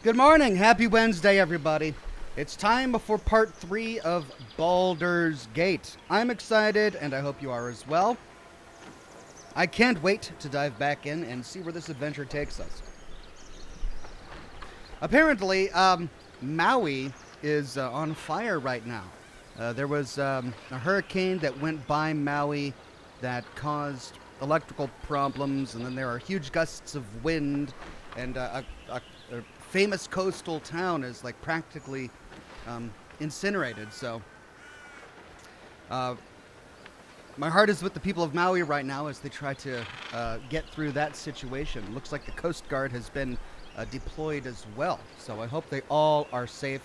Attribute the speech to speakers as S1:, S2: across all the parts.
S1: Good morning. Happy Wednesday, everybody. It's time for part 3 of Baldur's Gate. I'm excited, and I hope you are as well. I can't wait to dive back in and see where this adventure takes us. Apparently, Maui is on fire right now. There was a hurricane that went by Maui that caused electrical problems, and then there are huge gusts of wind, and a famous coastal town is like practically incinerated. So my heart is with the people of Maui right now as they try to get through that situation. Looks like the Coast Guard has been deployed as well, so I hope they all are safe.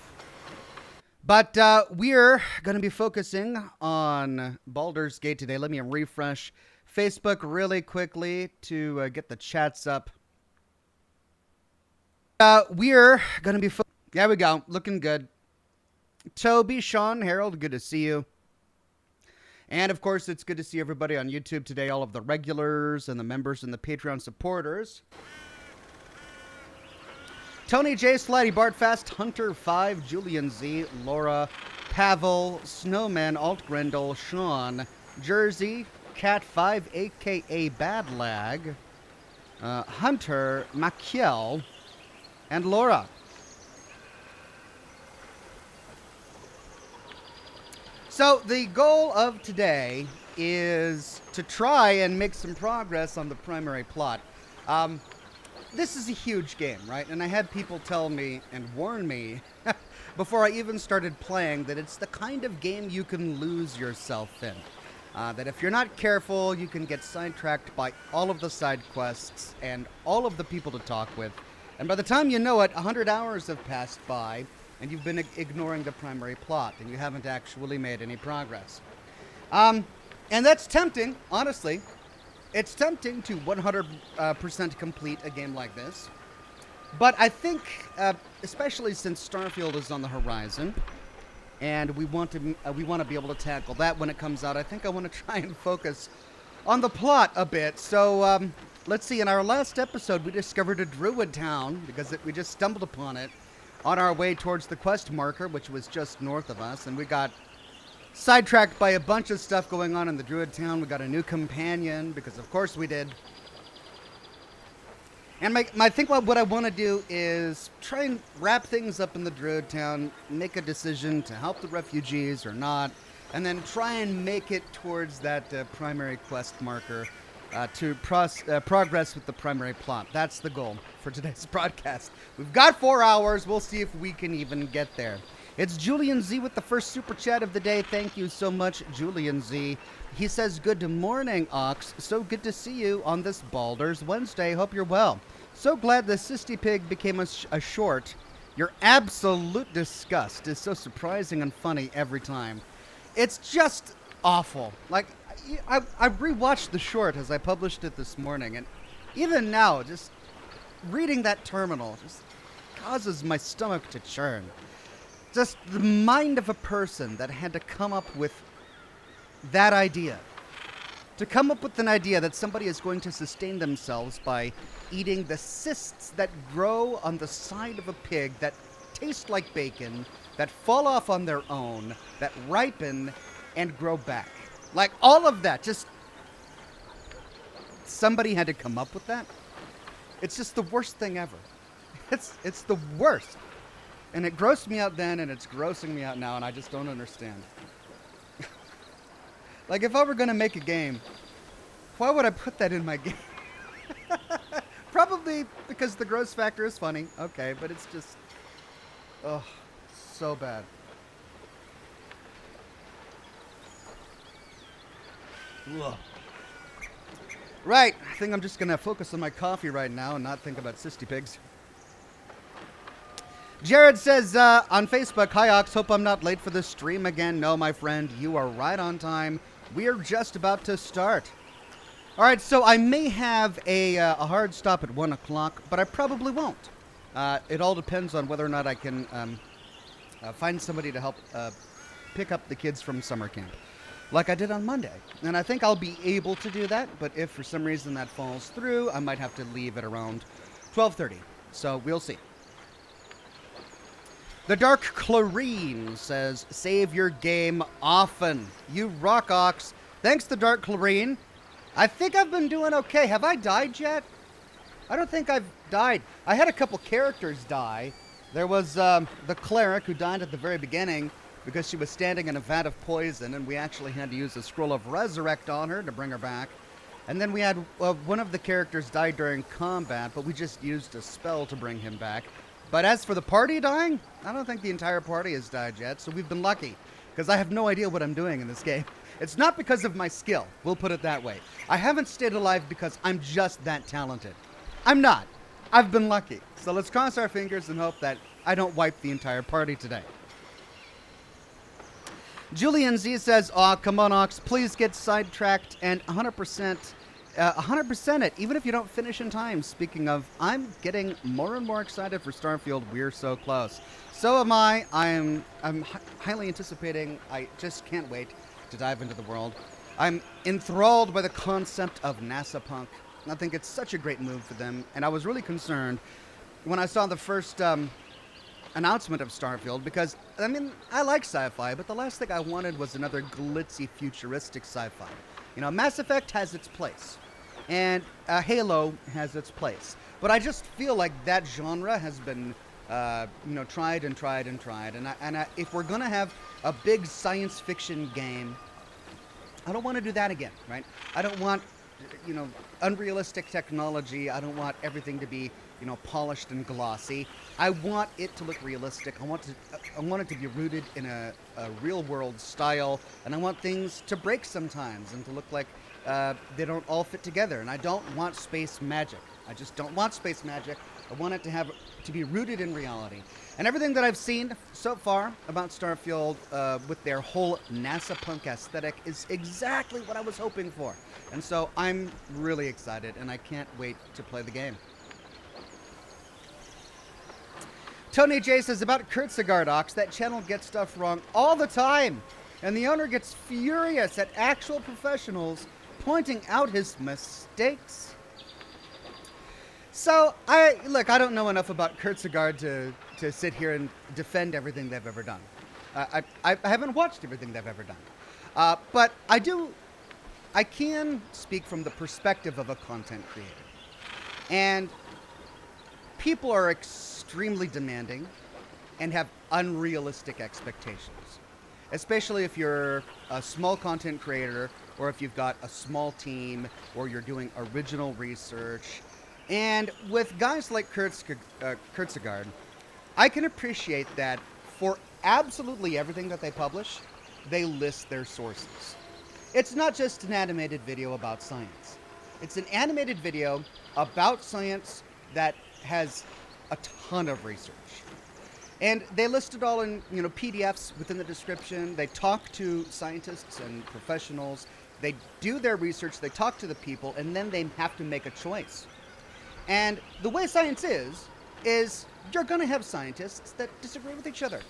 S1: But we're going to be focusing on Baldur's Gate today. Let me refresh Facebook really quickly to get the chats up. We're going to be... There we go. Looking good. Toby, Sean, Harold, good to see you. And, of course, it's good to see everybody on YouTube today, all of the regulars and the members and the Patreon supporters. Tony J, Slidey, Bartfast, Hunter 5, Julian Z, Laura, Pavel, Snowman, Alt Grendel, Sean, Jersey, Cat 5, a.k.a. Badlag, Hunter, Maciel, and Laura. So the goal of today is to try and make some progress on the primary plot. This is a huge game, right? And I had people tell me and warn me before I even started playing that it's the kind of game you can lose yourself in. That if you're not careful, you can get sidetracked by all of the side quests and all of the people to talk with. And by the time you know it, 100 hours have passed by, and you've been ignoring the primary plot, and you haven't actually made any progress. And that's tempting, honestly. It's tempting to 100% complete a game like this. But I think, especially since Starfield is on the horizon, and we want to be able to tackle that when it comes out, I think I want to try and focus on the plot a bit. So, let's see, in our last episode, we discovered a druid town, because we just stumbled upon it on our way towards the quest marker, which was just north of us, and we got sidetracked by a bunch of stuff going on in the druid town. We got a new companion, because of course we did. And I think what I want to do is try and wrap things up in the druid town, make a decision to help the refugees or not, and then try and make it towards that primary quest marker to progress with the primary plot. That's the goal for today's broadcast. We've got 4 hours. We'll see if we can even get there. It's Julian Z with the first super chat of the day. Thank you so much, Julian Z. He says, good morning, Ox. So good to see you on this Baldur's Wednesday. Hope you're well. So glad the Sisty Pig became a short. Your absolute disgust is so surprising and funny every time. It's just awful. Like, I rewatched the short as I published it this morning, and even now, just reading that terminal just causes my stomach to churn. Just the mind of a person that had to come up with that idea. To come up with an idea that somebody is going to sustain themselves by eating the cysts that grow on the side of a pig that taste like bacon, that fall off on their own, that ripen and grow back. Like, all of that, just... somebody had to come up with that? It's just the worst thing ever. It's the worst. And it grossed me out then, and it's grossing me out now, and I just don't understand. Like, if I were going to make a game, why would I put that in my game? Probably because the gross factor is funny. Okay, but it's just... oh, so bad. Ugh. Right, I think I'm just going to focus on my coffee right now and not think about cysty pigs. Jared says on Facebook, hi Ox, hope I'm not late for the stream again. No, my friend, you are right on time. We are just about to start. All right, so I may have a hard stop at 1 o'clock, but I probably won't. It all depends on whether or not I can find somebody to help pick up the kids from summer camp, like I did on Monday. And I think I'll be able to do that, but if for some reason that falls through, I might have to leave at around 12:30. So we'll see. The Dark Clarine says, save your game often. You rock, Ox. Thanks, The Dark Clarine. I think I've been doing okay. Have I died yet? I don't think I've died. I had a couple characters die. There was the cleric who died at the very beginning because she was standing in a vat of poison, and we actually had to use a scroll of resurrect on her to bring her back. And then we had one of the characters die during combat, but we just used a spell to bring him back. But as for the party dying, I don't think the entire party has died yet, so we've been lucky, because I have no idea what I'm doing in this game. It's not because of my skill, we'll put it that way. I haven't stayed alive because I'm just that talented. I'm not. I've been lucky. So let's cross our fingers and hope that I don't wipe the entire party today. Julian Z says, "Aw, come on, Ox, please get sidetracked and 100% it, even if you don't finish in time." Speaking of, I'm getting more and more excited for Starfield. We're so close. So am I. I'm highly anticipating. I just can't wait to dive into the world. I'm enthralled by the concept of NASA punk. I think it's such a great move for them, and I was really concerned when I saw the first announcement of Starfield, because, I mean, I like sci-fi, but the last thing I wanted was another glitzy, futuristic sci-fi. You know, Mass Effect has its place, and Halo has its place, but I just feel like that genre has been, tried and tried and tried, and if we're gonna have a big science fiction game, I don't want to do that again, right? I don't want, unrealistic technology. I don't want everything to be, polished and glossy. I want it to look realistic. I want it to be rooted in a real world style, and I want things to break sometimes and to look like they don't all fit together. And I don't want space magic. I just don't want space magic. I want it to be rooted in reality. And everything that I've seen so far about Starfield with their whole NASA punk aesthetic is exactly what I was hoping for. And so I'm really excited, and I can't wait to play the game. Tony J says, about Kurtzegard, Ox, that channel gets stuff wrong all the time, and the owner gets furious at actual professionals pointing out his mistakes. So, I don't know enough about Kurtzegard to sit here and defend everything they've ever done. I haven't watched everything they've ever done. But I can speak from the perspective of a content creator. And people are extremely demanding and have unrealistic expectations. Especially if you're a small content creator, or if you've got a small team, or you're doing original research. And with guys like Kurtzegard, I can appreciate that for absolutely everything that they publish, they list their sources. It's not just an animated video about science. It's an animated video about science that has a ton of research. And they list it all in, PDFs within the description. They talk to scientists and professionals. They do their research, they talk to the people, and then they have to make a choice. And the way science is you're going to have scientists that disagree with each other.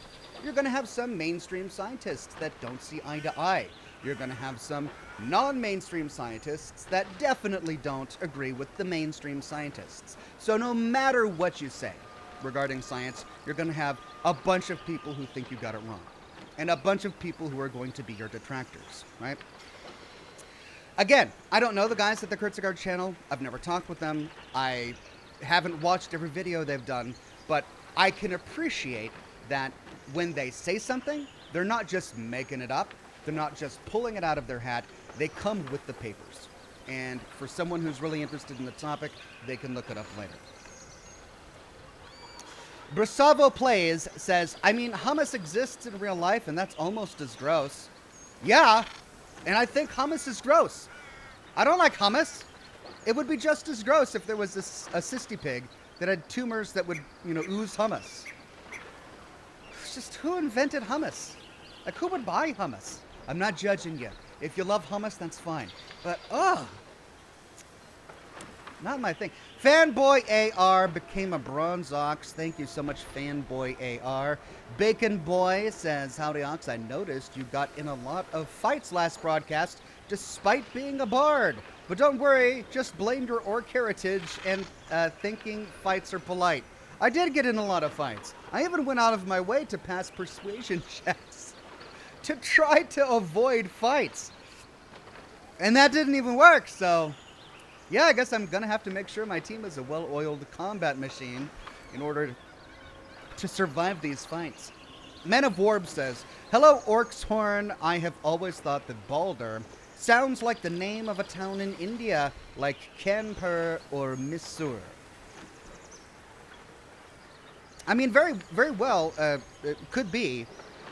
S1: You're going to have some mainstream scientists that don't see eye to eye. You're going to have some non-mainstream scientists that definitely don't agree with the mainstream scientists. So no matter what you say regarding science, you're going to have a bunch of people who think you got it wrong. And a bunch of people who are going to be your detractors, right? Again, I don't know the guys at the Kurtzegard channel. I've never talked with them. I haven't watched every video they've done, but I can appreciate that when they say something, they're not just making it up. They're not just pulling it out of their hat. They come with the papers. And for someone who's really interested in the topic, they can look it up later. Brasavo Plays says, I mean, hummus exists in real life, and that's almost as gross. Yeah, and I think hummus is gross. I don't like hummus. It would be just as gross if there was a cysty pig that had tumors that would, ooze hummus. It's just, who invented hummus? Like, who would buy hummus? I'm not judging you. If you love hummus, that's fine. But, not my thing. Fanboy AR became a bronze ox. Thank you so much, Fanboy AR. Bacon Boy says, howdy Ox, I noticed you got in a lot of fights last broadcast, despite being a bard. But don't worry, just blame your orc heritage and thinking fights are polite. I did get in a lot of fights. I even went out of my way to pass persuasion checks to try to avoid fights. And that didn't even work, so yeah, I guess I'm gonna have to make sure my team is a well-oiled combat machine in order to survive these fights. Men of Warb says, hello, Oxhorn. I have always thought that Baldur sounds like the name of a town in India, like Kanpur or Mysore. I mean, very, very well, it could be.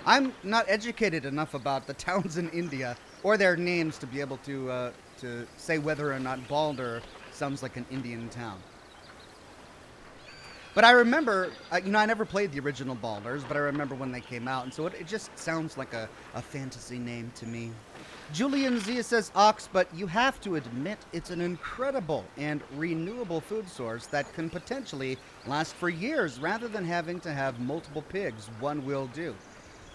S1: I'm not educated enough about the towns in India or their names to be able to say whether or not Baldur sounds like an Indian town. But I remember, I never played the original Baldurs, but I remember when they came out, and so it just sounds like a fantasy name to me. Julian Z says, Ox, but you have to admit it's an incredible and renewable food source that can potentially last for years rather than having to have multiple pigs. One will do.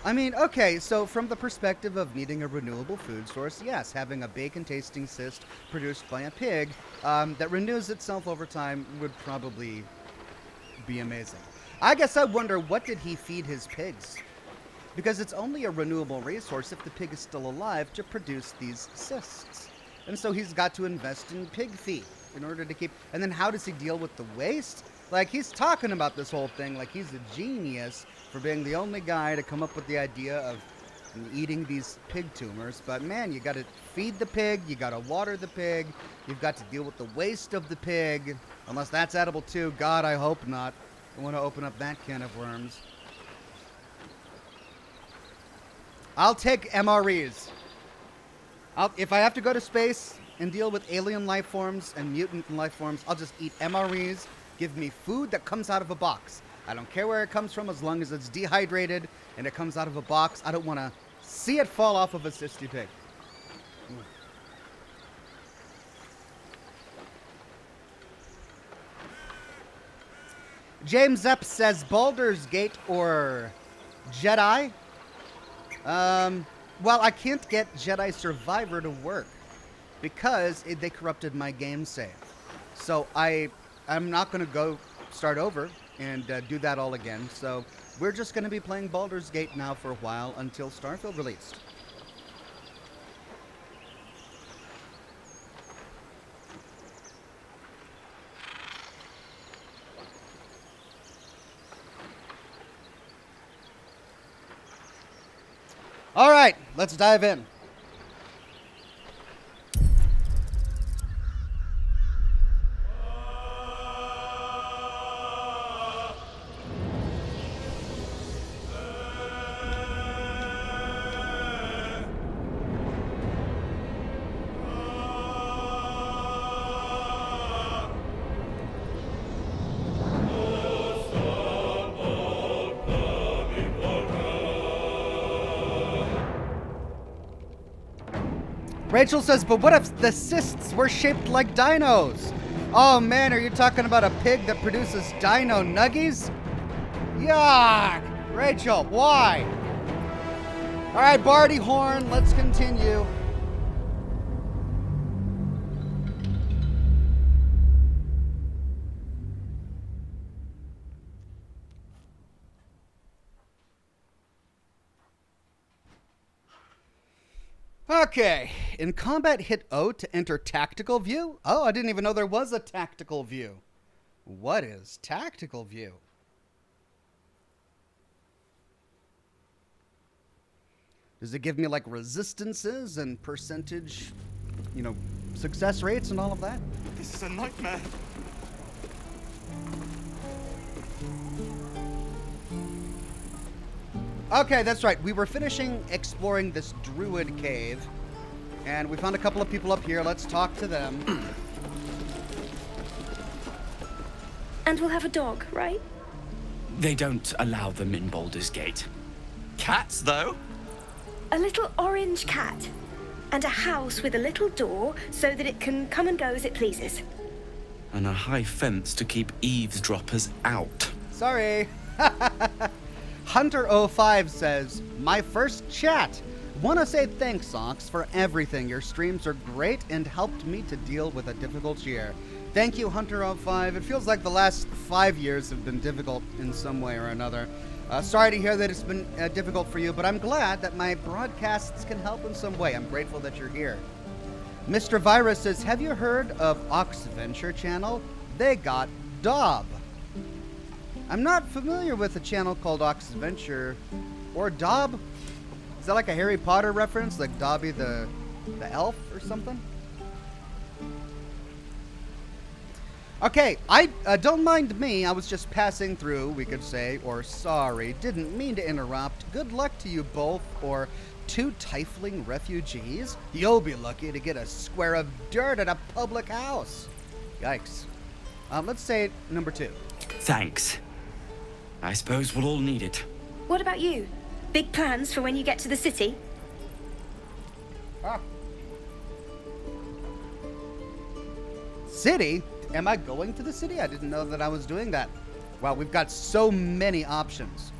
S1: I mean, okay, so from the perspective of needing a renewable food source, yes, having a bacon-tasting cyst produced by a pig that renews itself over time would probably be amazing. I guess I wonder, what did he feed his pigs? Because it's only a renewable resource if the pig is still alive to produce these cysts. And so he's got to invest in pig feed in order to keep... And then how does he deal with the waste? Like, he's talking about this whole thing like he's a genius for being the only guy to come up with the idea of eating these pig tumors. But man, you gotta feed the pig, you gotta water the pig, you've got to deal with the waste of the pig. Unless that's edible too. God, I hope not. I want to open up that can of worms. I'll take MREs. If I have to go to space and deal with alien life forms and mutant life forms, I'll just eat MREs. Give me food that comes out of a box. I don't care where it comes from as long as it's dehydrated and it comes out of a box. I don't want to see it fall off of a cysty pig. James Epp says Baldur's Gate or Jedi? Well, I can't get Jedi Survivor to work because they corrupted my game save. So I'm not going to go start over and do that all again. So we're just going to be playing Baldur's Gate now for a while until Starfield released. All right, let's dive in. Rachel says, but what if the cysts were shaped like dinos? Oh man, are you talking about a pig that produces dino nuggies? Yuck! Rachel, why? Alright, Barty Horn, let's continue. Okay, in combat, hit O to enter tactical view. Oh, I didn't even know there was a tactical view. What is tactical view? Does it give me like resistances and percentage, success rates and all of that?
S2: This is a nightmare.
S1: Okay, that's right. We were finishing exploring this druid cave, and we found a couple of people up here. Let's talk to them.
S3: And we'll have a dog, right?
S2: They don't allow them in Baldur's Gate. Cats, though?
S3: A little orange cat. And a house with a little door so that it can come and go as it pleases.
S2: And a high fence to keep eavesdroppers out.
S1: Sorry. Hunter05 says, my first chat. Want to say thanks, Ox, for everything. Your streams are great and helped me to deal with a difficult year. Thank you, Hunter05. It feels like the last 5 years have been difficult in some way or another. Sorry to hear that it's been difficult for you, but I'm glad that my broadcasts can help in some way. I'm grateful that you're here. Mr. Virus says, have you heard of Oxventure channel? They got Dob. I'm not familiar with a channel called Oxventure or Dob. Is that like a Harry Potter reference? Like Dobby the elf or something? Okay, I don't mind me. I was just passing through, we could say, or sorry. Didn't mean to interrupt. Good luck to you both, or 2 tiefling refugees. You'll be lucky to get a square of dirt at a public house. Yikes. Let's say number 2.
S2: Thanks. I suppose we'll all need it.
S3: What about you? Big plans for when you get to the city?
S1: City? Am I going to the city? I didn't know that I was doing that. Wow, we've got so many options.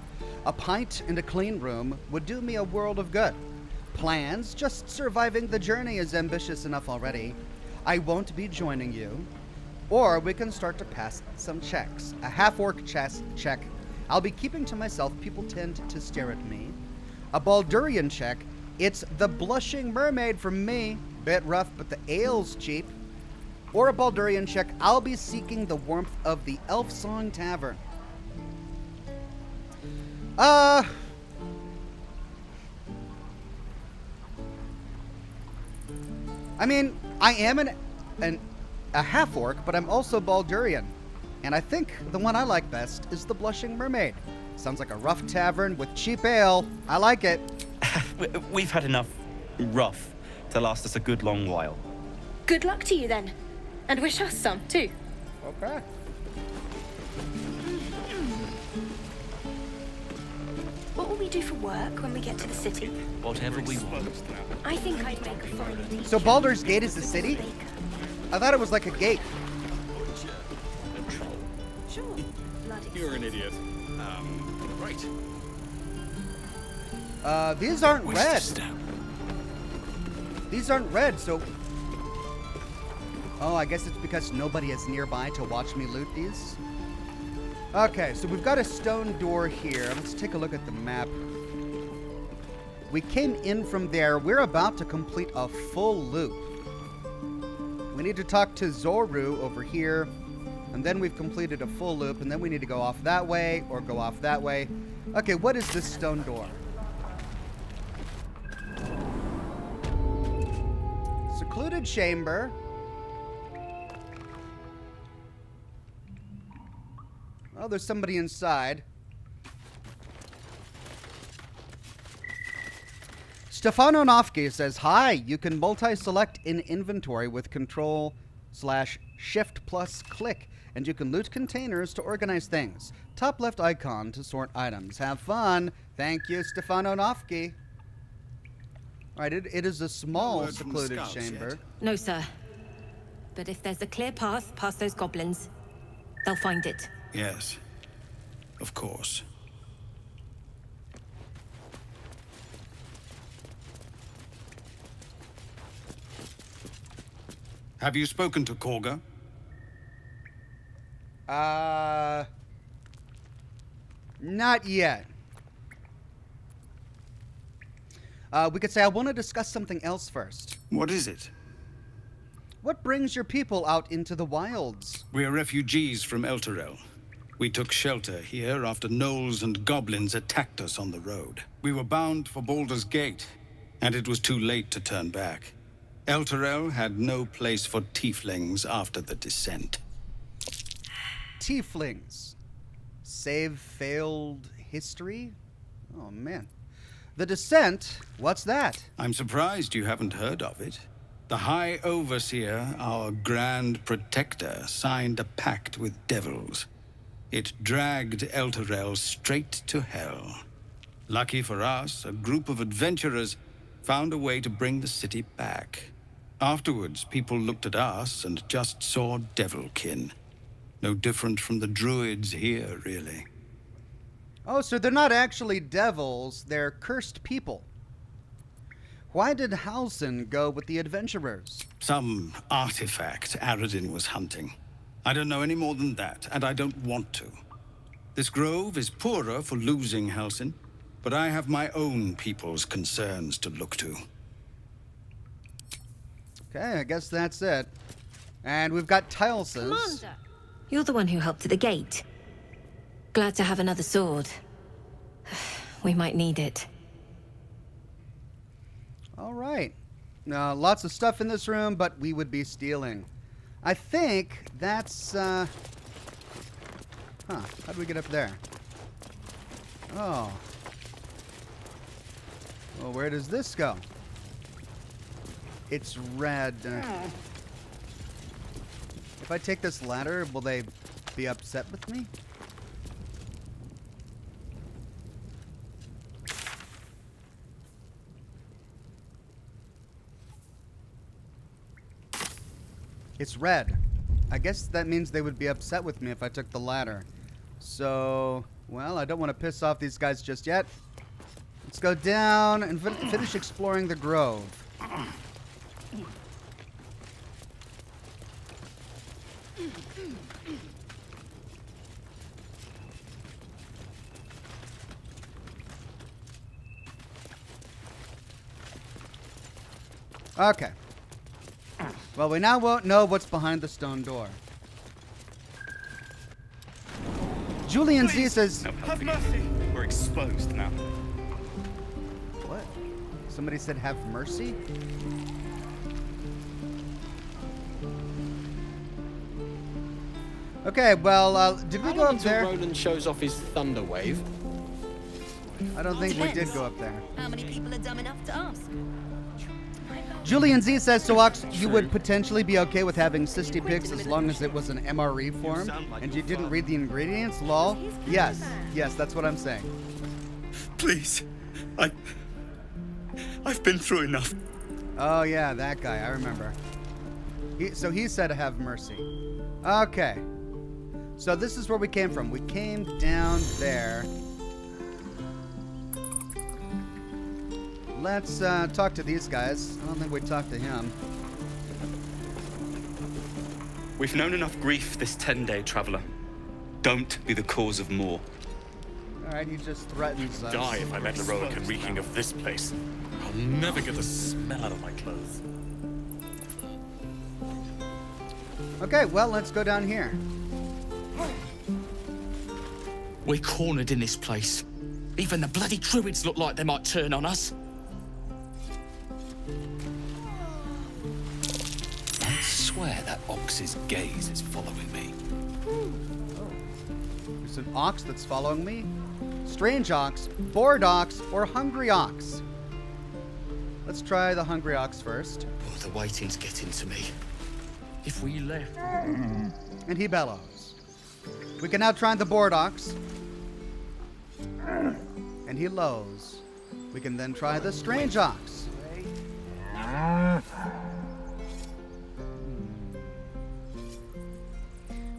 S1: A pint and a clean room would do me a world of good. Plans? Just surviving the journey is ambitious enough already. I won't be joining you. Or we can start to pass some checks. A half-orc check. I'll be keeping to myself. People tend to stare at me. A Baldurian check. It's the Blushing Mermaid from me. Bit rough, but the ale's cheap. Or a Baldurian check. I'll be seeking the warmth of the Elf Song Tavern. I mean, I am a half-orc, but I'm also Baldurian. And I think the one I like best is the Blushing Mermaid. Sounds like a rough tavern with cheap ale. I like it.
S4: We've had enough rough to last us a good long while.
S3: Good luck to you then. And wish us some, too.
S1: Okay.
S3: What will we do for work when we get to the city?
S4: Whatever we want.
S3: I think I'd make a fine teacher.
S1: So Baldur's Gate is the city? I thought it was like a gate.
S3: Sure. Bloody.
S5: You're an idiot. Right.
S1: These aren't red. These aren't red, so... Oh, I guess it's because nobody is nearby to watch me loot these. Okay, so we've got a stone door here. Let's take a look at the map. We came in from there. We're about to complete a full loop. We need to talk to Zoru over here. And then we've completed a full loop. And then we need to go off that way or go off that way. Okay, what is this stone door? Secluded chamber. Oh, there's somebody inside. Stefano Nofke says, hi, you can multi-select in inventory with Control/Shift+Click, and you can loot containers to organize things. Top left icon to sort items. Have fun. Thank you, Stefano Nofke. All right, it is a small secluded chamber.
S6: No, sir. But if there's a clear path past those goblins, they'll find it.
S5: Yes, of course. Have you spoken to Kagha?
S1: Not yet. We could say I want to discuss something else first.
S5: What is it?
S1: What brings your people out into the wilds?
S5: We are refugees from Elturel. We took shelter here after gnolls and goblins attacked us on the road. We were bound for Baldur's Gate, and it was too late to turn back. Elturel had no place for tieflings after the descent.
S1: Tieflings. Save failed history? Oh, man. The Descent? What's that?
S5: I'm surprised you haven't heard of it. The High Overseer, our Grand Protector, signed a pact with devils. It dragged Elturel straight to hell. Lucky for us, a group of adventurers found a way to bring the city back. Afterwards, people looked at us and just saw devilkin. No different from the druids here, really.
S1: Oh, so they're not actually devils, they're cursed people. Why did Halsin go with the adventurers?
S5: Some artifact Aradin was hunting. I don't know any more than that, and I don't want to. This grove is poorer for losing Halsin, but I have my own people's concerns to look to.
S1: Okay, I guess that's it. And we've got Tiles's.
S6: Commander! You're the one who helped at the gate. Glad to have another sword. We might need it.
S1: All right. Lots of stuff in this room, but we would be stealing. I think that's, how do we get up there? Oh. Well, where does this go? It's red. If I take this ladder, will they be upset with me? It's red. I guess that means they would be upset with me if I took the ladder. So, well, I don't want to piss off these guys just yet. Let's go down and finish exploring the grove. Okay. Well, we now won't know what's behind the stone door. Julian Z says...
S4: No, have mercy. We're exposed now.
S1: What? Somebody said have mercy? Okay, well, did we go up there?
S7: Roland shows off his thunder wave.
S1: I don't think we did go up there.
S6: How many people are dumb enough to ask?
S1: Julian Z says, so Ox, you would potentially be okay with having cysty pigs as long as it was an MRE form and you didn't read the ingredients? Lol? Yes, that's what I'm saying.
S4: Please. I've been through enough.
S1: Oh yeah, that guy, I remember. So he said have mercy. Okay. So this is where we came from. We came down there. Let's talk to these guys. I don't think we talked to him.
S4: We've known enough grief this 10-day traveler. Don't be the cause of more.
S1: Alright, he just threatens us.
S8: Die if I let Heroic reeking of this place. I'll never get the smell out of my clothes.
S1: Okay, well, let's go down here.
S2: We're cornered in this place. Even the bloody druids look like they might turn on us.
S9: I swear that ox's gaze is following me.
S1: There's an ox that's following me. Strange ox, bored ox, or hungry ox. Let's try the hungry ox first.
S2: Oh, the waiting's getting to me. If we left...
S1: And he bellows. We can now try the bored ox. And he lows. We can then try the strange ox.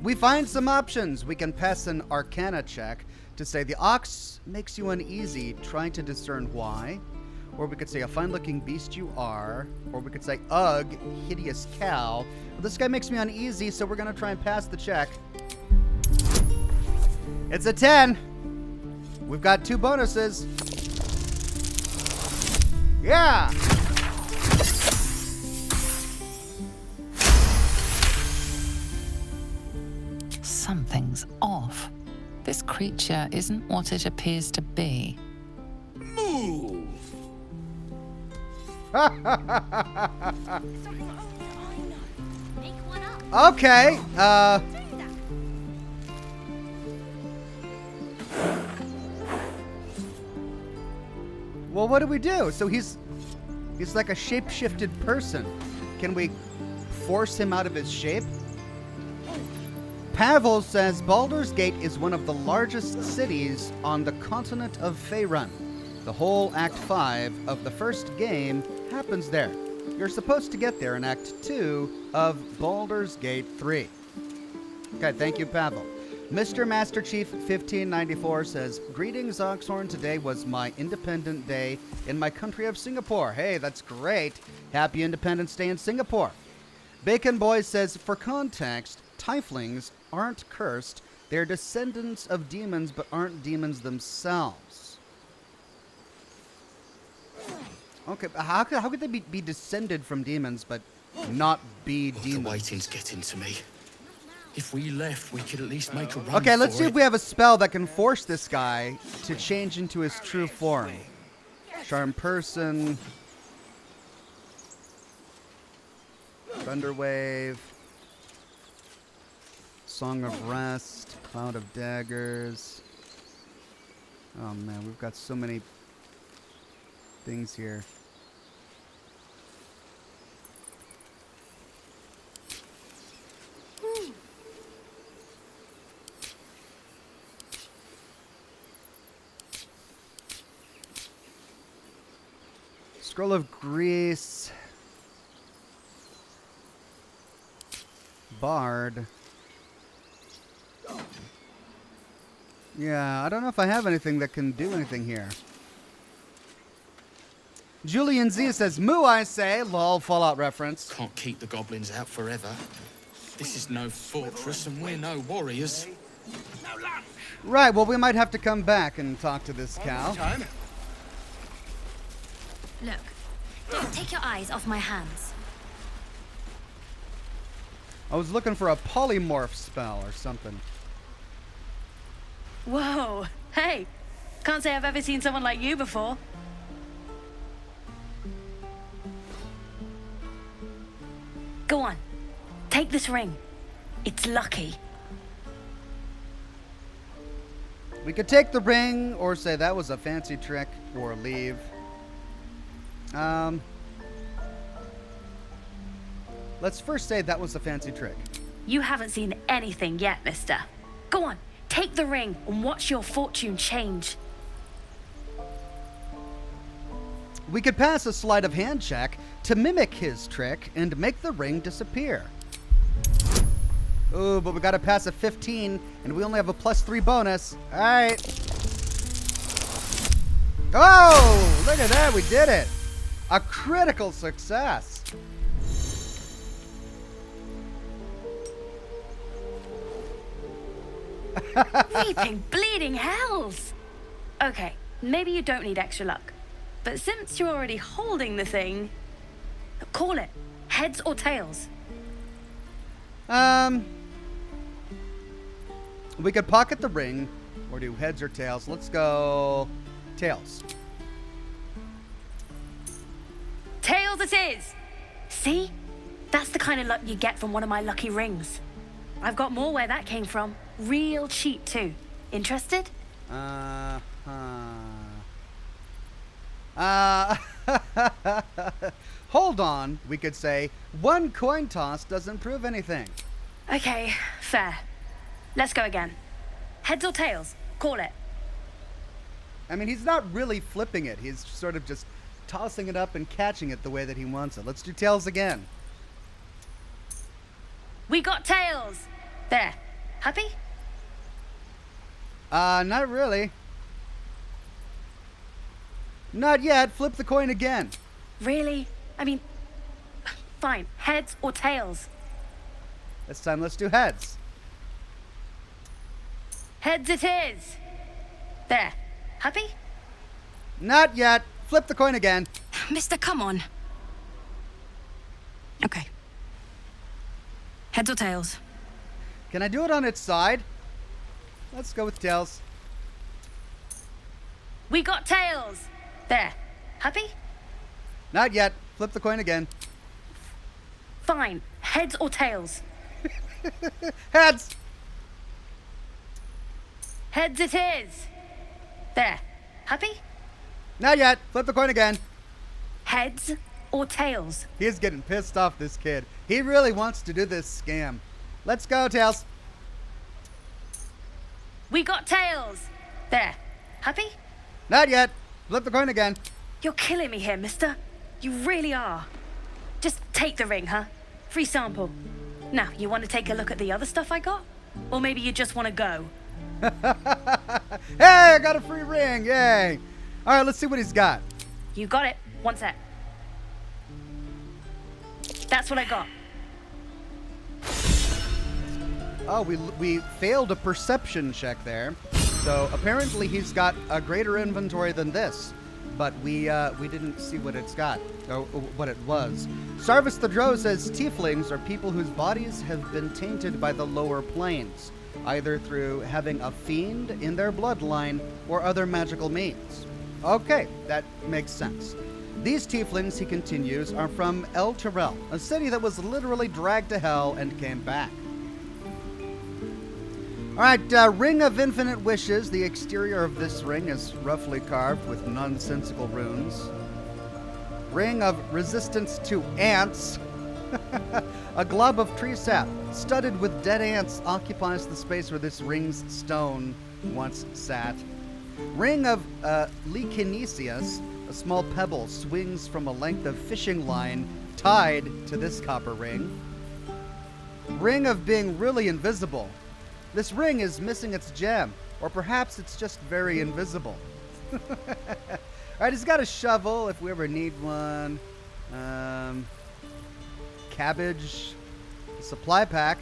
S1: We find some options. We can pass an arcana check to say the ox makes you uneasy, trying to discern why. Or we could say a fine-looking beast you are. Or we could say, ugh, hideous cow. Well, this guy makes me uneasy, so we're going to try and pass the check. It's a 10. We've got 2 bonuses. Yeah!
S10: Something's off. This creature isn't what it appears to be.
S9: Move!
S1: Okay, well, what do we do? So he's like a shape-shifted person. Can we force him out of his shape? Pavel says Baldur's Gate is one of the largest cities on the continent of Faerun. The whole Act 5 of the first game happens there. You're supposed to get there in Act 2 of Baldur's Gate 3. Okay, thank you, Pavel. Mr. Master Chief 1594 says, greetings, Oxhorn. Today was my Independent Day in my country of Singapore. Hey, that's great. Happy Independence Day in Singapore. Bacon Boy says, for context, tieflings aren't cursed. They're descendants of demons, but aren't demons themselves. Okay, how could they be descended from demons, but not be demons?
S2: The waiting's getting to me. If we left, we could at least make a run.
S1: Okay, let's see if we have a spell that can force this guy to change into his true form. Charm person. Thunderwave. Song of Rest. Cloud of Daggers. Oh man, we've got so many things here. Scroll of Grease. Bard. Yeah, I don't know if I have anything that can do anything here. Julian Z says, "Moo, I say." Lol, Fallout reference.
S2: Can't keep the goblins out forever. This is no fortress and we're no warriors.
S1: Right, well, we might have to come back and talk to this cow.
S6: Look, take your eyes off my hands.
S1: I was looking for a polymorph spell or something.
S11: Whoa, hey, can't say I've ever seen someone like you before. Go on, take this ring. It's lucky.
S1: We could take the ring or say that was a fancy trick or leave. Let's first say that was a fancy trick.
S11: You haven't seen anything yet, mister. Go on, take the ring and watch your fortune change.
S1: We could pass a sleight of hand check to mimic his trick and make the ring disappear. Ooh, but we gotta pass a 15, and we only have a +3 bonus. All right. Oh, look at that, we did it. A critical success.
S11: Weeping bleeding hells! Okay, maybe you don't need extra luck. But since you're already holding the thing, call it heads or tails.
S1: We could pocket the ring or do heads or tails. Let's go tails.
S11: Tails it is! See? That's the kind of luck you get from one of my lucky rings. I've got more where that came from. Real cheap, too. Interested?
S1: Hold on, we could say. One coin toss doesn't prove anything.
S11: Okay, fair. Let's go again. Heads or tails? Call it.
S1: I mean, he's not really flipping it. He's sort of just tossing it up and catching it the way that he wants it. Let's do tails again.
S11: We got tails! There. Happy?
S1: Not really. Not yet. Flip the coin again.
S11: Really? I mean, fine. Heads or tails?
S1: This time, let's do heads.
S11: Heads it is. There. Happy?
S1: Not yet. Flip the coin again.
S6: Mister, come on. Okay. Heads or tails?
S1: Can I do it on its side? Let's go with tails.
S11: We got tails. There. Happy?
S1: Not yet. Flip the coin again.
S11: Fine. Heads or tails?
S1: Heads.
S11: Heads it is. There. Happy?
S1: Not yet. Flip the coin again.
S11: Heads or tails?
S1: He's getting pissed off, this kid. He really wants to do this scam. Let's go, tails.
S11: We got tails. There. Happy?
S1: Not yet. Flip the coin again.
S11: You're killing me here, mister. You really are. Just take the ring, huh? Free sample. Now, you want to take a look at the other stuff I got? Or maybe you just want to go?
S1: Hey, I got a free ring. Yay. All right, let's see what he's got.
S11: You got it. One sec. That's what I got.
S1: Oh, we failed a perception check there. So apparently he's got a greater inventory than this. But we didn't see what it's got, or what it was. Sarvis the Drow says tieflings are people whose bodies have been tainted by the lower planes, either through having a fiend in their bloodline or other magical means. Okay, that makes sense. These tieflings, he continues, are from El Tyrell, a city that was literally dragged to hell and came back. Alright, Ring of Infinite Wishes. The exterior of this ring is roughly carved with nonsensical runes. Ring of Resistance to Ants. A glob of tree sap, studded with dead ants, occupies the space where this ring's stone once sat. Ring of Lecinesius. A small pebble swings from a length of fishing line tied to this copper ring. Ring of Being Really Invisible. This ring is missing its gem, or perhaps it's just very invisible. Alright, he's got a shovel if we ever need one. Cabbage. Supply pack.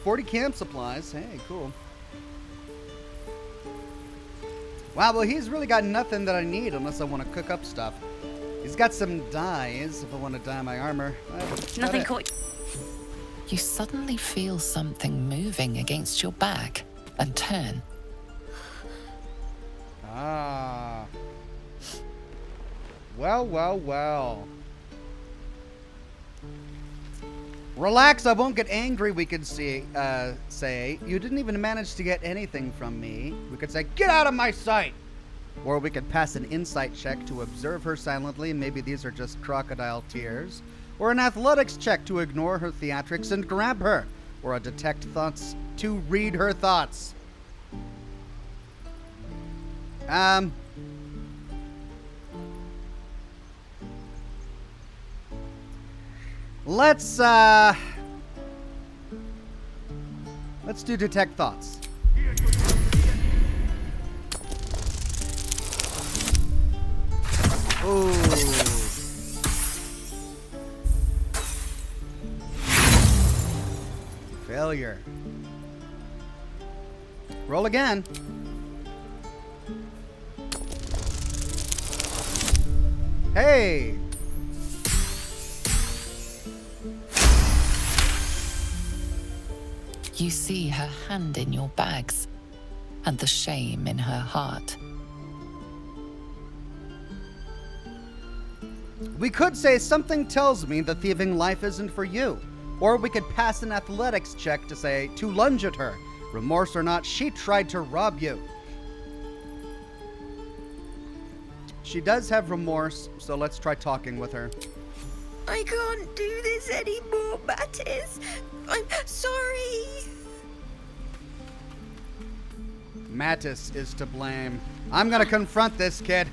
S1: 40 camp supplies. Hey, cool. Wow, well, he's really got nothing that I need unless I want to cook up stuff. He's got some dyes if I want to dye my armor.
S11: Nothing caught.
S10: You suddenly feel something moving against your back and turn.
S1: Ah. Well, well, well. Relax, I won't get angry, we could say. You didn't even manage to get anything from me. We could say, get out of my sight! Or we could pass an insight check to observe her silently. Maybe these are just crocodile tears. Or an athletics check to ignore her theatrics and grab her. Or a detect thoughts to read her thoughts. Let's do detect thoughts. Ooh. Failure. Roll again. Hey!
S10: You see her hand in your bags and the shame in her heart.
S1: We could say something tells me the thieving life isn't for you. Or we could pass an athletics check to say, to lunge at her. Remorse or not, she tried to rob you. She does have remorse, so let's try talking with her.
S3: I can't do this anymore, Mattis. I'm sorry.
S1: Mattis is to blame. I'm gonna confront this kid.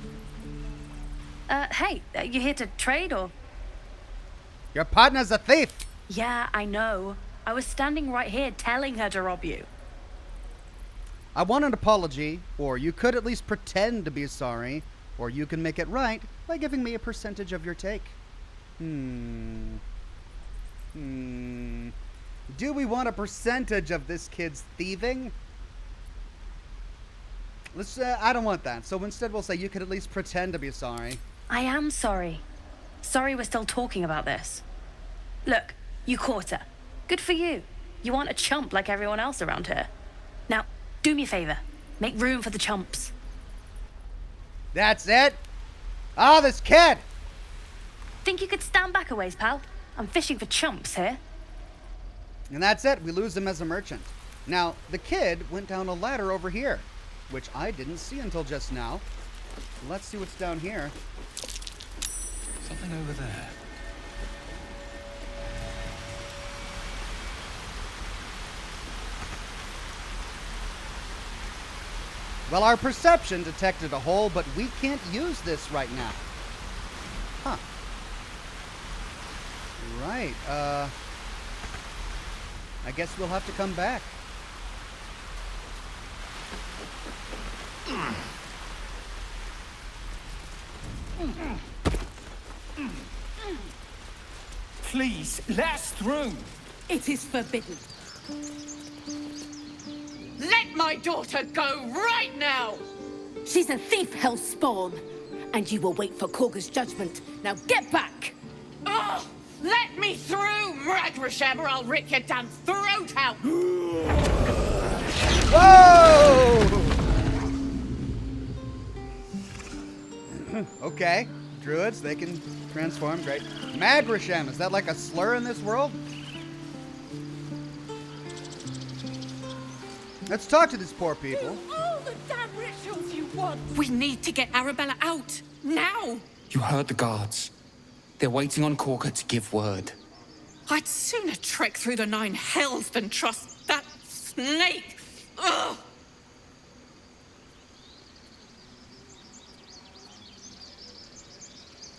S11: Hey, you here to trade or?
S1: Your partner's a thief.
S11: Yeah, I know. I was standing right here telling her to rob you.
S1: I want an apology, or you could at least pretend to be sorry, or you can make it right by giving me a percentage of your take. Do we want a percentage of this kid's thieving? Let's. I don't want that. So instead, we'll say you could at least pretend to be sorry.
S11: I am sorry. Sorry we're still talking about this. Look, you caught her. Good for you. You aren't a chump like everyone else around here. Now, do me a favor. Make room for the chumps.
S1: That's it? Oh, this kid!
S11: Think you could stand back a ways, pal? I'm fishing for chumps here.
S1: And that's it. We lose him as a merchant. Now, the kid went down a ladder over here, which I didn't see until just now. Let's see what's down here.
S9: Something over there.
S1: Well, our perception detected a hole, but we can't use this right now. Huh. Right, I guess we'll have to come back.
S2: Please, let us through.
S12: It is forbidden. Let my daughter go right now!
S13: She's a thief, hellspawn. And you will wait for Kagha's judgment. Now get back!
S12: Oh! Let me through, Mragrasham, or I'll rip your damn throat out!
S1: Whoa! Okay, druids, they can transform, great. Magrasham, is that like a slur in this world? Let's talk to these poor people.
S12: All the damn rituals you want! We need to get Arabella out, now!
S2: You heard the guards. They're waiting on Kagha to give word.
S12: I'd sooner trek through the 9 hells than trust that snake! Ugh!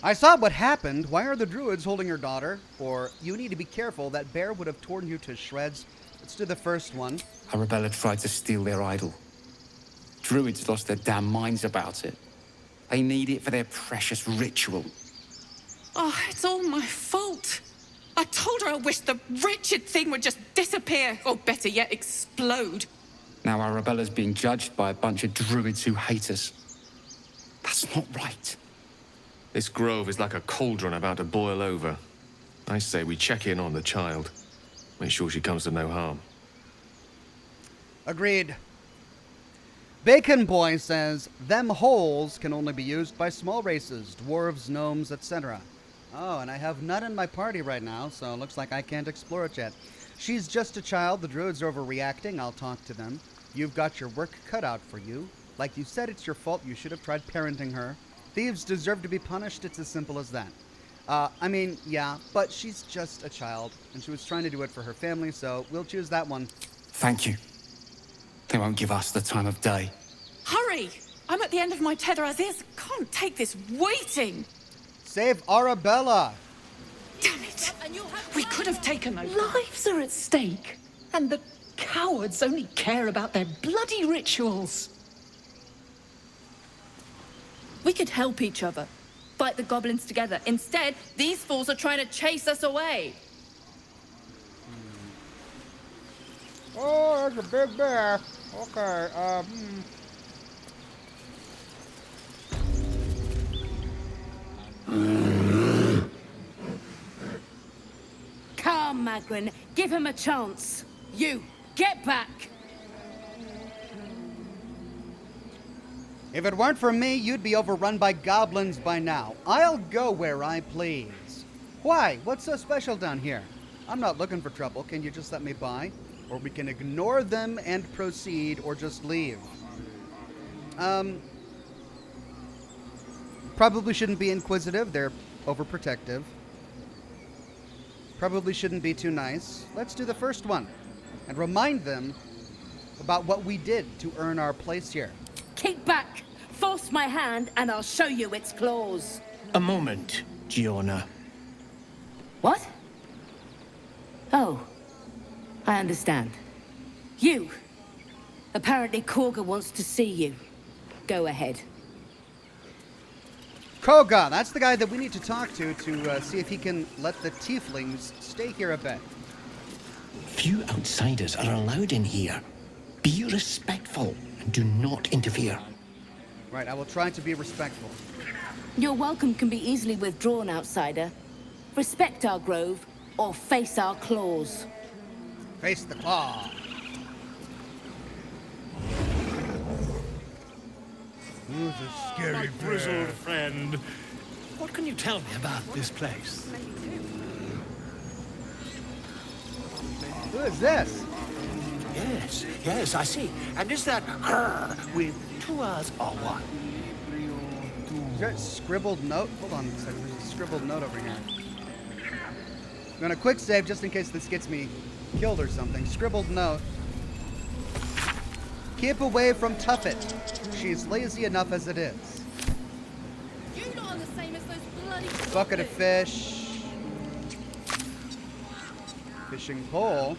S1: I saw what happened. Why are the druids holding your daughter? Or, you need to be careful. That bear would have torn you to shreds. Let's do the first one.
S2: Arabella tried to steal their idol. Druids lost their damn minds about it. They need it for their precious ritual.
S12: Oh, it's all my fault. I told her I wished the wretched thing would just disappear, or better yet, explode.
S2: Now Arabella's being judged by a bunch of druids who hate us. That's not right.
S8: This grove is like a cauldron about to boil over. I say we check in on the child. Make sure she comes to no harm.
S1: Agreed. Bacon Boy says, them holes can only be used by small races, dwarves, gnomes, etc. Oh, and I have none in my party right now, so it looks like I can't explore it yet. She's just a child, the druids are overreacting, I'll talk to them. You've got your work cut out for you. Like you said, it's your fault, you should have tried parenting her. Thieves deserve to be punished, it's as simple as that. I mean, yeah, but she's just a child, and she was trying to do it for her family, so we'll choose that one.
S2: Thank you. They won't give us the time of day.
S12: Hurry! I'm at the end of my tether as is. Can't take this waiting.
S1: Save Arabella!
S12: Damn it! We could have taken those.
S14: Lives are at stake, and the cowards only care about their bloody rituals.
S15: We could help each other. Fight the goblins together. Instead, these fools are trying to chase us away.
S1: Oh, there's a big bear. Okay,
S13: Come, Magrin. Give him a chance. You, get back.
S1: If it weren't for me, you'd be overrun by goblins by now. I'll go where I please. Why? What's so special down here? I'm not looking for trouble. Can you just let me by? Or we can ignore them and proceed, or just leave. Probably shouldn't be inquisitive. They're overprotective. Probably shouldn't be too nice. Let's do the first one. And remind them about what we did to earn our place here.
S13: Kick back. Force my hand, and I'll show you its claws.
S16: A moment, Giona.
S13: What? Oh. I understand. You. Apparently Kagha wants to see you. Go ahead.
S1: Kagha, that's the guy that we need to talk to see if he can let the tieflings stay here a bit.
S16: Few outsiders are allowed in here. Be respectful and do not interfere.
S1: Right, I will try to be respectful.
S13: Your welcome can be easily withdrawn, outsider. Respect our grove, or face our claws.
S1: Face the claw. Who's a scary
S8: My
S1: bear?
S8: grizzled friend. What can you tell me about this place?
S1: Who is this?
S17: Yes, I see. And is that her with 2 R's or one?
S1: Is there a scribbled note? Hold on a second. There's a scribbled note over here. I'm gonna quick save just in case this gets me killed or something. Scribbled note. Keep away from Tuffet. She's lazy enough as it is.
S15: You lot are the same as those bloody
S1: Bucket of fish. Fishing pole.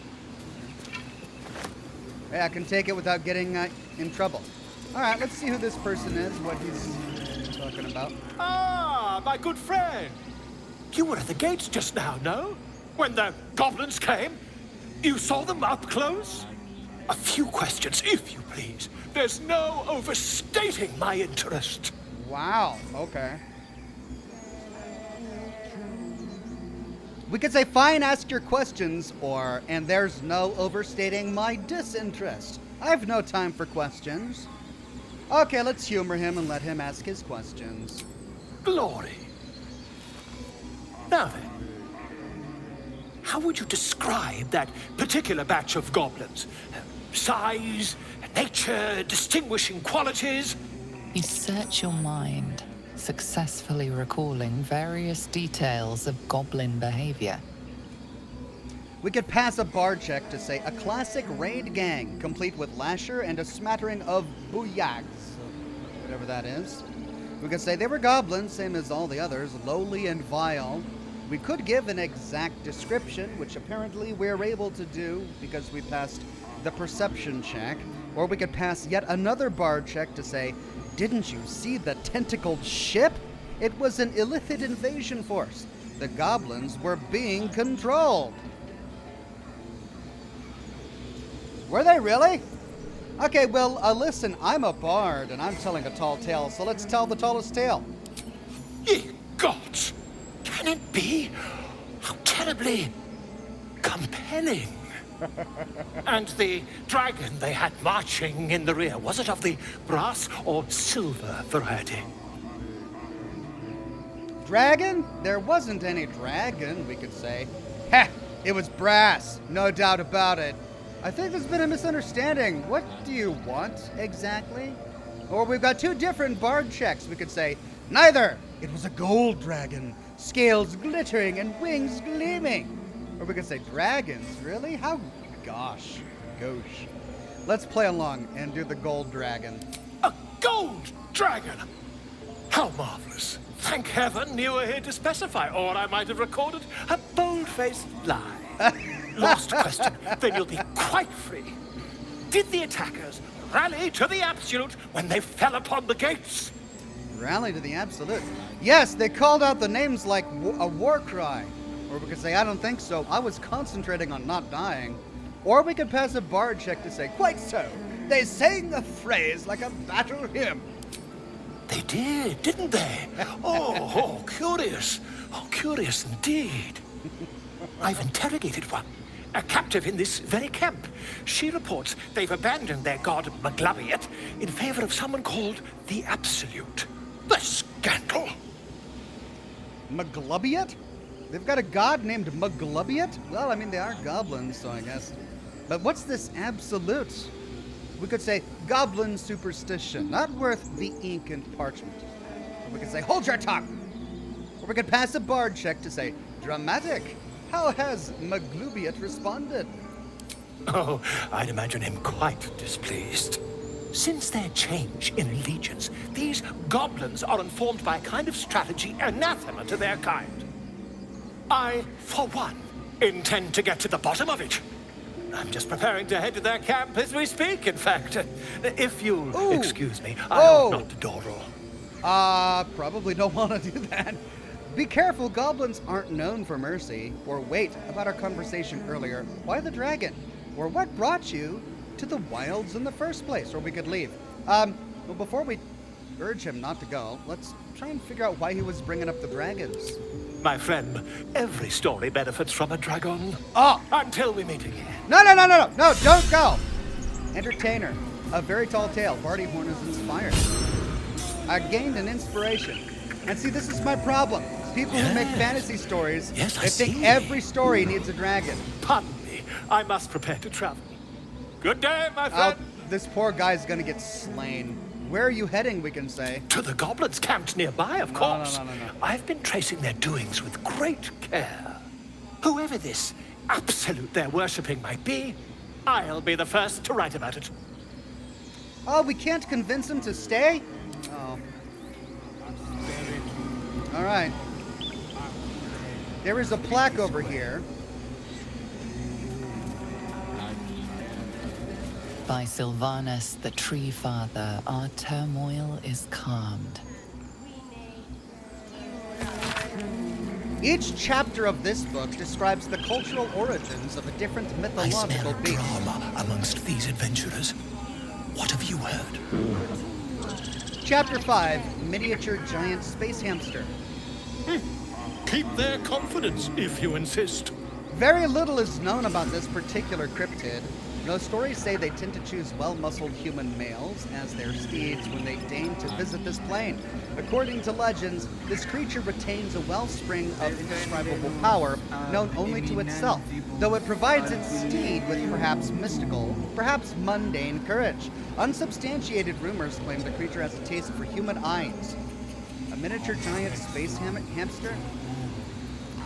S1: Hey, I can take it without getting in trouble. Alright, let's see who this person is, what he's talking about.
S17: Ah, my good friend. You were at the gates just now, no? When the goblins came? You saw them up close? A few questions, if you please. There's no overstating my interest.
S1: Wow, okay. We could say, fine, ask your questions, or, and there's no overstating my disinterest. I have no time for questions. Okay, let's humor him and let him ask his questions.
S17: Glory. Now then, how would you describe that particular batch of goblins? Size, nature, distinguishing qualities?
S10: You search your mind, successfully recalling various details of goblin behavior.
S1: We could pass a bard check to say a classic raid gang, complete with lasher and a smattering of booyags, whatever that is. We could say they were goblins, same as all the others, lowly and vile. We could give an exact description, which apparently we're able to do because we passed the perception check. Or we could pass yet another bard check to say, didn't you see the tentacled ship? It was an illicit invasion force. The goblins were being controlled. Were they really? Okay, well, listen, I'm a bard and I'm telling a tall tale, so let's tell the tallest tale.
S17: Ye gods! Can it be? How terribly compelling. And the dragon they had marching in the rear, was it of the brass or silver variety?
S1: Dragon? There wasn't any dragon, we could say. Heh, it was brass, no doubt about it. I think there's been a misunderstanding. What do you want, exactly? Or we've got two different bard checks. We could say, neither. It was a gold dragon, scales glittering and wings gleaming. Or we could say, dragons, really? How? Gosh. Let's play along and do the gold dragon.
S17: A gold dragon! How marvelous. Thank heaven you were here to specify, or I might have recorded a bold-faced lie. Last question, then you'll be quite free. Did the attackers rally to the absolute when they fell upon the gates?
S1: Rally to the absolute? Yes, they called out the names like a war cry. Or we could say, I don't think so. I was concentrating on not dying. Or we could pass a bard check to say, quite so. They sang the phrase like a battle hymn.
S17: They did, didn't they? Oh, curious. Oh, curious indeed. I've interrogated one, a captive in this very camp. She reports they've abandoned their god Maglubbiet in favor of someone called the Absolute. The scandal!
S1: Maglubbiet? They've got a god named Maglubbiet? Well, I mean, they are goblins, so I guess. But what's this absolute? We could say goblin superstition, not worth the ink and parchment. Or we could say, hold your tongue! Or we could pass a bard check to say, dramatic. How has Maglubbiet responded?
S17: Oh, I'd imagine him quite displeased. Since their change in allegiance, these goblins are informed by a kind of strategy anathema to their kind. I, for one, intend to get to the bottom of it. I'm just preparing to head to their camp as we speak, in fact. If you'll excuse me, I hope not to dawdle.
S1: Probably don't want to do that. Be careful, goblins aren't known for mercy. Or wait, about our conversation earlier, why the dragon? Or what brought you to the wilds in the first place? Or we could leave. Well, before we urge him not to go, let's try and figure out why he was bringing up the dragons.
S17: My friend, every story benefits from a dragon.
S1: Oh!
S17: Until we meet again.
S1: No, don't go! Entertainer, a very tall tale. Barty Horn is inspired. I gained an inspiration. And see, this is my problem. People who make fantasy stories, they think every story needs a dragon.
S17: Pardon me, I must prepare to travel. Good day, my friend.
S1: This poor guy's gonna get slain. Where are you heading, we can say?
S17: To the goblins camped nearby, of course. No. I've been tracing their doings with great care. Whoever this absolute they're worshipping might be, I'll be the first to write about it.
S1: Oh, we can't convince him to stay? Oh. All right. There is a plaque over here.
S10: By Sylvanus, the Tree Father, our turmoil is calmed.
S1: Each chapter of this book describes the cultural origins of a different
S16: I
S1: mythological
S16: smell
S1: beast.
S16: drama amongst these adventurers. What have you heard?
S1: Chapter 5, Miniature Giant Space Hamster.
S17: Keep their confidence, if you insist.
S1: Very little is known about this particular cryptid. No stories say they tend to choose well-muscled human males as their steeds when they deign to visit this plane. According to legends, this creature retains a wellspring of indescribable power known only to itself, though it provides its steed with perhaps mystical, perhaps mundane courage. Unsubstantiated rumors claim the creature has a taste for human eyes. A miniature giant space hamster?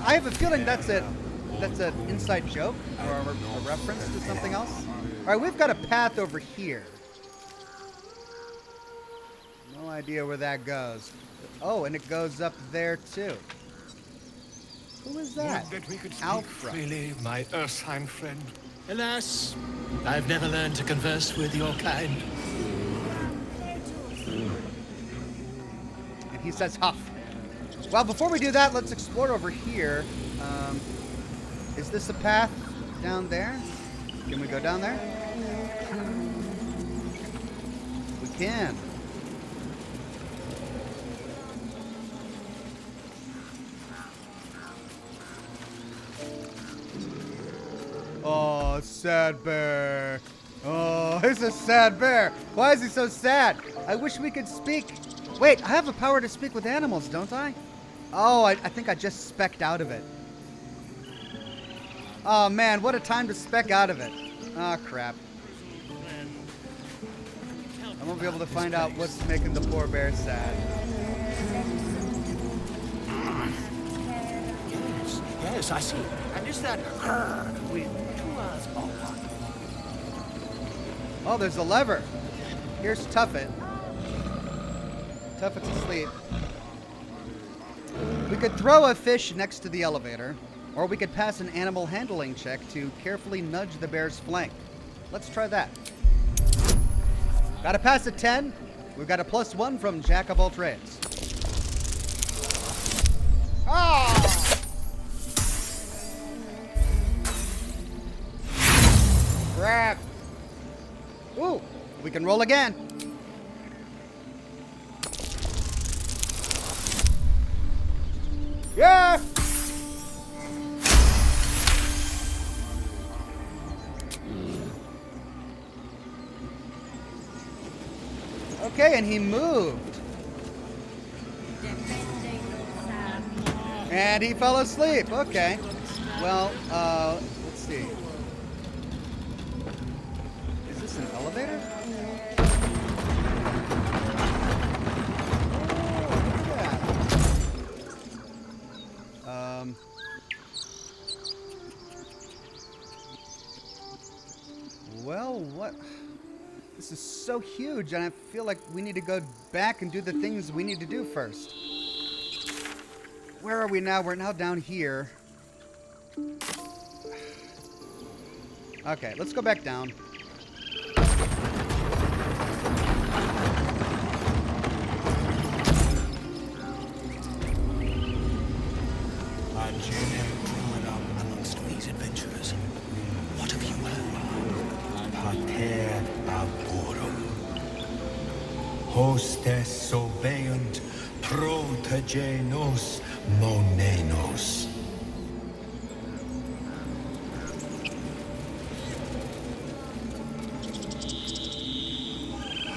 S1: I have a feeling that's an inside joke or a reference to something else. All right, we've got a path over here. No idea where that goes. Oh, and it goes up there too. Who is that?
S17: Would that we could speak
S1: Alfred.
S17: freely, my Ursine friend. Alas, I've never learned to converse with your kind.
S1: And he says huff. Well, before we do that, let's explore over here. Is this a path down there? Can we go down there? We can. Oh, sad bear. Oh, he's a sad bear. Why is he so sad? I wish we could speak. Wait, I have the power to speak with animals, don't I? Oh, I think I just specced out of it. Oh man, what a time to spec out of it. Oh crap. I won't be able to find out what's making the poor bear sad.
S17: Yes, I see. And is that her with 2 R's or one?
S1: Oh, there's a lever. Here's Tuffet. Tuffet's asleep. We could throw a fish next to the elevator, or we could pass an animal handling check to carefully nudge the bear's flank. Let's try that. Gotta pass a 10. We've got a +1 from Jack of all trades. Ah! Crap. Ooh, we can roll again. Yeah! Okay, and he moved. And he fell asleep. Okay. Well, let's see. Is this an elevator? Well, what? This is so huge, and I feel like we need to go back and do the things we need to do first. Where are we now? We're now down here. Okay, let's go back down.
S16: Amongst these adventurers, what have you heard? Pater aborum. Hostes obeunt protegenos monenos.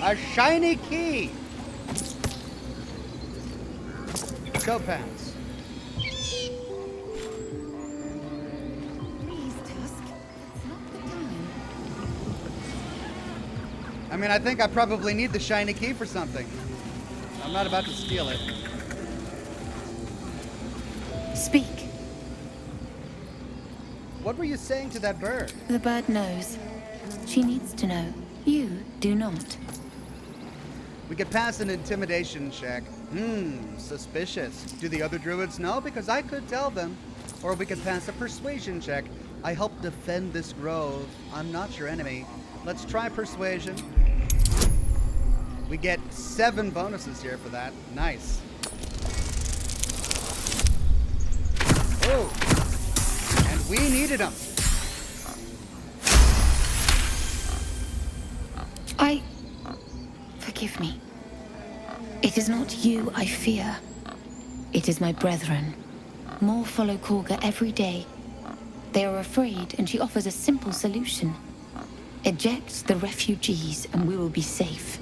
S1: A shiny key. Topaz. I mean, I think I probably need the shiny key for something. I'm not about to steal it.
S18: Speak.
S1: What were you saying to that bird?
S18: The bird knows. She needs to know. You do not.
S1: We could pass an intimidation check. Suspicious. Do the other druids know? Because I could tell them. Or we could pass a persuasion check. I help defend this grove. I'm not your enemy. Let's try persuasion. We get 7 bonuses here for that. Nice. Oh, and we needed them.
S18: Forgive me. It is not you I fear. It is my brethren. More follow Kagha every day. They are afraid, and she offers a simple solution. Eject the refugees, and we will be safe.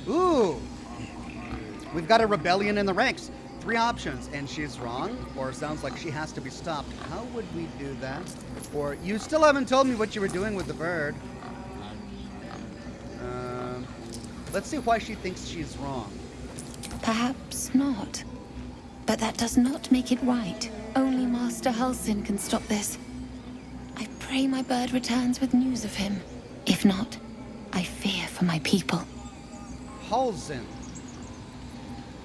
S1: Ooh. We've got a rebellion in the ranks. 3 options, and she's wrong, or sounds like she has to be stopped. How would we do that? Or, you still haven't told me what you were doing with the bird. Let's see why she thinks she's wrong.
S18: Perhaps not. But that does not make it right. Only Master Halsin can stop this. I pray my bird returns with news of him. If not, I fear for my people.
S1: Halsin.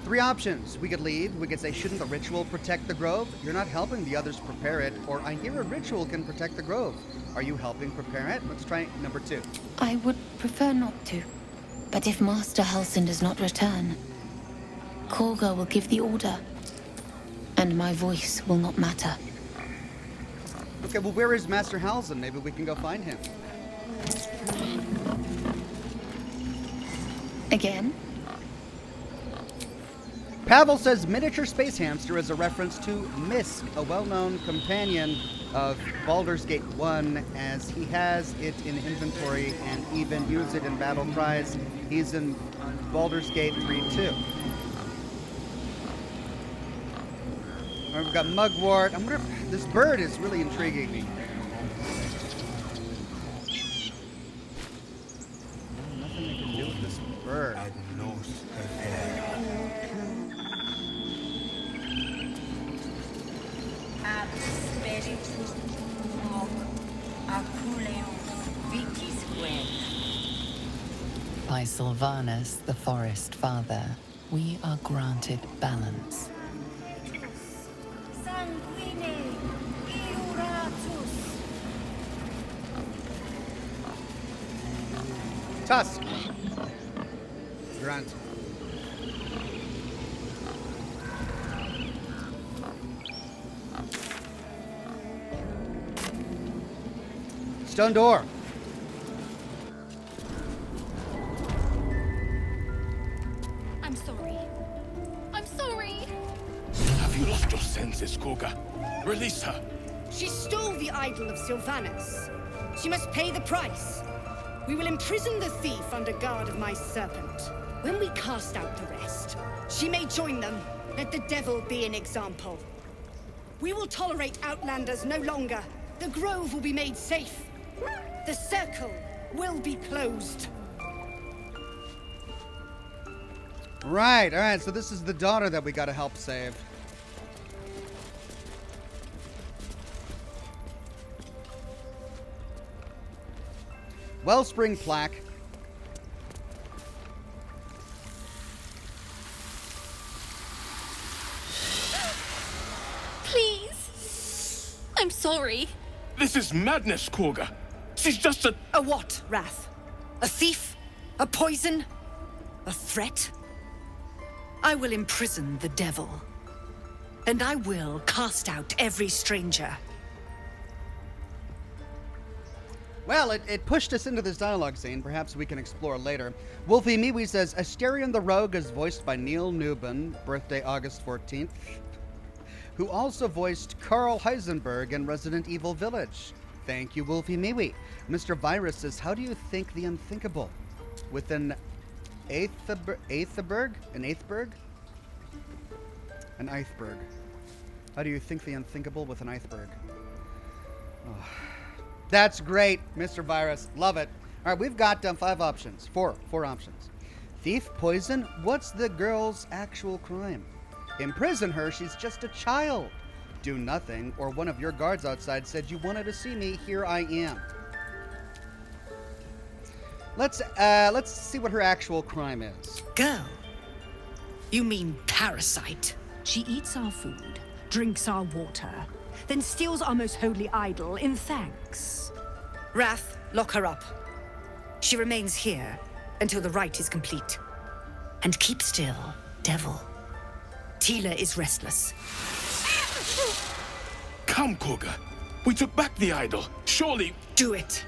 S1: 3 options. We could leave. We could say, shouldn't the ritual protect the grove? You're not helping the others prepare it. Or, I hear a ritual can protect the grove. Are you helping prepare it? Let's try number 2.
S18: I would prefer not to. But if Master Halsin does not return, Kagha will give the order. And my voice will not matter.
S1: Okay, well, where is Master Halsin? Maybe we can go find him.
S18: Again?
S1: Pavel says miniature space hamster is a reference to Misk, a well-known companion of Baldur's Gate 1, as he has it in inventory and even use it in battle cries. He's in Baldur's Gate 3 too. Alright, we've got Mugwort. I wonder if this bird is really intriguing me. Nothing I can do with this bird.
S10: By Sylvanus, the Forest Father, we are granted balance.
S1: Tusk. Grunt. Stone door.
S15: I'm sorry. I'm sorry.
S9: Have you lost your senses, Kagha? Release her.
S19: She stole the idol of Sylvanus. She must pay the price. We will imprison the thief under guard of my serpent. When we cast out the rest, she may join them. Let the devil be an example. We will tolerate outlanders no longer. The grove will be made safe. The circle will be closed.
S1: Right, alright, so this is the daughter that we gotta help save. Wellspring plaque.
S15: Please. I'm sorry.
S9: This is madness, Kagha. She's just a...
S19: A what, Wrath? A thief? A poison? A threat? I will imprison the devil. And I will cast out every stranger.
S1: Well, it pushed us into this dialogue scene. Perhaps we can explore later. Wolfie Miwi says, Asterion the Rogue is voiced by Neil Newbin, birthday August 14th, who also voiced Carl Heisenberg in Resident Evil Village. Thank you, Wolfie Miwi. Mr. Virus says, how do you think the unthinkable? With an Eighthberg? An Eighthberg? An iceberg. How do you think the unthinkable with an iceberg? Oh. That's great, Mr. Virus. Love it. All right, we've got 5 options. Four options. Thief, poison. What's the girl's actual crime? Imprison her. She's just a child. Do nothing. Or one of your guards outside said you wanted to see me. Here I am. Let's see what her actual crime is.
S19: Girl? You mean parasite?
S20: She eats our food, drinks our water, then steals our most holy idol in thanks.
S19: Wrath, lock her up. She remains here until the rite is complete. And keep still, devil. Tila is restless.
S8: Come, Kagha. We took back the idol. Surely...
S20: Do it.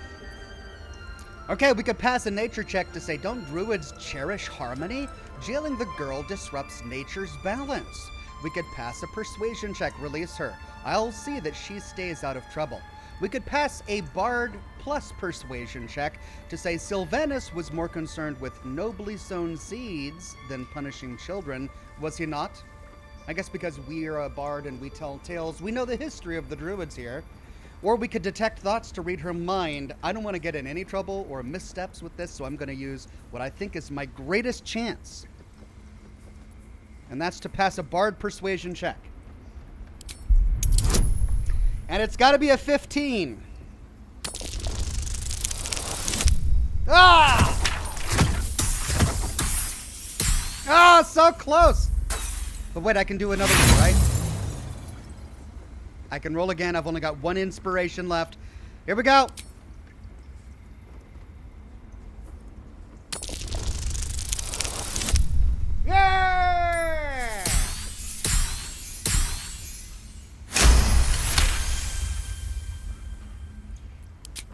S1: Okay, we could pass a nature check to say, don't druids cherish harmony? Jailing the girl disrupts nature's balance. We could pass a persuasion check, release her. I'll see that she stays out of trouble. We could pass a bard plus persuasion check to say Sylvanus was more concerned with nobly sown seeds than punishing children. Was he not? I guess because we are a bard and we tell tales, we know the history of the druids here. Or we could detect thoughts to read her mind. I don't want to get in any trouble or missteps with this, so I'm going to use what I think is my greatest chance. And that's to pass a bard persuasion check. And it's got to be a 15. Ah! Ah, so close. But wait, I can do another one, right? I can roll again. I've only got one inspiration left. Here we go. Yeah!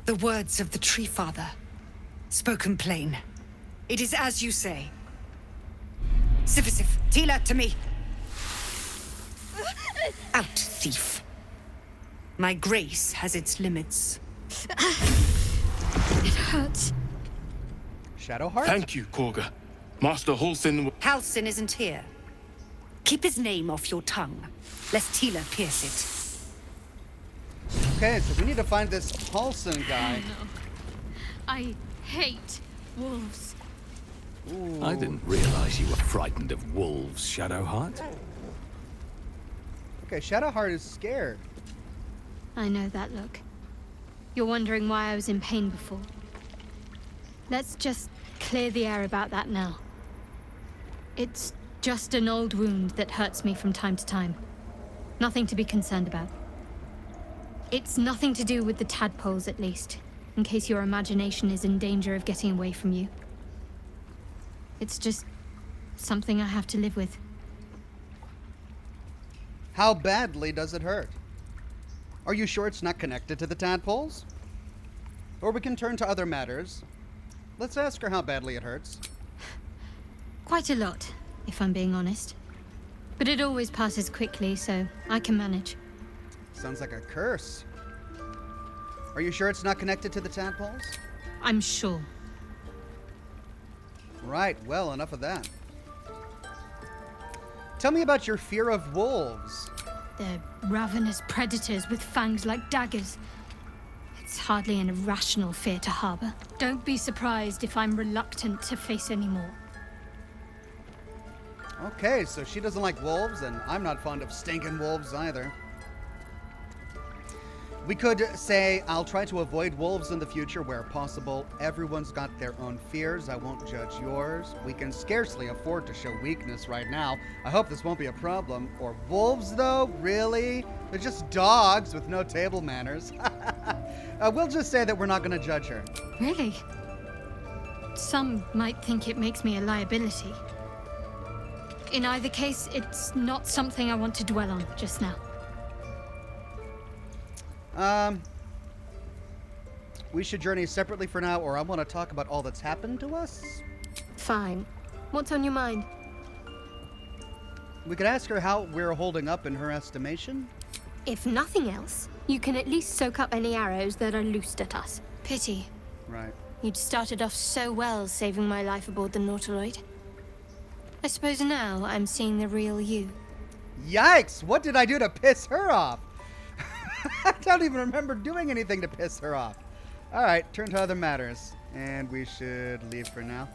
S20: The words of the Tree Father, spoken plain. It is as you say. Sifisif, Tila to me. Out, thief. My grace has its limits.
S3: It hurts.
S1: Shadowheart?
S8: Thank you, Kagha. Master Halsin...
S20: Halsin isn't here. Keep his name off your tongue, lest Tila pierce it.
S1: Okay, so we need to find this Halsin guy.
S21: No. I hate wolves.
S1: Ooh.
S9: I didn't realize you were frightened of wolves, Shadowheart.
S1: Okay, Shadowheart is scared.
S21: I know that look. You're wondering why I was in pain before. Let's just clear the air about that now. It's just an old wound that hurts me from time to time. Nothing to be concerned about. It's nothing to do with the tadpoles, at least, in case your imagination is in danger of getting away from you. It's just something I have to live with.
S1: How badly does it hurt? Are you sure it's not connected to the tadpoles? Or we can turn to other matters. Let's ask her how badly it hurts.
S21: Quite a lot, if I'm being honest. But it always passes quickly, so I can manage.
S1: Sounds like a curse. Are you sure it's not connected to the tadpoles?
S21: I'm sure.
S1: Right, well, enough of that. Tell me about your fear of wolves.
S21: They're ravenous predators with fangs like daggers. It's hardly an irrational fear to harbor. Don't be surprised if I'm reluctant to face any more.
S1: Okay, so she doesn't like wolves, and I'm not fond of stinking wolves either. We could say, I'll try to avoid wolves in the future where possible. Everyone's got their own fears. I won't judge yours. We can scarcely afford to show weakness right now. I hope this won't be a problem. Or wolves, though? Really? They're just dogs with no table manners. We'll just say that we're not going to judge her.
S21: Really? Some might think it makes me a liability. In either case, it's not something I want to dwell on just now.
S1: We should journey separately for now, or I want to talk about all that's happened to us.
S21: Fine. What's on your mind?
S1: We could ask her how we're holding up in her estimation.
S21: If nothing else, you can at least soak up any arrows that are loosed at us. Pity.
S1: Right.
S21: You'd started off so well saving my life aboard the Nautiloid. I suppose now I'm seeing the real you.
S1: Yikes! What did I do to piss her off? I don't even remember doing anything to piss her off. Alright, turn to other matters. And we should leave for now.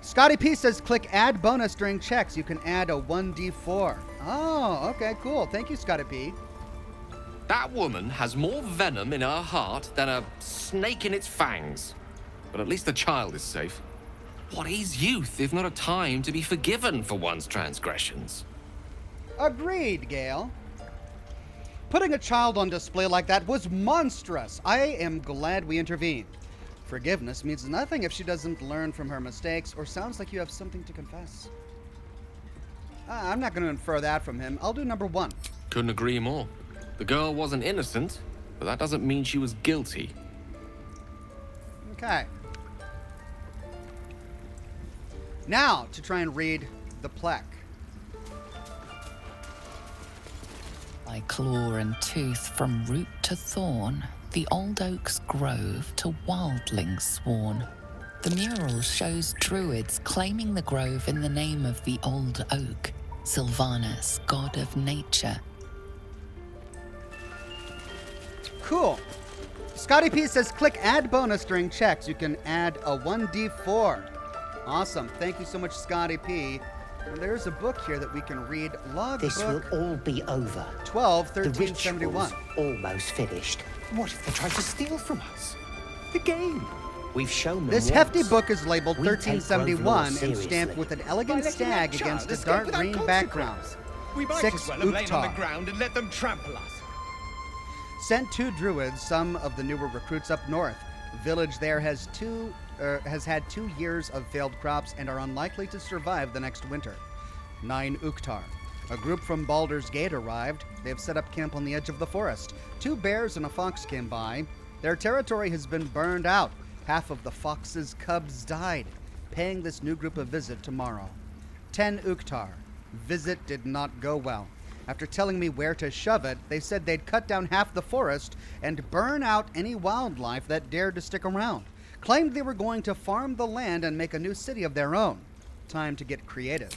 S1: Scotty P says, click add bonus during checks. You can add a 1d4. Oh, okay, cool. Thank you, Scotty P.
S2: That woman has more venom in her heart than a snake in its fangs. But at least the child is safe. What is youth if not a time to be forgiven for one's transgressions?
S1: Agreed, Gale. Putting a child on display like that was monstrous. I am glad we intervened. Forgiveness means nothing if she doesn't learn from her mistakes or sounds like you have something to confess. I'm not going to infer that from him. I'll do number 1.
S2: Couldn't agree more. The girl wasn't innocent, but that doesn't mean she was guilty.
S1: Okay. Now, to try and read the plaque.
S10: By claw and tooth from root to thorn, the old oak's grove to wildlings sworn. The mural shows druids claiming the grove in the name of the old oak, Sylvanus, god of nature.
S1: Cool. Scotty P says, click add bonus during checks. You can add a 1d4. Awesome. Thank you so much, Scotty P. And there's a book here that we can read. Logbook.
S16: This will all be over.
S1: 12/13/71.
S16: Almost finished. What if they try to steal from us? The game. We've shown them
S1: This
S16: once.
S1: hefty book is labeled
S16: We take Grove
S1: 1371 and
S16: seriously.
S1: stamped with an elegant
S17: By letting
S1: stag
S17: that child
S1: against a
S17: escape
S1: dark
S17: without
S1: green background.
S17: consequence. We might
S1: 6
S17: as well have lain on the
S1: Uktar.
S17: ground and let them trample us.
S1: Sent 2 druids, some of the newer recruits up north. Village there has had 2 years of failed crops and are unlikely to survive the next winter. 9 Uktar. A group from Baldur's Gate arrived. They have set up camp on the edge of the forest. 2 bears and a fox came by. Their territory has been burned out. Half of the fox's cubs died. Paying this new group a visit tomorrow. 10 Uktar. Visit did not go well. After telling me where to shove it, they said they'd cut down half the forest and burn out any wildlife that dared to stick around. Claimed they were going to farm the land and make a new city of their own. Time to get creative.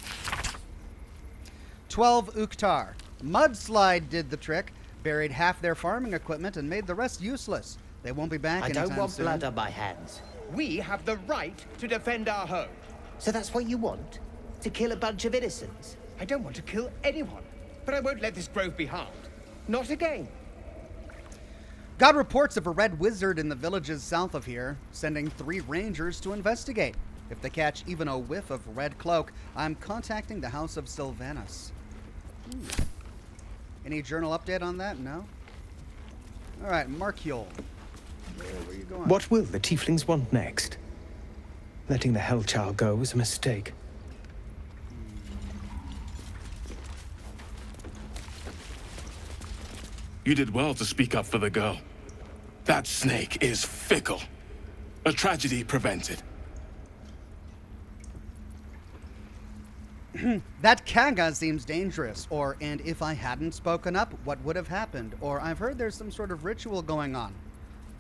S1: 12 Uktar. Mudslide did the trick, buried half their farming equipment and made the rest useless. They won't be back
S16: I
S1: anytime
S16: don't want
S1: soon.
S16: blood on my hands.
S17: We have the right to defend our home.
S16: So that's what you want? To kill a bunch of innocents?
S17: I don't want to kill anyone, but I won't let this grove be harmed. Not again.
S1: Got reports of a red wizard in the villages south of here, sending 3 rangers to investigate. If they catch even a whiff of red cloak, I'm contacting the House of Sylvanus. Any journal update on that? No? Alright, Markiol. Where are you going?
S5: What will the tieflings want next? Letting the Hellchild go was a mistake.
S8: You did well to speak up for the girl. That snake is fickle. A tragedy prevented.
S1: That Kagha seems dangerous, or, and if I hadn't spoken up, what would have happened? Or, I've heard there's some sort of ritual going on.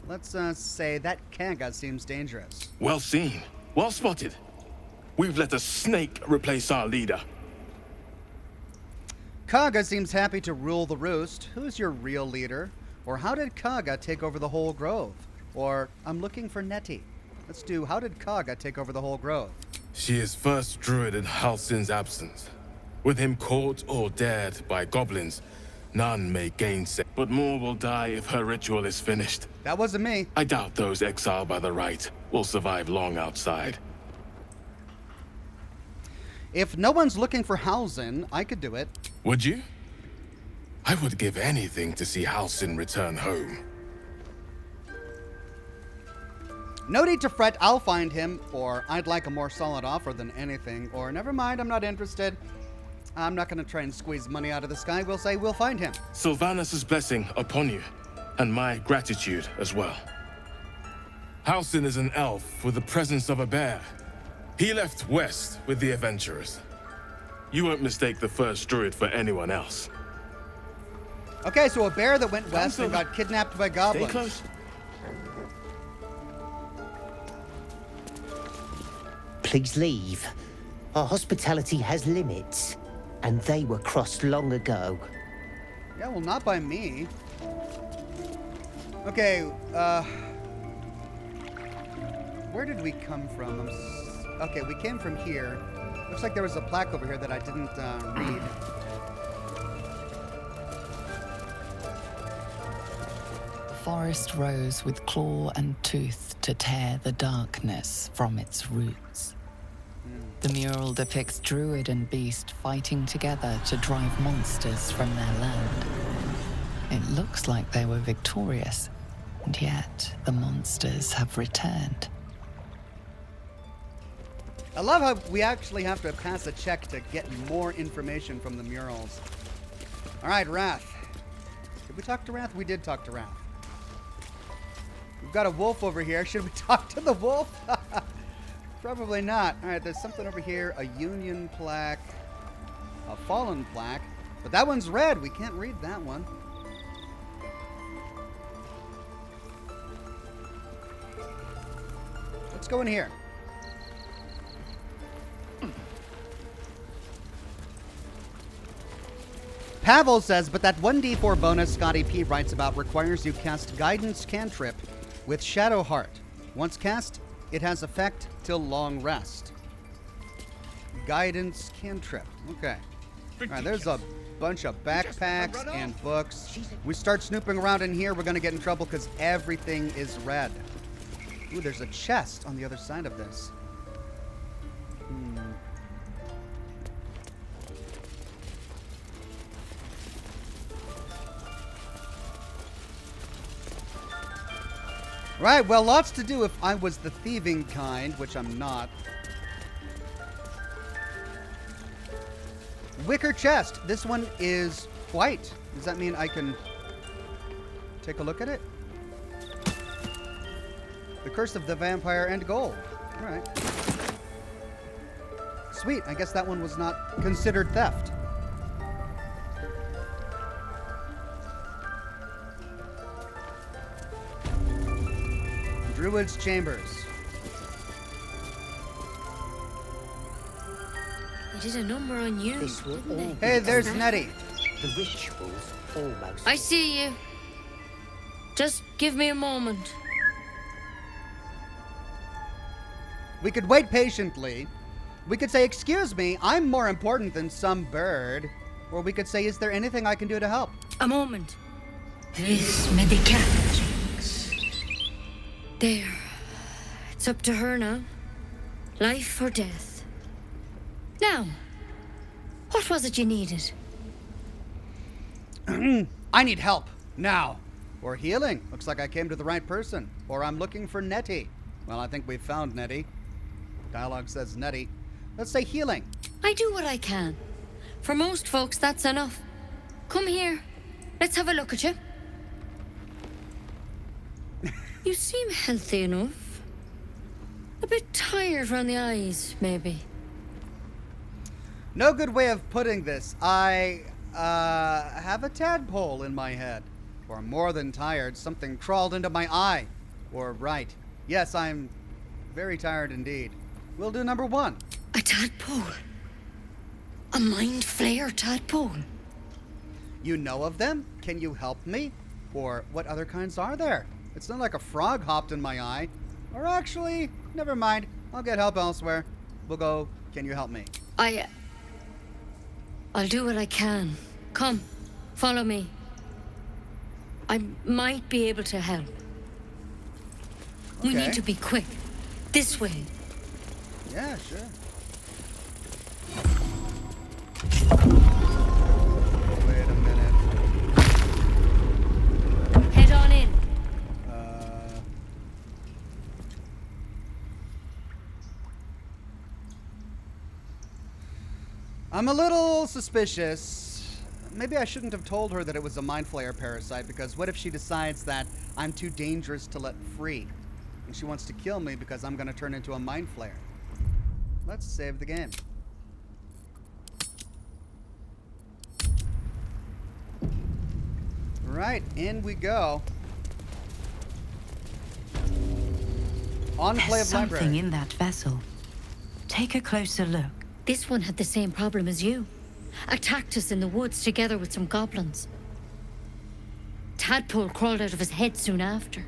S1: Let's say that Kagha seems dangerous.
S8: Well seen. Well spotted. We've let a snake replace our leader.
S1: Kagha seems happy to rule the roost. Who's your real leader? Or how did Kagha take over the whole grove? Or, I'm looking for Nettie. Let's do, how did Kagha take over the whole grove?
S8: She is first druid in Halsin's absence. With him caught or dared by goblins, none may gainsay. But more will die if her ritual is finished.
S1: That wasn't me.
S8: I doubt those exiled by the right will survive long outside.
S1: If no one's looking for Halsin, I could do it.
S8: Would you? I would give anything to see Halsin return home.
S1: No need to fret, I'll find him, or I'd like a more solid offer than anything, or never mind, I'm not interested. I'm not going to try and squeeze money out of the sky. We'll say we'll find him.
S8: Sylvanus' blessing upon you, and my gratitude as well. Halsin is an elf with the presence of a bear. He left west with the adventurers. You won't mistake the first druid for anyone else.
S1: Okay, so a bear that went west and got kidnapped by goblins.
S8: Stay close.
S16: Please leave. Our hospitality has limits, and they were crossed long ago.
S1: Yeah, well, not by me. Okay, where did we come from? Okay, we came from here. Looks like there was a plaque over here that I didn't read.
S10: The forest rose with claw and tooth to tear the darkness from its roots. The mural depicts druid and beast fighting together to drive monsters from their land. It looks like they were victorious, and yet the monsters have returned.
S1: I love how we actually have to pass a check to get more information from the murals. All right, Wrath. Did we talk to Wrath? We did talk to Wrath. We've got a wolf over here. Should we talk to the wolf? Probably not. All right, there's something over here. A union plaque. A fallen plaque. But that one's red. We can't read that one. Let's go in here. Pavel says, but that 1d4 bonus Scotty P writes about requires you cast Guidance Cantrip with Shadowheart. Once cast, it has effect till long rest. Guidance Cantrip. Okay. All right, there's a bunch of backpacks and books. We start snooping around in here, we're going to get in trouble because everything is red. Ooh, there's a chest on the other side of this. Right, well, lots to do if I was the thieving kind, which I'm not. Wicker chest. This one is white. Does that mean I can take a look at it? The Curse of the Vampire and gold. All right. Sweet. I guess that one was not considered theft. Druid's Chambers.
S7: They did a number on you. Didn't they?
S1: Hey, there's Nettie.
S16: The ritual's almost...
S7: I see you. Just give me a moment.
S1: We could wait patiently. We could say, excuse me, I'm more important than some bird. Or we could say, is there anything I can do to help?
S7: A moment. This medicatrix. There. It's up to her now. Life or death. Now, what was it you needed?
S1: I need help. Now. Or healing. Looks like I came to the right person. Or I'm looking for Nettie. Well, I think we've found Nettie. Dialogue says Nettie. Let's say healing.
S7: I do what I can. For most folks, that's enough. Come here. Let's have a look at you. You seem healthy enough. A bit tired around the eyes, maybe.
S1: No good way of putting this. I have a tadpole in my head. Or more than tired, something crawled into my eye. Or right. Yes, I'm very tired indeed. We'll do number one.
S7: A tadpole? A mind flayer tadpole?
S1: You know of them? Can you help me? Or what other kinds are there? It's not like a frog hopped in my eye. Or actually, never mind. I'll get help elsewhere. We'll go, can you help me?
S7: I'll do what I can. Come, follow me. I might be able to help.
S1: Okay.
S7: We need to be quick. This way.
S1: Yeah, sure. Wait a minute.
S7: Head on in.
S1: I'm a little suspicious. Maybe I shouldn't have told her that it was a mind flayer parasite, because what if she decides that I'm too dangerous to let free? And she wants to kill me because I'm going to turn into a mind flayer. Let's save the game. Right, in we go. Enclave
S22: There's something
S1: Library.
S22: in that vessel. Take a closer look.
S7: This one had the same problem as you. Attacked us in the woods together with some goblins. Tadpole crawled out of his head soon after.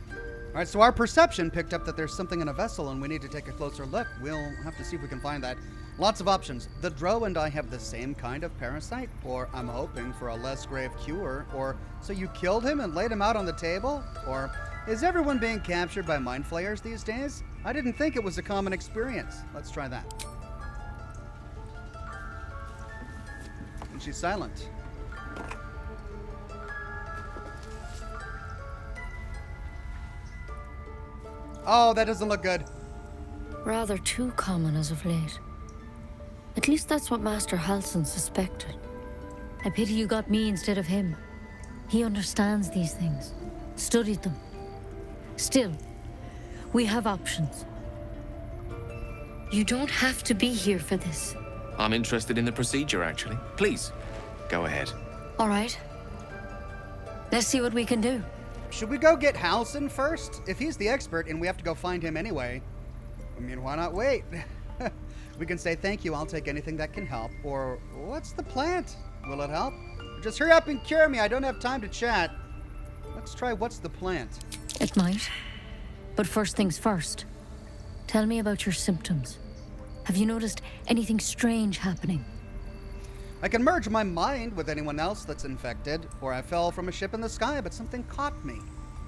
S1: All right, so our perception picked up that there's something in a vessel and we need to take a closer look. We'll have to see if we can find that. Lots of options. The drow and I have the same kind of parasite, or I'm hoping for a less grave cure, or so you killed him and laid him out on the table, or is everyone being captured by mind flayers these days? I didn't think it was a common experience. Let's try that. And she's silent. Oh, that doesn't look good.
S7: Rather too common as of late. At least that's what Master Halsin suspected. I pity you got me instead of him. He understands these things, studied them. Still, we have options. You don't have to be here for this.
S2: I'm interested in the procedure, actually. Please, go ahead.
S7: All right. Let's see what we can do.
S1: Should we go get Halsin first? If he's the expert and we have to go find him anyway, I mean, why not wait? We can say, thank you, I'll take anything that can help. Or, what's the plant? Will it help? Just hurry up and cure me, I don't have time to chat. Let's try what's the plant.
S7: It might. But first things first. Tell me about your symptoms. Have you noticed anything strange happening?
S1: I can merge my mind with anyone else that's infected, or I fell from a ship in the sky, but something caught me.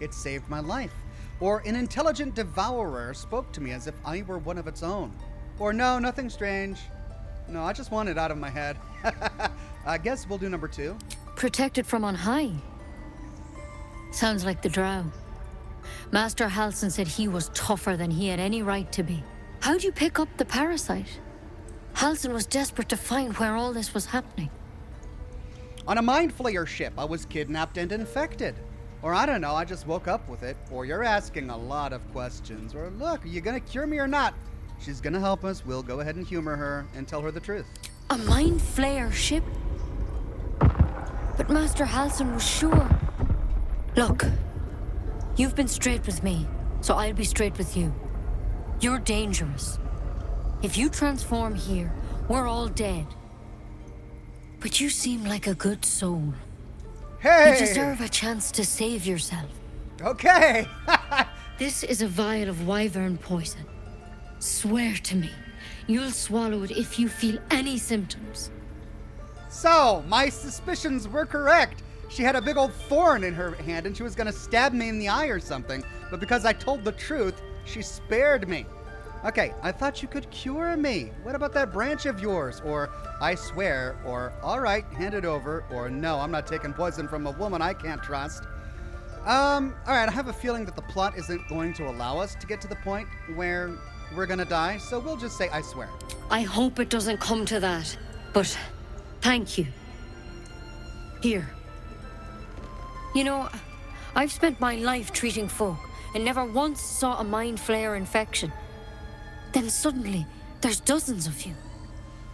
S1: It saved my life. Or an intelligent devourer spoke to me as if I were one of its own. Or no, nothing strange. No, I just want it out of my head. I guess we'll do number 2.
S7: Protected from on high. Sounds like the drow. Master Halsin said he was tougher than he had any right to be. How'd you pick up the parasite? Halsin was desperate to find where all this was happening.
S1: On a mind flayer ship, I was kidnapped and infected. Or I don't know, I just woke up with it. Or you're asking a lot of questions. Or look, are you gonna cure me or not? She's gonna help us, we'll go ahead and humor her and tell her the truth.
S7: A mind flayer ship? But Master Halsin was sure. Look, you've been straight with me, so I'll be straight with you. You're dangerous. If you transform here, we're all dead. But you seem like a good soul.
S1: Hey!
S7: You deserve a chance to save yourself.
S1: Okay!
S7: This is a vial of wyvern poison. Swear to me, you'll swallow it if you feel any symptoms.
S1: So, my suspicions were correct. She had a big old thorn in her hand and she was gonna stab me in the eye or something. But because I told the truth, she spared me. Okay, I thought you could cure me. What about that branch of yours? Or, I swear, or, alright, hand it over, or no, I'm not taking poison from a woman I can't trust. Alright, I have a feeling that the plot isn't going to allow us to get to the point where we're gonna die, so we'll just say I swear.
S7: I hope it doesn't come to that, but thank you. Here. You know, I've spent my life treating folk and never once saw a mind flayer infection. Then suddenly, there's dozens of you.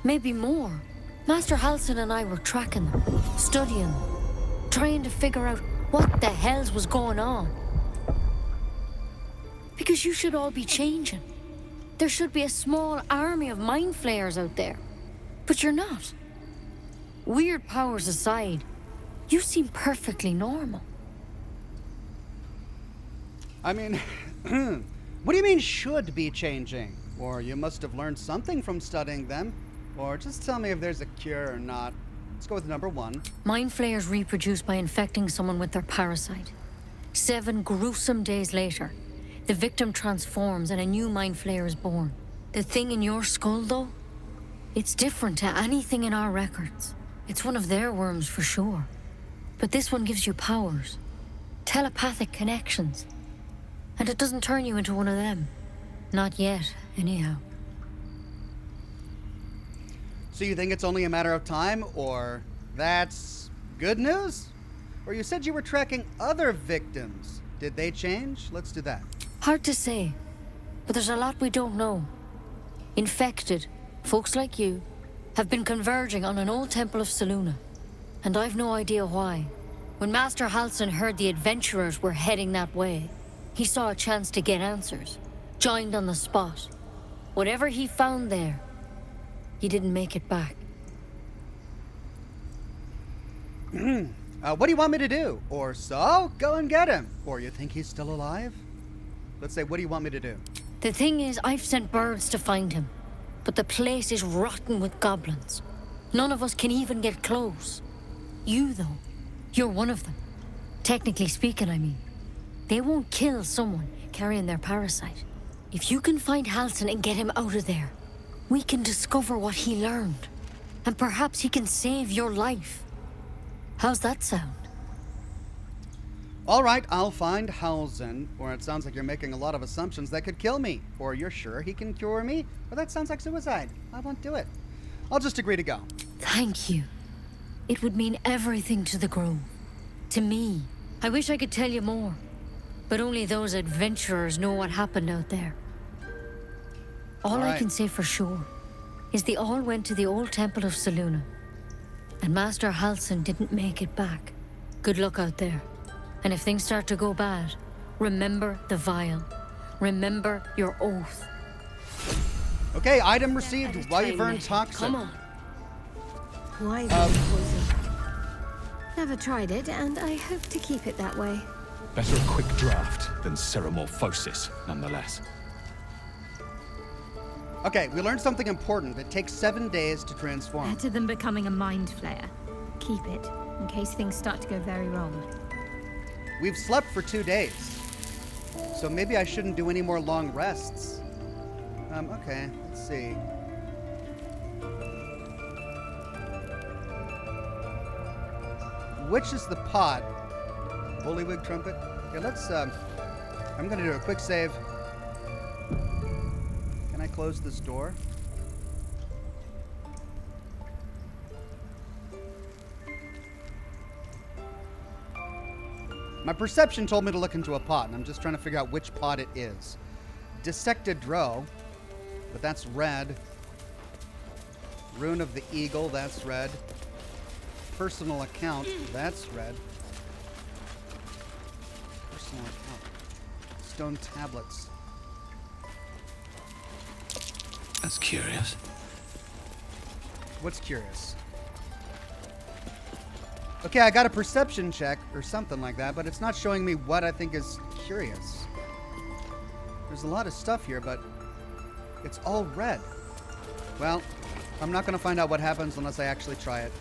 S7: Maybe more. Master Halsin and I were tracking them, studying them, trying to figure out what the hells was going on. Because you should all be changing. There should be a small army of mind flayers out there. But you're not. Weird powers aside, you seem perfectly normal.
S1: I mean, what do you mean should be changing? Or you must have learned something from studying them. Or just tell me if there's a cure or not. Let's go with number 1.
S7: Mind flayers reproduce by infecting someone with their parasite. 7 gruesome days later, the victim transforms and a new mind flayer is born. The thing in your skull, though, it's different to anything in our records. It's one of their worms for sure. But this one gives you powers, telepathic connections. And it doesn't turn you into one of them. Not yet, anyhow.
S1: So you think it's only a matter of time, or that's good news? Or you said you were tracking other victims. Did they change? Let's do that.
S7: Hard to say, but there's a lot we don't know. Infected, folks like you, have been converging on an old temple of Selûne, and I've no idea why. When Master Halsin heard the adventurers were heading that way, he saw a chance to get answers, joined on the spot. Whatever he found there, he didn't make it back.
S1: What do you want me to do? Or so? Go and get him. Or you think he's still alive? Let's say, what do you want me to do?
S7: The thing is, I've sent birds to find him, but the place is rotten with goblins. None of us can even get close. You, though, you're one of them. Technically speaking, I mean. They won't kill someone carrying their parasite. If you can find Halsin and get him out of there, we can discover what he learned. And perhaps he can save your life. How's that sound?
S1: All right, I'll find Halsin. Or it sounds like you're making a lot of assumptions that could kill me. Or you're sure he can cure me? Or that sounds like suicide. I won't do it. I'll just agree to go.
S7: Thank you. It would mean everything to the Grove. To me. I wish I could tell you more. But only those adventurers know what happened out there. All I can say for sure is they all went to the old temple of Selûne. And Master Halsin didn't make it back. Good luck out there. And if things start to go bad, remember the vial. Remember your oath.
S1: Okay, item received. Wyvern toxin.
S21: Come on. Wyvern poison. Never tried it, and I hope to keep it that way.
S9: Better a quick draft than ceremorphosis, nonetheless.
S1: Okay, we learned something important. It takes 7 days to transform.
S21: Better than becoming a mind flayer. Keep it, in case things start to go very wrong.
S1: We've slept for 2 days. So maybe I shouldn't do any more long rests. Okay, let's see. Which is the pot? Bullywig trumpet? Okay, let's, I'm gonna do a quick save. Can I close this door? My perception told me to look into a pot, and I'm just trying to figure out which pot it is. Dissected drow, but that's red. Rune of the Eagle, that's red. Personal account, that's red. Personal account. Stone tablets.
S9: That's curious.
S1: What's curious? Okay, I got a perception check or something like that, but it's not showing me what I think is curious. There's a lot of stuff here, but it's all red. Well, I'm not going to find out what happens unless I actually try it.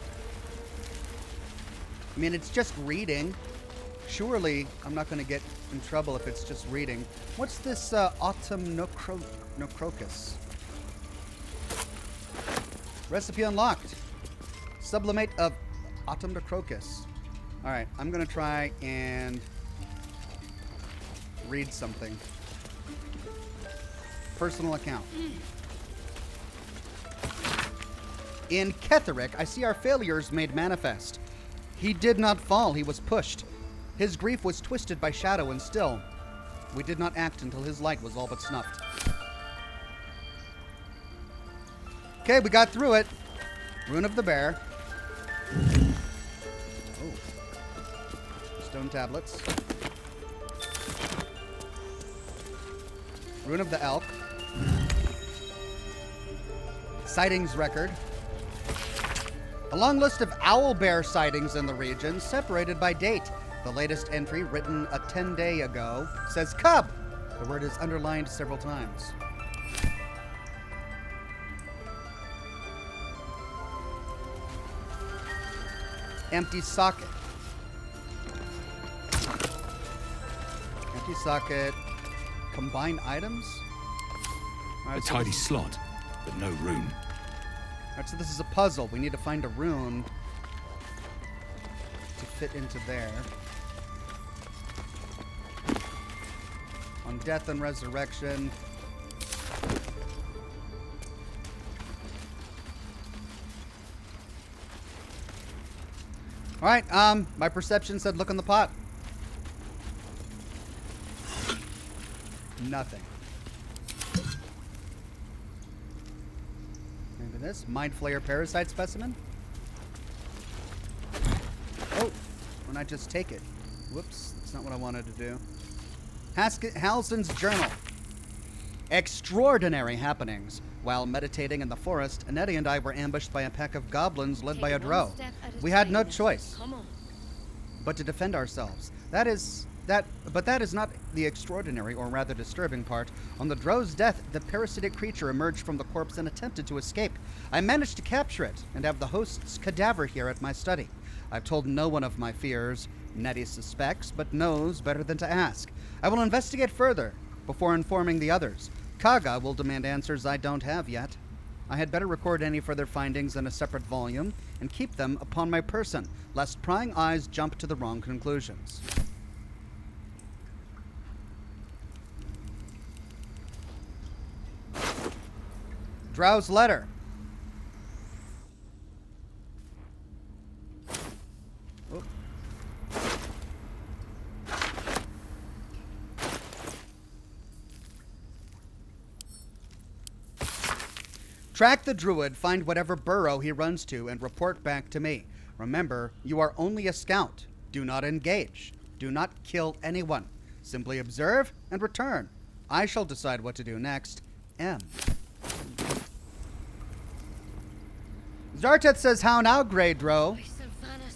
S1: I mean, it's just reading. Surely I'm not going to get in trouble if it's just reading. What's this autumn nocrocus? Recipe unlocked. Sublimate of autumn nocrocus. All right, I'm going to try and read something. Personal account. In Ketheric, I see our failures made manifest. He did not fall, he was pushed. His grief was twisted by shadow, and still, we did not act until his light was all but snuffed. Okay, we got through it. Rune of the Bear. Oh. Stone tablets. Rune of the Elk. Sightings record. A long list of owl bear sightings in the region, separated by date. The latest entry, written a 10-day ago, says cub. The word is underlined several times. Empty socket. Empty socket. Combine items? All right,
S9: A tidy slot, but no rune.
S1: Alright, so this is a puzzle. We need to find a rune to fit into there. On death and resurrection. Alright, my perception said look in the pot. Nothing. Maybe this. Mind Flayer Parasite Specimen. Oh, when I just take it. Whoops, that's not what I wanted to do. Halsin's Journal. Extraordinary happenings. While meditating in the forest, Annette and I were ambushed by a pack of goblins led by a drow. We had no choice but to defend ourselves. But that is not the extraordinary, or rather disturbing part. On the drow's death, the parasitic creature emerged from the corpse and attempted to escape. I managed to capture it and have the host's cadaver here at my study. I've told no one of my fears. Nettie suspects, but knows better than to ask. I will investigate further before informing the others. Kagha will demand answers I don't have yet. I had better record any further findings in a separate volume and keep them upon my person, lest prying eyes jump to the wrong conclusions. Drow's letter. Track the druid, find whatever burrow he runs to, and report back to me. Remember, you are only a scout. Do not engage. Do not kill anyone. Simply observe and return. I shall decide what to do next. M. Zartet says, how now, Grey Drow?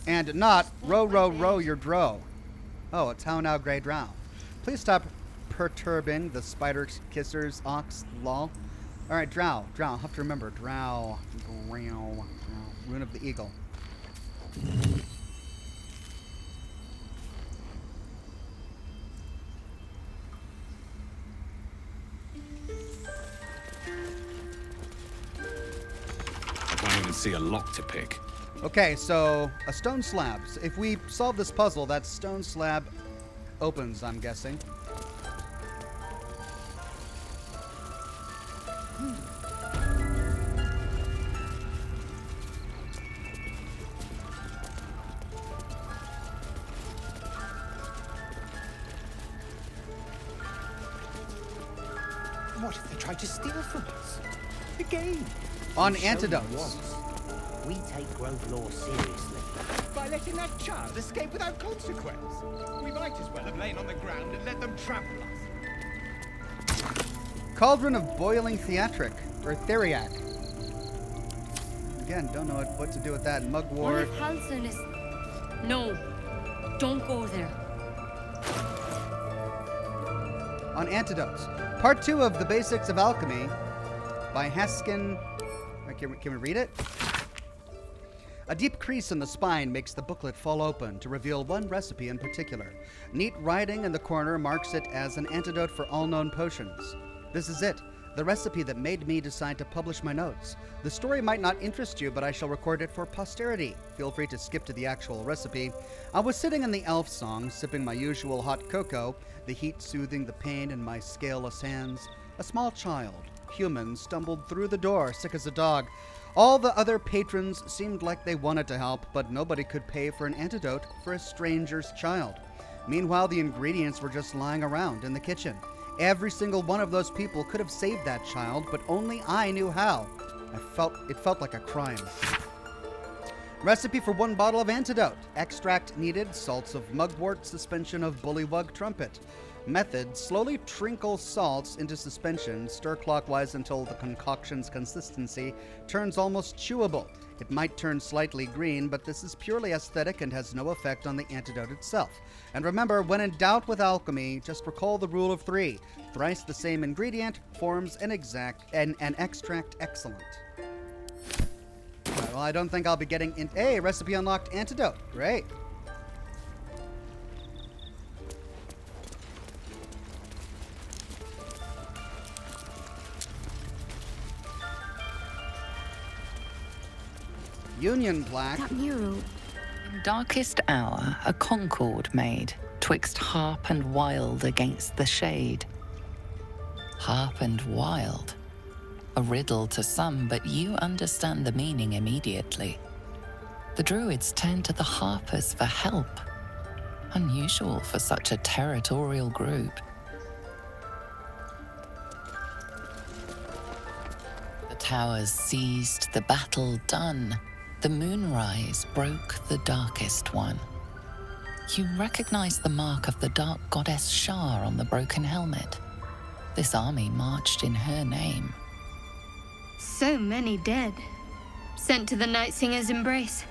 S1: And not, row, row, row your drow. Oh, it's how now, Grey Drow. Please stop perturbing the spider kissers, ox, lol. Alright, drow, have to remember, drow, rune of the eagle.
S9: I can't even see a lock to pick.
S1: Okay, so a stone slab. If we solve this puzzle, that stone slab opens, I'm guessing.
S17: What if they tried to steal from us? Again.
S1: On antidotes.
S4: We take grove law seriously.
S17: By letting that child escape without consequence. We might as well have lain on the ground and let them trample us.
S1: Cauldron of boiling theatric, or theriac. Again, don't know what to do with that. Mugwort.
S7: What if Halsin is... No, don't go there.
S1: On antidotes. Part 2 of The Basics of Alchemy by Haskin. Can we read it? A deep crease in the spine makes the booklet fall open to reveal one recipe in particular. Neat writing in the corner marks it as an antidote for all known potions. This is it, the recipe that made me decide to publish my notes. The story might not interest you, but I shall record it for posterity. Feel free to skip to the actual recipe. I was sitting in the elf song, sipping my usual hot cocoa, the heat soothing the pain in my scaleless hands. A small child, human, stumbled through the door, sick as a dog. All the other patrons seemed like they wanted to help, but nobody could pay for an antidote for a stranger's child. Meanwhile, the ingredients were just lying around in the kitchen. Every single one of those people could have saved that child, but only I knew how. It felt like a crime. Recipe for 1 bottle of antidote. Extract needed, salts of mugwort, suspension of bullywug trumpet. Method, slowly trinkle salts into suspension, stir clockwise until the concoction's consistency turns almost chewable. It might turn slightly green, but this is purely aesthetic and has no effect on the antidote itself. And remember, when in doubt with alchemy, just recall the rule of 3. Thrice the same ingredient forms an extract excellent. Right, well, I don't think I'll be getting in. Hey, recipe unlocked antidote. Great. Union plaque.
S10: That mural. In darkest hour, a concord made, twixt harp and wild against the shade. Harp and wild. A riddle to some, but you understand the meaning immediately. The druids turn to the harpers for help. Unusual for such a territorial group. The towers seized, the battle done. The moonrise broke the darkest one. You recognize the mark of the dark goddess Shar on the broken helmet. This army marched in her name.
S21: So many dead. Sent to the Night Singer's embrace.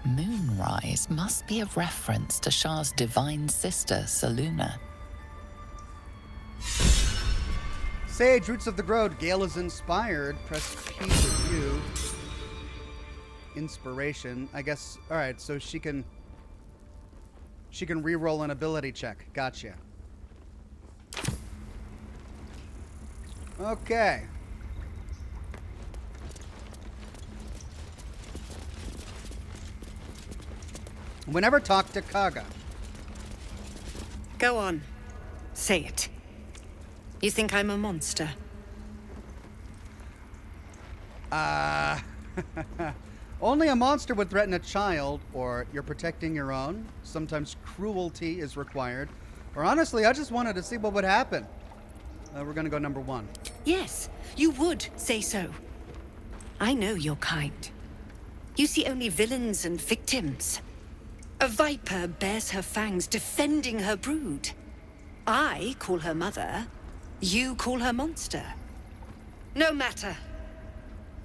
S10: Moonrise must be a reference to Shar's divine sister, Saluna.
S1: Sage, Roots of the Grove. Gale is inspired. Press P for you. Inspiration. I guess. All right, so she can re-roll an ability check. Gotcha. Okay. We never talk to Kagha.
S6: Go on. Say it. You think I'm a monster?
S1: Only a monster would threaten a child, or you're protecting your own. Sometimes cruelty is required. Or honestly, I just wanted to see what would happen. We're gonna go number 1.
S6: Yes, you would say so. I know your kind. You see only villains and victims. A viper bears her fangs defending her brood. I call her mother. You call her monster. No matter.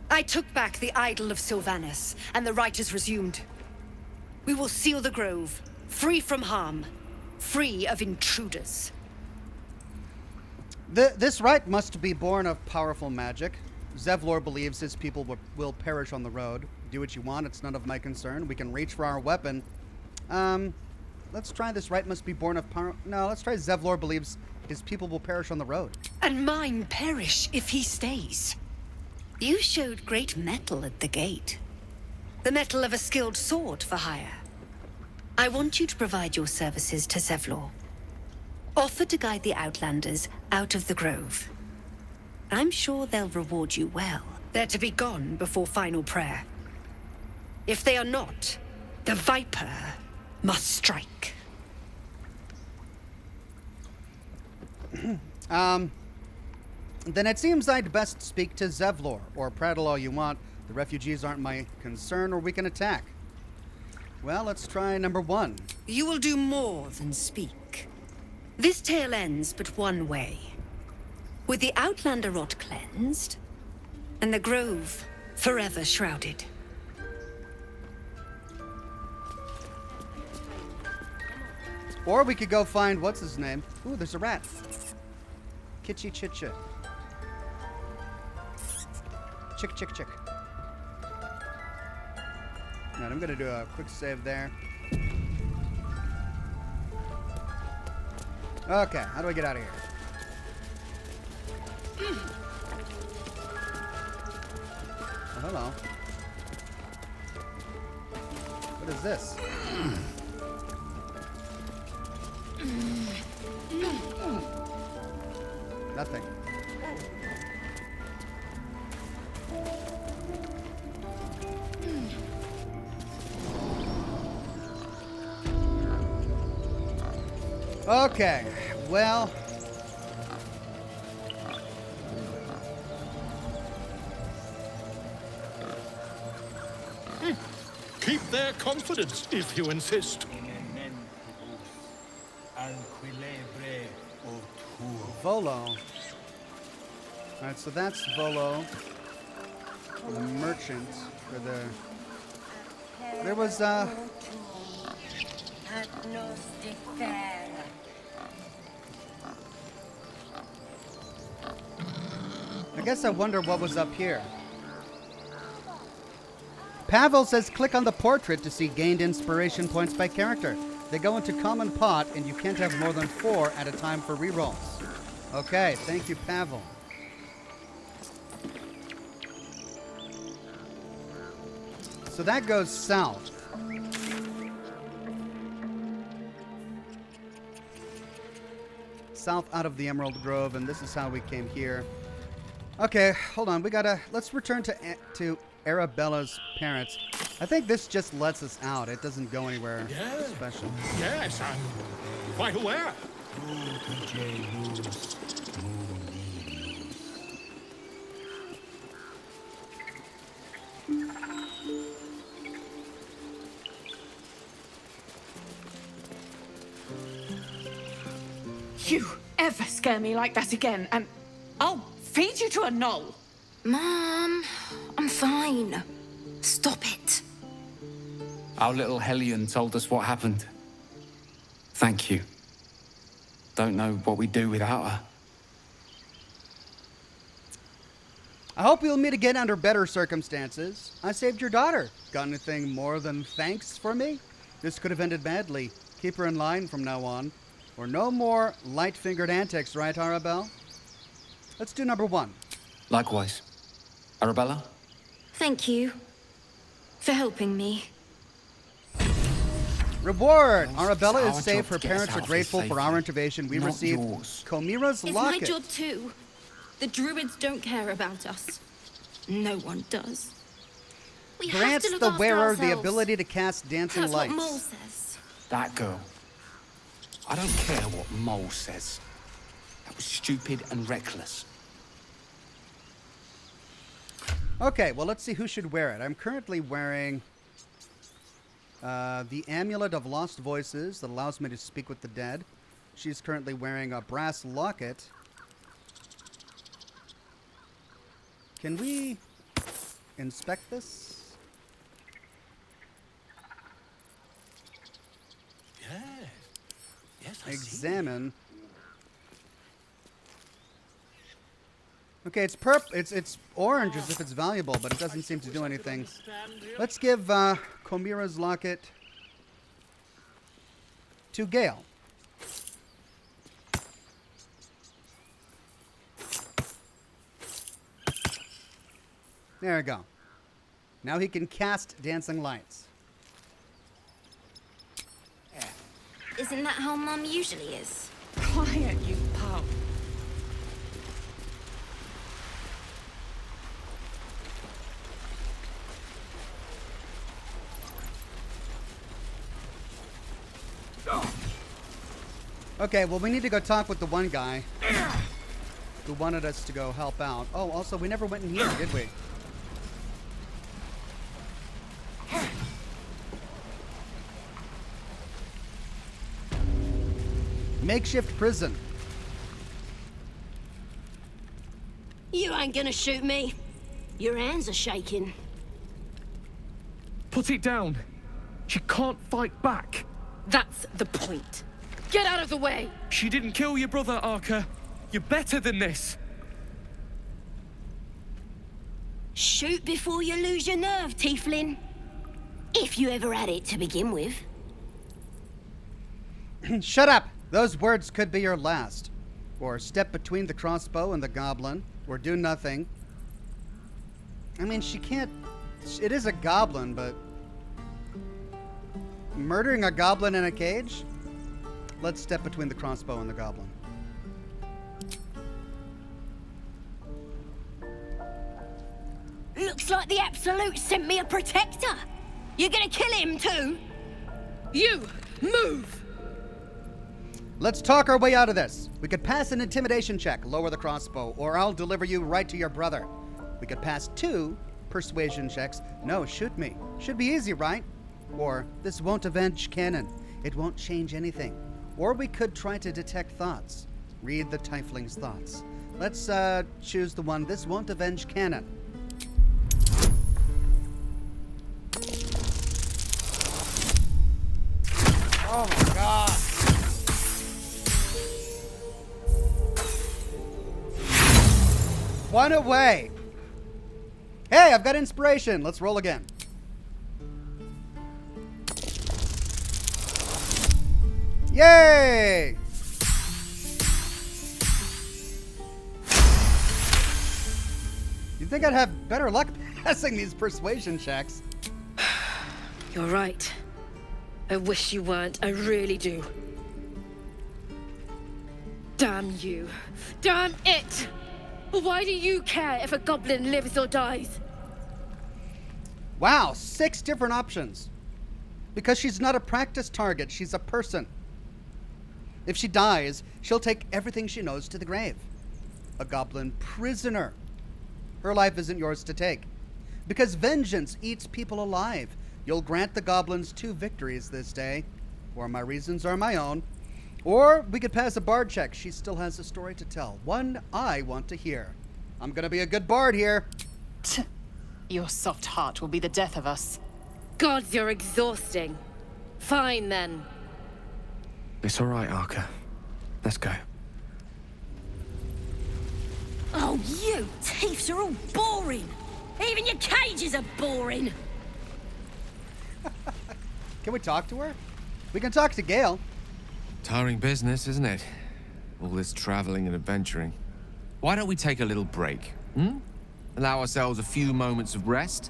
S6: I took back the idol of Sylvanas, and the rite is resumed. We will seal the grove, free from harm, free of intruders.
S1: This rite must be born of powerful magic. Zevlor believes his people will perish on the road. Do what you want, it's none of my concern. We can reach for our weapon. Let's try this rite must be born of power. No, let's try Zevlor believes his people will perish on the road.
S6: And mine perish if he stays. You showed great mettle at the gate. The mettle of a skilled sword for hire. I want you to provide your services to Zevlor. Offer to guide the Outlanders out of the grove. I'm sure they'll reward you well. They're to be gone before final prayer. If they are not, the Viper must strike.
S1: Then it seems I'd best speak to Zevlor, or prattle all you want. The refugees aren't my concern, or we can attack. Well, let's try number 1.
S6: You will do more than speak. This tale ends but one way. With the Outlander rot cleansed, and the grove forever shrouded.
S1: Or we could go find, what's his name? Ooh, there's a rat. Kitchy Chitcha. Chick, chick, chick. Alright, I'm gonna do a quick save there. Okay, how do I get out of here? Oh, hello. What is this? Nothing. Okay, well.
S17: Keep their confidence, if you insist.
S1: Volo. Alright, so that's Volo. The merchant for the. There was I guess I wonder what was up here. Pavel says click on the portrait to see gained inspiration points by character. They go into common pot and you can't have more than 4 at a time for rerolls. Okay, thank you, Pavel. So that goes south. South out of the Emerald Grove, and this is how we came here. Okay, hold on. Let's return to Arabella's parents. I think this just lets us out. It doesn't go anywhere special.
S17: Yes, I'm quite aware.
S15: You ever scare me like that again, and I'll feed you to a gnoll.
S11: Mom, I'm fine. Stop it.
S9: Our little Hellion told us what happened. Thank you. Don't know what we'd do without her.
S1: I hope we'll meet again under better circumstances. I saved your daughter. Got anything more than thanks for me? This could have ended badly. Keep her in line from now on. Or no more light-fingered antics, right, Arabella? Let's do number 1.
S9: Likewise. Arabella?
S11: Thank you for helping me.
S1: Reward! Arabella is safe. Her parents are grateful for our intervention. We received Komira's locket.
S11: It's my job too. The druids don't care about us. No one does. We have
S1: Grants
S11: to look
S1: the
S11: after
S1: wearer
S11: ourselves.
S1: the ability to cast dancing
S11: That's
S1: lights.
S11: what Mole says.
S9: That girl. I don't care what Mole says. That was stupid and reckless.
S1: Okay, well, let's see who should wear it. I'm currently wearing the Amulet of Lost Voices that allows me to speak with the dead. She's currently wearing a brass locket. Can we inspect this?
S17: Yes. Yes, I
S1: Examine. Okay, it's it's orange as if it's valuable, but it doesn't seem to do anything. Let's give Komira's locket to Gale. There we go. Now he can cast dancing lights.
S11: Isn't that how Mum usually is?
S15: Quiet, you pup.
S1: Okay, well, we need to go talk with the one guy who wanted us to go help out. Oh, also, we never went in here, did we? Makeshift prison.
S19: You ain't gonna shoot me. Your hands are shaking.
S12: Put it down. She can't fight back.
S15: That's the point. Get out of the way!
S12: She didn't kill your brother, Arca. You're better than this.
S19: Shoot before you lose your nerve, tiefling. If you ever had it to begin with.
S1: Shut up! Those words could be your last. Or step between the crossbow and the goblin. Or do nothing. I mean, she can't... It is a goblin, but... Murdering a goblin in a cage? Let's step between the crossbow and the goblin.
S19: Looks like the Absolute sent me a protector. You're gonna kill him too?
S15: You! Move!
S1: Let's talk our way out of this. We could pass an intimidation check, lower the crossbow, or I'll deliver you right to your brother. We could pass 2 persuasion checks. No, shoot me. Should be easy, right? Or, this won't avenge canon. It won't change anything. Or we could try to detect thoughts. Read the tiefling's thoughts. Let's choose the one, this won't avenge canon. Oh my god. One away. Hey, I've got inspiration. Let's roll again. Yay! You'd think I'd have better luck passing these persuasion checks.
S15: You're right. I wish you weren't. I really do. Damn you. Damn it! Why do you care if a goblin lives or dies?
S1: Wow, 6 different options. Because she's not a practice target, she's a person. If she dies, she'll take everything she knows to the grave. A goblin prisoner. Her life isn't yours to take. Because vengeance eats people alive. You'll grant the goblins 2 victories this day. Or my reasons are my own. Or we could pass a bard check. She still has a story to tell. One I want to hear. I'm gonna be a good bard here.
S10: Your soft heart will be the death of us.
S15: Gods, you're exhausting. Fine, then.
S12: It's all right, Arca. Let's go.
S19: Oh, you thieves are all boring. Even your cages are boring.
S1: Can we talk to her? We can talk to Gale.
S2: Tiring business, isn't it? All this traveling and adventuring. Why don't we take a little break? Allow ourselves a few moments of rest?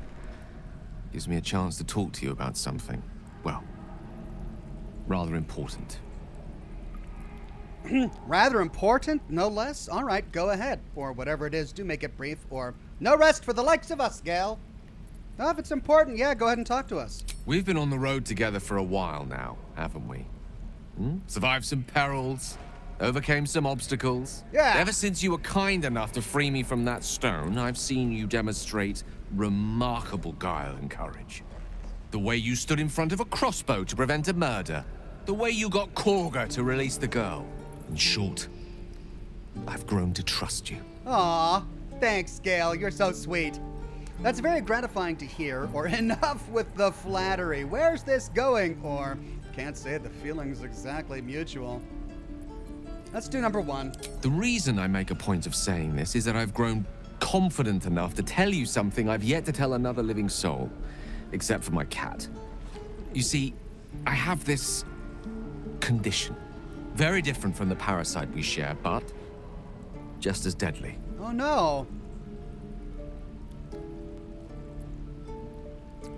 S2: Gives me a chance to talk to you about something, well, rather important.
S1: Rather important, no less? All right, go ahead. Or whatever it is, do make it brief. Or no rest for the likes of us, Gale. No, if it's important, yeah, go ahead and talk to us.
S2: We've been on the road together for a while now, haven't we? Survived some perils, overcame some obstacles.
S1: Yeah.
S2: Ever since you were kind enough to free me from that stone, I've seen you demonstrate remarkable guile and courage. The way you stood in front of a crossbow to prevent a murder. The way you got Kagha to release the girl. In short, I've grown to trust you.
S1: Aw, thanks, Gale. You're so sweet. That's very gratifying to hear, or enough with the flattery. Where's this going? Or, can't say the feeling's exactly mutual. Let's do number 1.
S2: The reason I make a point of saying this is that I've grown confident enough to tell you something I've yet to tell another living soul, except for my cat. You see, I have this condition. Very different from the parasite we share, but just as deadly.
S1: Oh no.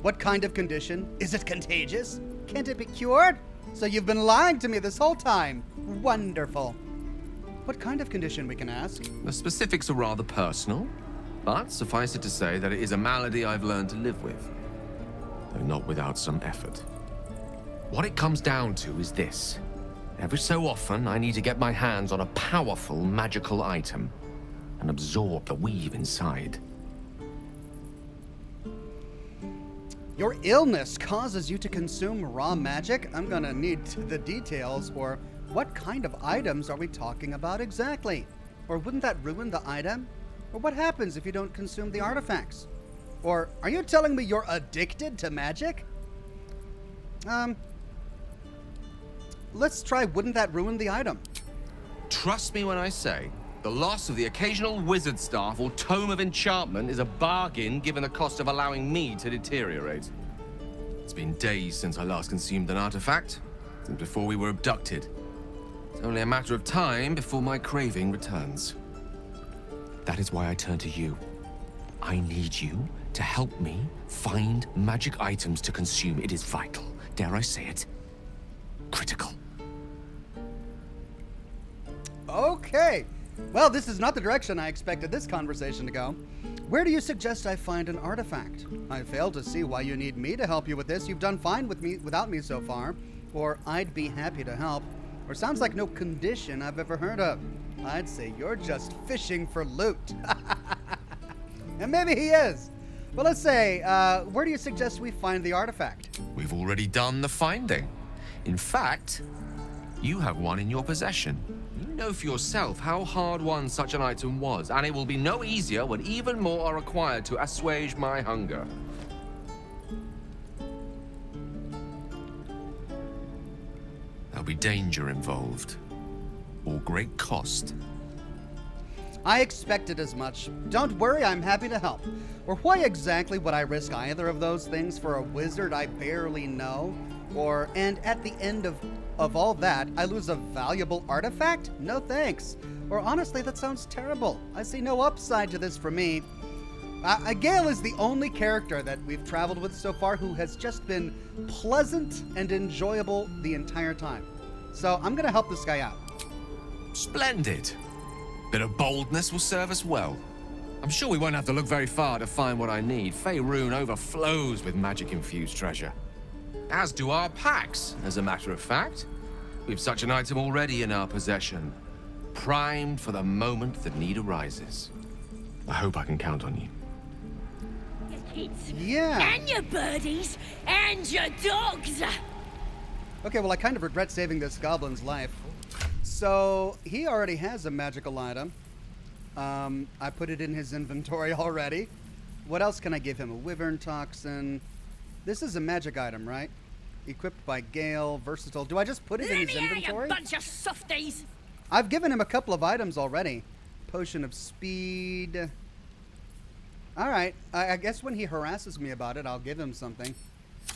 S1: What kind of condition? Is it contagious? Can't it be cured? So you've been lying to me this whole time. Wonderful. What kind of condition, we can ask?
S2: The specifics are rather personal, but suffice it to say that it is a malady I've learned to live with, though not without some effort. What it comes down to is this. Every so often, I need to get my hands on a powerful magical item and absorb the weave inside.
S1: Your illness causes you to consume raw magic? I'm gonna need the details, or what kind of items are we talking about exactly? Or wouldn't that ruin the item? Or what happens if you don't consume the artifacts? Or are you telling me you're addicted to magic? Let's try wouldn't that ruin the item?
S2: Trust me when I say, the loss of the occasional wizard staff or tome of enchantment is a bargain given the cost of allowing me to deteriorate. It's been days since I last consumed an artifact, since before we were abducted. It's only a matter of time before my craving returns. That is why I turn to you. I need you to help me find magic items to consume. It is vital, dare I say it, critical.
S1: Okay. Well, this is not the direction I expected this conversation to go. Where do you suggest I find an artifact? I fail to see why you need me to help you with this. You've done fine without me so far. Or I'd be happy to help. Or sounds like no condition I've ever heard of. I'd say you're just fishing for loot. And maybe he is. Well, let's say, where do you suggest we find the artifact?
S2: We've already done the finding. In fact, you have one in your possession. You know for yourself how hard-won such an item was, and it will be no easier when even more are required to assuage my hunger. There'll be danger involved, or great cost.
S1: I expected as much. Don't worry, I'm happy to help. Or why exactly would I risk either of those things for a wizard I barely know? Or, and at the end of all that, I lose a valuable artifact? No thanks. Or honestly, that sounds terrible. I see no upside to this for me. Gale is the only character that we've traveled with so far who has just been pleasant and enjoyable the entire time. So I'm gonna help this guy out.
S2: Splendid. Bit of boldness will serve us well. I'm sure we won't have to look very far to find what I need. Faerun overflows with magic-infused treasure. As do our packs, as a matter of fact. We've such an item already in our possession. Primed for the moment the need arises. I hope I can count on you.
S1: Yeah.
S13: And your birdies, and your dogs.
S1: Okay, well, I kind of regret saving this goblin's life. So, he already has a magical item. I put it in his inventory already. What else can I give him? A wyvern toxin. This is a magic item, right? Equipped by Gale, versatile. Do I just put it in his inventory?
S13: You bunch of softies.
S1: I've given him a couple of items already. Potion of speed. Alright, I guess when he harasses me about it, I'll give him something.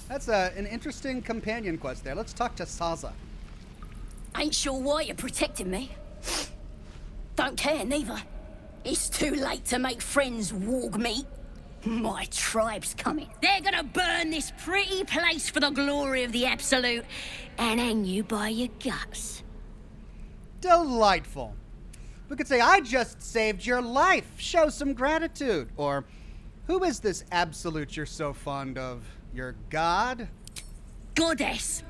S1: That's an interesting companion quest there. Let's talk to Saza.
S13: Ain't sure why you're protecting me. Don't care, neither. It's too late to make friends, warg meat. My tribe's coming. They're gonna burn this pretty place for the glory of the Absolute and hang you by your guts.
S1: Delightful. We could say, I just saved your life. Show some gratitude. Or, who is this Absolute you're so fond of? Your god?
S13: Goddess.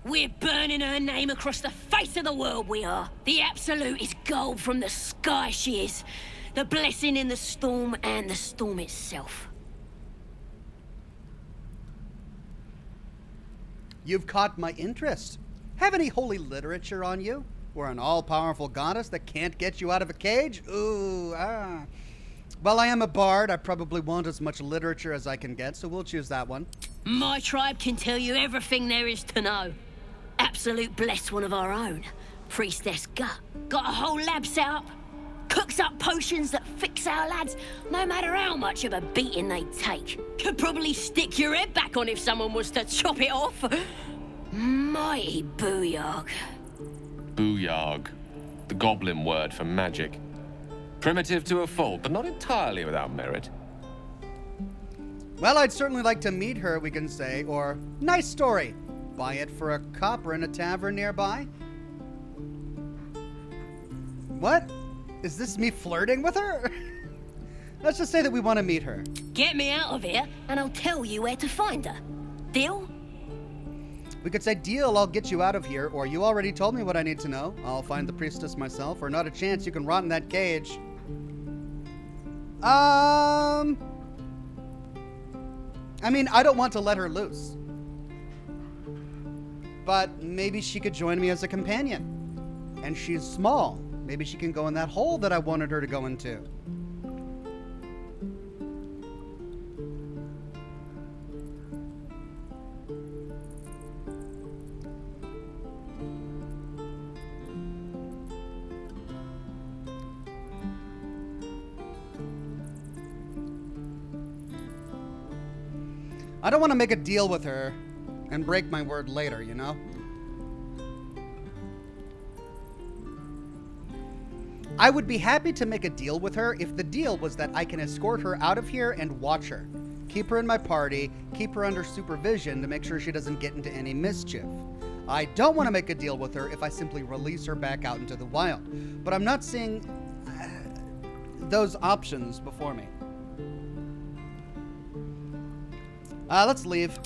S13: We're burning her name across the face of the world, we are. The Absolute is gold from the sky, she is. The blessing in the storm and the storm itself.
S1: You've caught my interest. Have any holy literature on you? Or an all-powerful goddess that can't get you out of a cage? Ooh, ah. Well, I am a bard. I probably want as much literature as I can get, so we'll choose that one.
S13: My tribe can tell you everything there is to know. Absolute bless one of our own. Priestess Gut. Got a whole lab set up. Cooks up potions that fix our lads, no matter how much of a beating they take. Could probably stick your head back on if someone was to chop it off. Mighty booyarg.
S2: Booyarg. The goblin word for magic. Primitive to a fault, but not entirely without merit.
S1: Well, I'd certainly like to meet her, we can say, or nice story. Buy it for a copper in a tavern nearby. What? Is this me flirting with her? Let's just say that we want to meet her.
S13: Get me out of here, and I'll tell you where to find her. Deal?
S1: We could say, deal, I'll get you out of here, or you already told me what I need to know. I'll find the priestess myself, or not a chance you can rot in that cage. I mean, I don't want to let her loose. But maybe she could join me as a companion. And she's small. Maybe she can go in that hole that I wanted her to go into. I don't want to make a deal with her and break my word later, you know? I would be happy to make a deal with her if the deal was that I can escort her out of here and watch her. Keep her in my party, keep her under supervision to make sure she doesn't get into any mischief. I don't want to make a deal with her if I simply release her back out into the wild. But I'm not seeing those options before me. Let's leave.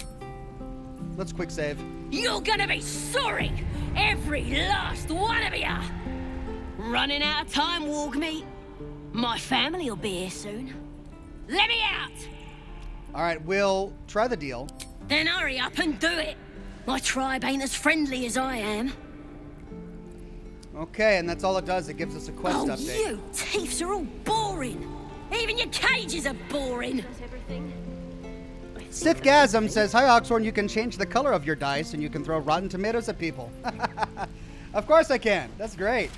S1: Let's quick save.
S13: You're gonna be sorry! Every last one of ya! Running out of time, Wargmeat. My family will be here soon. Let me out!
S1: Alright, we'll try the deal.
S13: Then hurry up and do it. My tribe ain't as friendly as I am.
S1: Okay, and that's all it does. It gives us a quest update.
S13: You thieves are all boring. Even your cages are boring.
S1: Sithgasm says, hi Oxhorn, you can change the color of your dice and you can throw rotten tomatoes at people. Of course I can. That's great.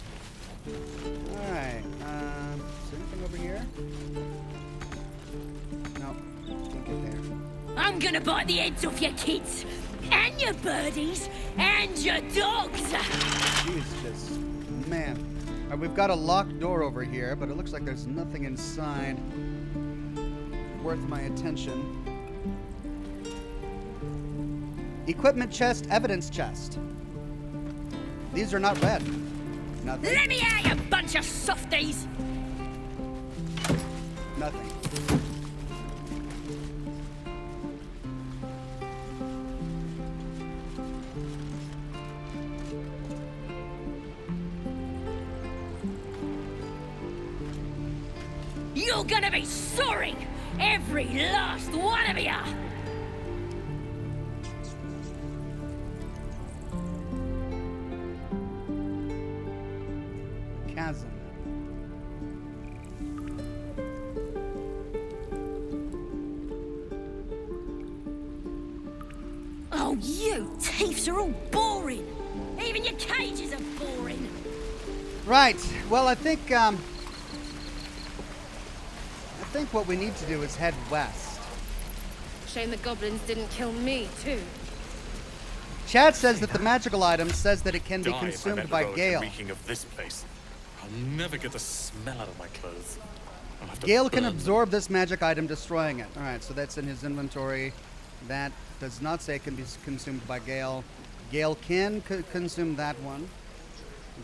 S1: Alright. Is there anything over here? No. Can't get there.
S13: I'm gonna bite the heads off your kids. And your birdies. And your dogs.
S1: Jesus. Man. Alright, we've got a locked door over here, but it looks like there's nothing inside worth my attention. Equipment chest, evidence chest. These are not red. Nothing.
S13: Let me out, you bunch of softies!
S1: Nothing.
S13: You're gonna be sorry! Every last one of ya!
S1: Chasm.
S13: Oh, you thieves are all boring! Even your cages are boring!
S1: Right. Well, I think what we need to do is head west.
S21: Shame the goblins didn't kill me, too.
S1: Chad says that the magical item says that it can be consumed by Gale.
S14: Reeking of this place. I'll never get the smell out of my clothes. I'll have to
S1: Gale can
S14: burn
S1: absorb this magic item, destroying it. Alright, so that's in his inventory. That does not say it can be consumed by Gale. Gale can consume that one.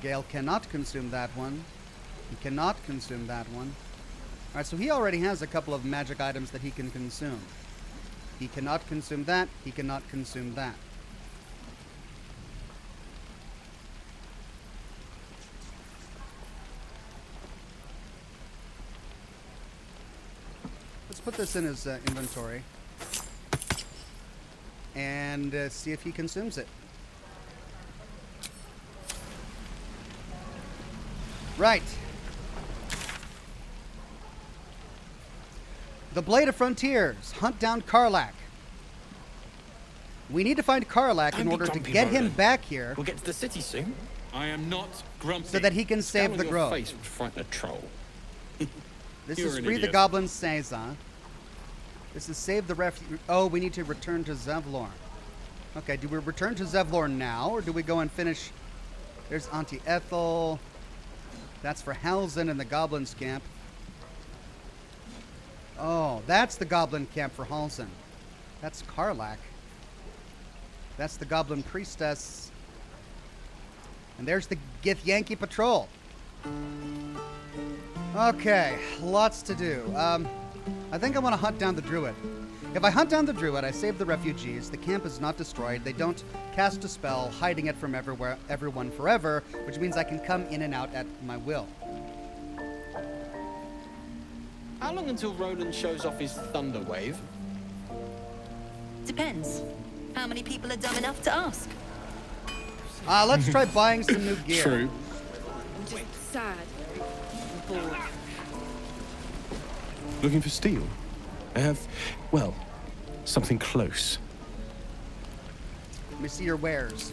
S1: Gale cannot consume that one. He cannot consume that one. Alright, so he already has a couple of magic items that he can consume. He cannot consume that. He cannot consume that. Let's put this in his inventory. and see if he consumes it. Right. The Blade of Frontiers. Hunt down Karlach. We need to find Karlach in order to get him back here.
S12: We'll get to the city soon.
S14: I am not grumpy.
S1: So that he can save the grove.
S12: Face would frighten a troll.
S1: This is free the goblin Caesar. This is save the refuge. Oh, we need to return to Zevlorn. Okay, do we return to Zevlorn now, or do we go and finish? There's Auntie Ethel. That's for Halsin and the goblins camp. Oh, that's the goblin camp for Halsin. That's Karlach. That's the goblin priestess. And there's the Githyanki patrol. Okay, lots to do. I think I want to hunt down the druid. If I hunt down the druid, I save the refugees. The camp is not destroyed. They don't cast a spell, hiding it from everyone forever, which means I can come in and out at my will.
S12: How long until Roland shows off his thunder wave?
S3: Depends. How many people are dumb enough to ask?
S1: Let's try buying some new gear.
S8: True.
S11: I'm just sad. I'm bored.
S12: Looking for steel? I have, well, something close.
S1: Let me see your wares.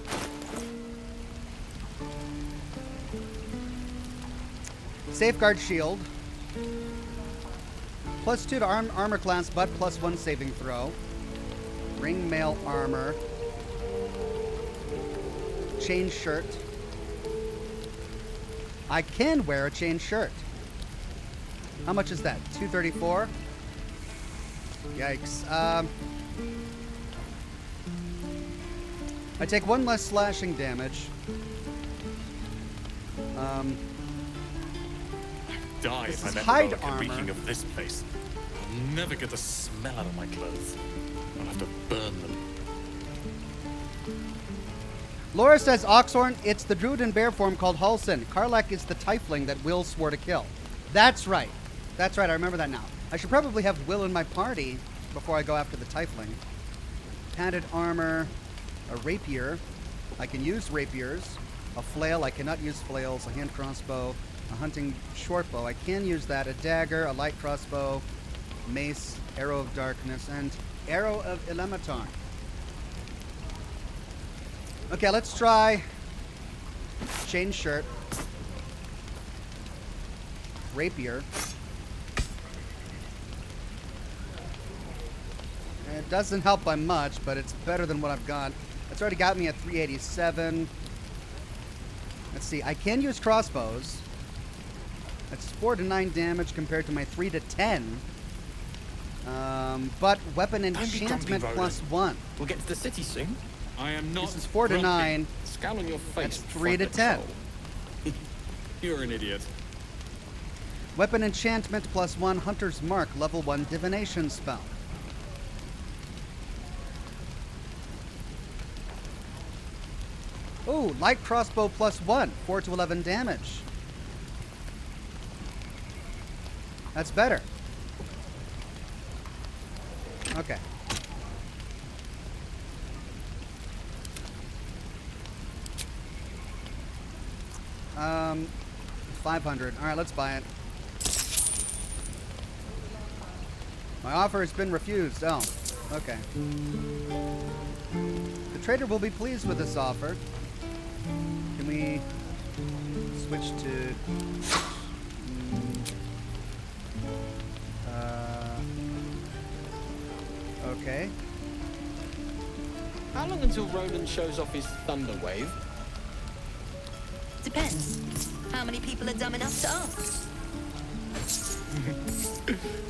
S1: Safeguard shield. +2 to armor class, but +1 saving throw. Ring mail armor. Chain shirt. I can wear a chain shirt. How much is that? 234? Yikes. I take 1 less slashing damage.
S14: Die if I let
S1: hide
S14: the
S1: armor.
S14: reeking of this place. I'll never get the smell out of my clothes. I'll have to burn them.
S1: Laura says, Oxhorn, it's the druid in bear form called Halsin. Karlach is the tiefling that Will swore to kill. That's right. That's right, I remember that now. I should probably have Will in my party before I go after the tiefling. Padded armor, a rapier. I can use rapiers. A flail, I cannot use flails. A hand crossbow, a hunting short bow. I can use that. A dagger, a light crossbow, mace, arrow of darkness, and arrow of Ilematar. Okay, let's try chain shirt, rapier. It doesn't help by much, but it's better than what I've got. It's already got me at 387. Let's see, I can use crossbows. That's 4 to 9 damage compared to my 3 to 10. But weapon enchantment +1.
S12: We'll get to the city soon.
S14: I am not.
S1: This is 4 to 9.
S12: Scowl on your face.
S1: That's 3 to 10.
S14: You're an idiot.
S1: Weapon enchantment +1, Hunter's Mark, level 1 divination spell. Ooh, light crossbow +1, 4 to 11 damage. That's better. Okay. Um, 500. All right, let's buy it. My offer has been refused. Oh, okay. The trader will be pleased with this offer. Can we switch to... okay.
S12: How long until Roland shows off his thunder wave?
S3: Depends. How many people are dumb enough to ask?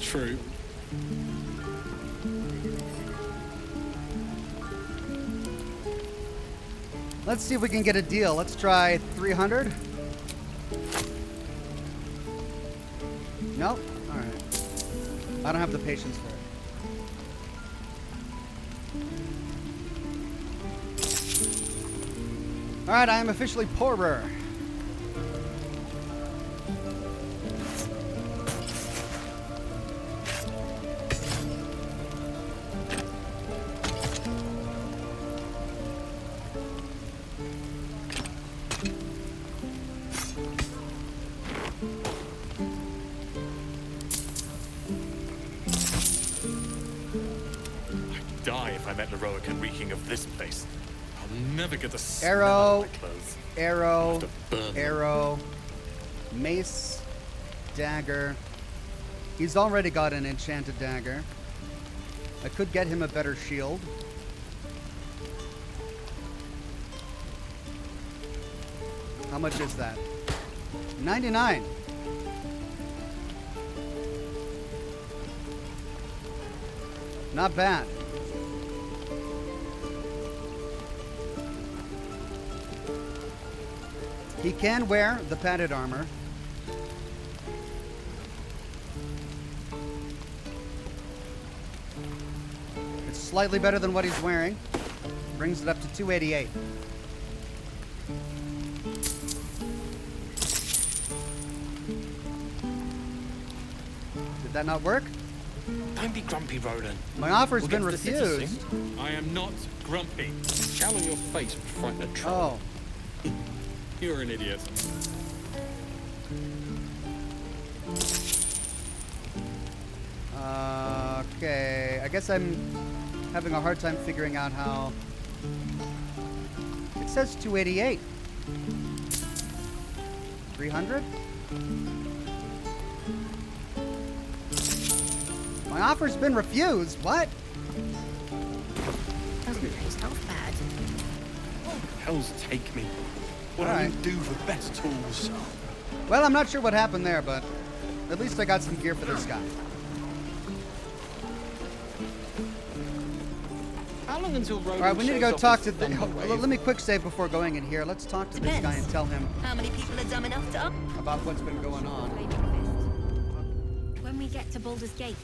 S14: True.
S1: Let's see if we can get a deal. Let's try 300. Nope. All right. I don't have the patience for it. All right, I am officially poorer.
S14: heroic and reeking of this place. I'll never get the smell
S1: Arrow,
S14: of my clothes.
S1: arrow,
S14: I'll have to burn them.
S1: arrow, mace, dagger. He's already got an enchanted dagger. I could get him a better shield. How much is that? 99. Not bad. He can wear the padded armor. It's slightly better than what he's wearing. Brings it up to 288. Did that not work?
S12: Don't be grumpy, Roland.
S1: My offer's
S12: We'll
S1: been
S12: get to the
S1: refused.
S12: citizen.
S14: I am not grumpy.
S12: Scowl on your face would frighten a troll.
S1: Oh.
S14: You're an idiot.
S1: Okay, I guess I'm having a hard time figuring out how. It says 288. 300? My offer's been refused. What?
S13: Doesn't taste half bad.
S12: Hell's take me. What
S1: All
S12: do
S1: right.
S12: you do for best tools?
S1: Well, I'm not sure what happened there, but at least I got some gear for this guy.
S12: How long until Roland
S1: All right, we need to
S12: shows
S1: go
S12: off
S1: talk
S12: his
S1: to the.
S12: thunder
S1: Let
S12: wave?
S1: me quick save before going in here. Let's talk to this guy and tell him
S3: How many people are dumb enough to
S1: about what's been going on.
S18: When we get to Baldur's Gate,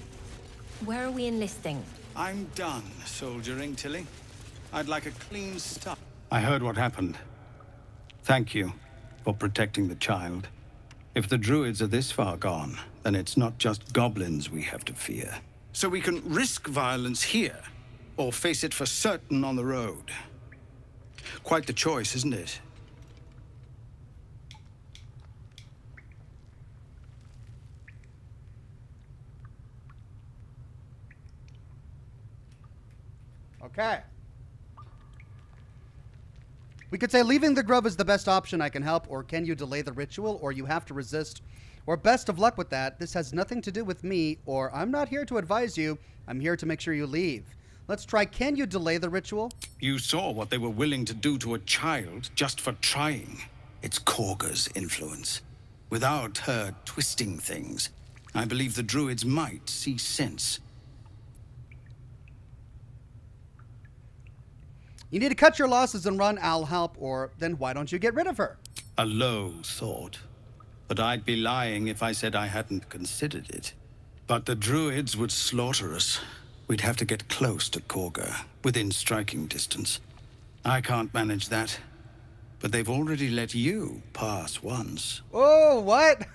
S18: where are we enlisting?
S20: I'm done soldiering, Tilly. I'd like a clean start.
S23: I heard what happened. Thank you for protecting the child. If the druids are this far gone, then it's not just goblins we have to fear.
S20: So we can risk violence here, or face it for certain on the road. Quite the choice, isn't it?
S1: Okay. We could say leaving the grove is the best option. I can help, or can you delay the ritual, or you have to resist, or best of luck with that. This has nothing to do with me, or I'm not here to advise you. I'm here to make sure you leave. Let's try. Can you delay the ritual?
S23: You saw what they were willing to do to a child just for trying. It's Kagha's influence. Without her twisting things, I believe the druids might see sense.
S1: You need to cut your losses and run. I'll help, or then why don't you get rid of her?
S23: A low thought. But I'd be lying if I said I hadn't considered it. But the druids would slaughter us. We'd have to get close to Kagha, within striking distance. I can't manage that. But they've already let you pass once.
S1: Oh, what?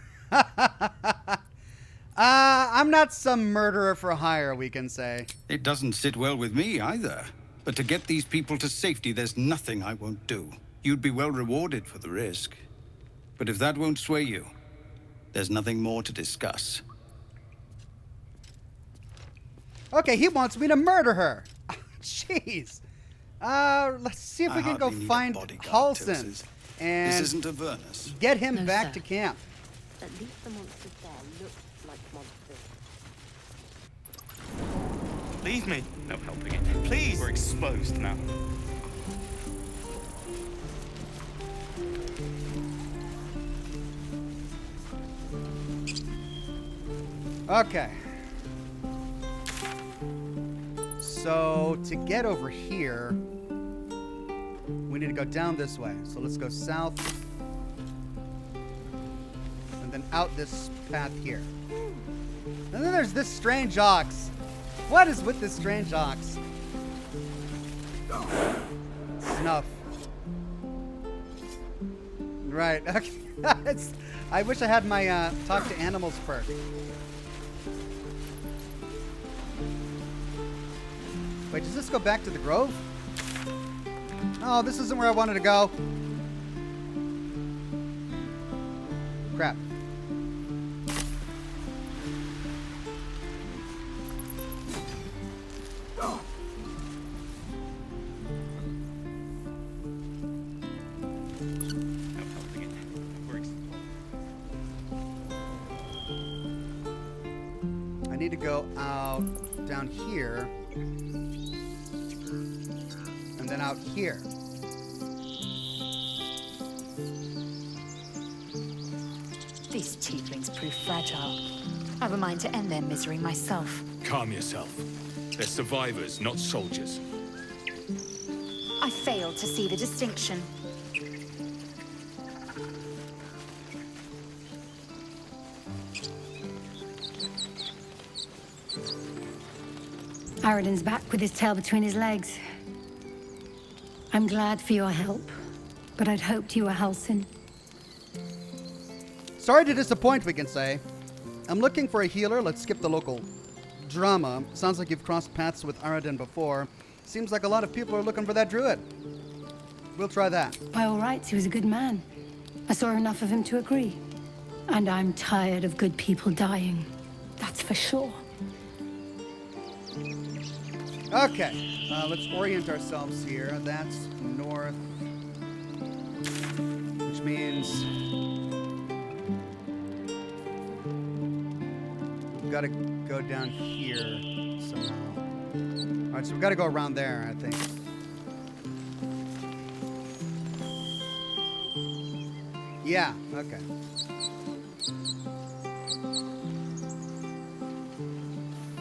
S1: I'm not some murderer for hire, we can say.
S23: It doesn't sit well with me either. But to get these people to safety, there's nothing I won't do. You'd be well rewarded for the risk. But if that won't sway you, there's nothing more to discuss.
S1: Okay, he wants me to murder her. Jeez. Let's see if we can go
S20: hardly need a
S1: find
S20: bodyguard,
S1: Halsin
S20: Tilsis.
S1: and
S20: This isn't Avernus.
S1: get him
S20: No,
S1: back
S20: sir.
S1: to camp.
S18: At least the monsters there look like monsters.
S24: Leave me. No helping it. Please. We're exposed now.
S1: Okay. So to get over here, we need to go down this way. So let's go south and then out this path here. And then there's this strange ox. What is with this strange ox? Snuff. Right. Okay. I wish I had my talk to animals perk. Wait, does this go back to the grove? Oh, this isn't where I wanted to go. Crap. need to go out down here. And then out here.
S4: These tieflings prove fragile. I've a mind to end their misery myself.
S5: Calm yourself. They're survivors, not soldiers.
S4: I failed to see the distinction.
S16: Aradin's back with his tail between his legs. I'm glad for your help, but I'd hoped you were Halsin.
S1: Sorry to disappoint, we can say. I'm looking for a healer. Let's skip the local drama. Sounds like you've crossed paths with Aradin before. Seems like a lot of people are looking for that druid. We'll try that.
S16: By all rights, he was a good man. I saw enough of him to agree. And I'm tired of good people dying. That's for sure.
S1: Okay, let's orient ourselves here. That's north, which means we've got to go down here somehow. All right, so we've got to go around there, I think. Yeah, okay.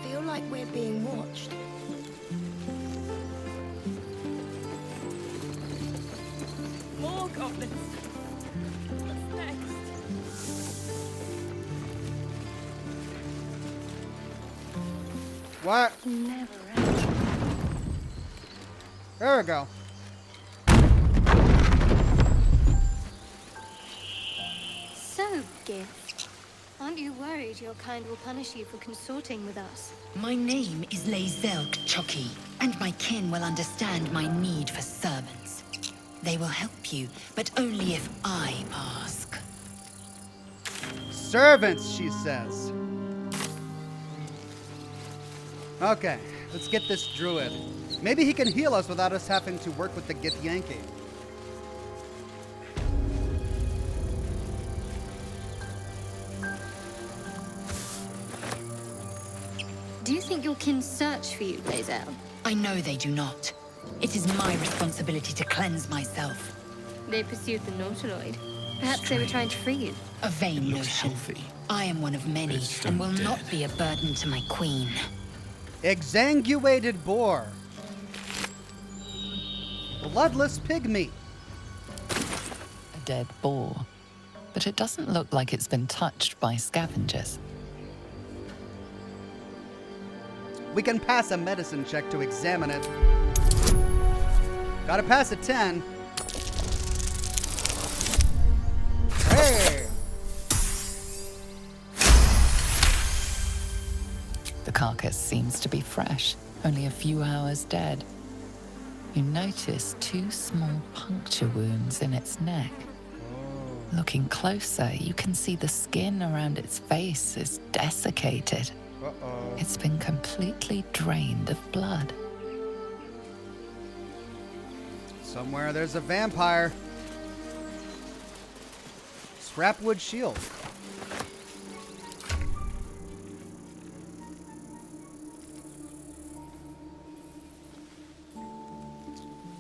S19: Feel like we're being watched.
S15: More goblins. What's next?
S1: What?
S16: Never.
S1: There we go.
S21: So, Gift, aren't you worried your kind will punish you for consorting with us?
S6: My name is Lazelk Chucky, and my kin will understand my need for servants. They will help you, but only if I ask.
S1: Servants, she says. Okay, let's get this druid. Maybe he can heal us without us having to work with the Githyanki.
S21: Do you think your kin search for you, Blazel?
S6: I know they do not. It is my responsibility to cleanse myself.
S21: They pursued the Nautiloid. Perhaps they were trying to free you.
S6: A vain notion. I am one of many, and will not be a burden to my queen.
S1: Exsanguated boar. Bloodless pig meat.
S10: A dead boar. But it doesn't look like it's been touched by scavengers.
S1: We can pass a medicine check to examine it. Gotta pass a 10. Hey!
S10: The carcass seems to be fresh, only a few hours dead. You notice 2 small puncture wounds in its neck. Looking closer, you can see the skin around its face is desiccated. It's been completely drained of blood.
S1: Somewhere there's a vampire. Scrapwood shield.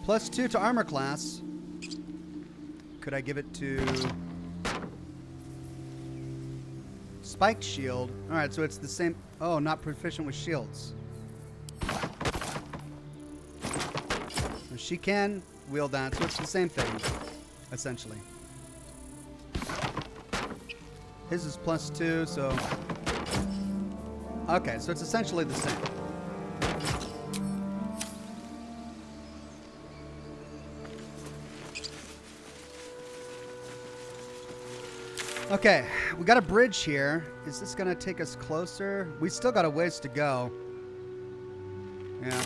S1: +2 to armor class. Could I give it to spiked shield? All right, so it's the same. Oh, not proficient with shields. She can wield that, so it's the same thing, essentially. His is +2, so... Okay, so it's essentially the same. Okay, we got a bridge here. Is this gonna take us closer? We still got a ways to go. Yeah.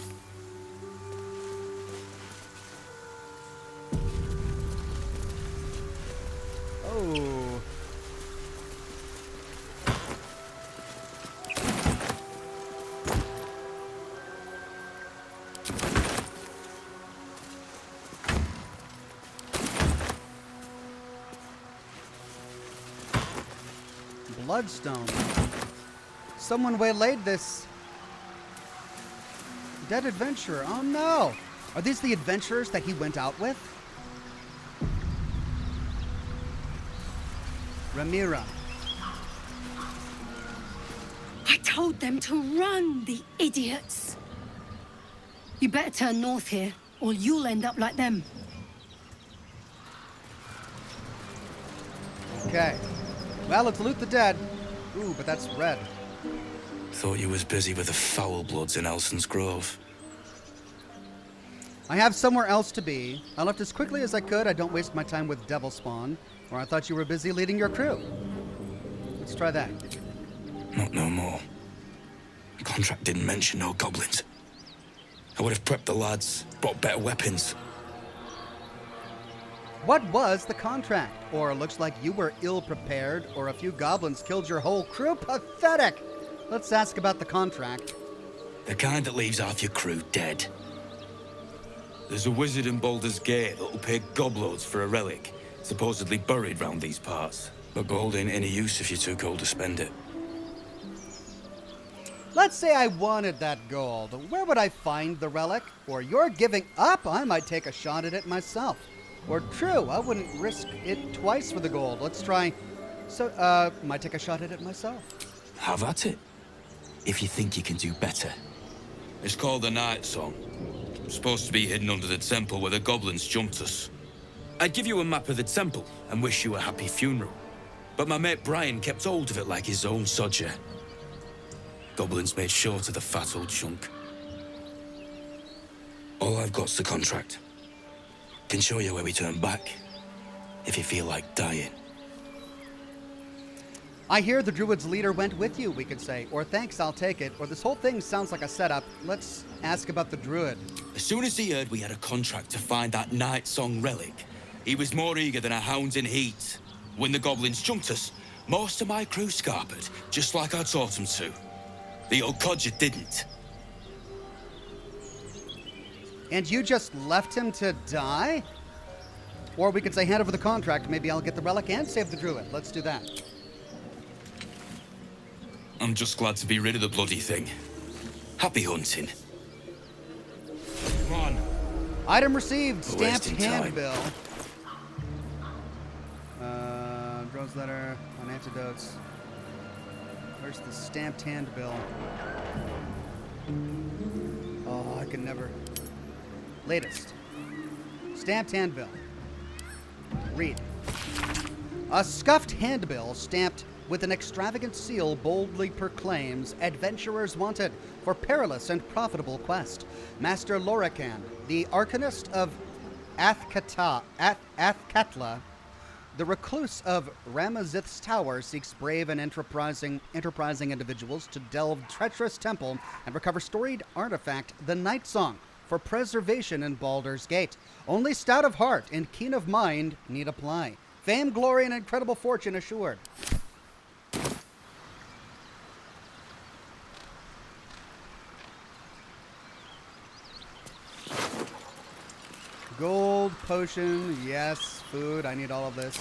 S1: Oh. Bloodstone. someone waylaid this dead adventurer. Oh no! Are these the adventurers that he went out with? Ramira.
S16: I told them to run, the idiots. You better turn north here, or you'll end up like them.
S1: Okay. Well, let's loot the dead. Ooh, but that's red.
S7: Thought you was busy with the foul bloods in Halsin's Grove.
S1: I have somewhere else to be. I left as quickly as I could. I don't waste my time with devil spawn. Or I thought you were busy leading your crew. Let's try that.
S7: Not no more. The contract didn't mention no goblins. I would have prepped the lads, brought better weapons.
S1: What was the contract? Or it looks like you were ill-prepared, or a few goblins killed your whole crew? Pathetic! Let's ask about the contract.
S7: The kind that leaves half your crew dead. There's a wizard in Baldur's Gate that'll pay gobloads for a relic, supposedly buried round these parts. But gold ain't any use if you're too cold to spend it.
S1: Let's say I wanted that gold. Where would I find the relic? Or you're giving up? I might take a shot at it myself. Or true, I wouldn't risk it twice for the gold. Let's try. So, might take a shot at it myself.
S7: Have at it. If you think you can do better. It's called the Night Song. Supposed to be hidden under the temple where the goblins jumped us. I'd give you a map of the temple and wish you a happy funeral. But my mate Brian kept hold of it like his own sodger. Goblins made short of the fat old chunk. All I've got's the contract. Can show you where we turn back, if you feel like dying.
S1: I hear the Druid's leader went with you, we could say. Or thanks, I'll take it. Or this whole thing sounds like a setup. Let's ask about the Druid.
S7: As soon as he heard we had a contract to find that Night Song relic, he was more eager than a hound in heat. When the goblins jumped us, most of my crew scarpered, just like I taught them to. The old codger didn't.
S1: And you just left him to die? Or we could say hand over the contract. Maybe I'll get the relic and save the Druid. Let's do that.
S7: I'm just glad to be rid of the bloody thing. Happy hunting.
S14: Come on.
S1: Item received. Stamped
S7: Wasting time.
S1: handbill. Drone's letter on antidotes. Where's the stamped handbill? Oh, I can never. Latest. Stamped handbill. Read. A scuffed handbill stamped with an extravagant seal boldly proclaims adventurers wanted for perilous and profitable quest. Master Lorakan, the arcanist of Athkatla, the recluse of Ramazith's tower, seeks brave and enterprising individuals to delve treacherous temple and recover storied artifact, the Night Song, for preservation in Baldur's Gate. Only stout of heart and keen of mind need apply. Fame, glory, and incredible fortune assured. Gold, potion, yes, food, I need all of this.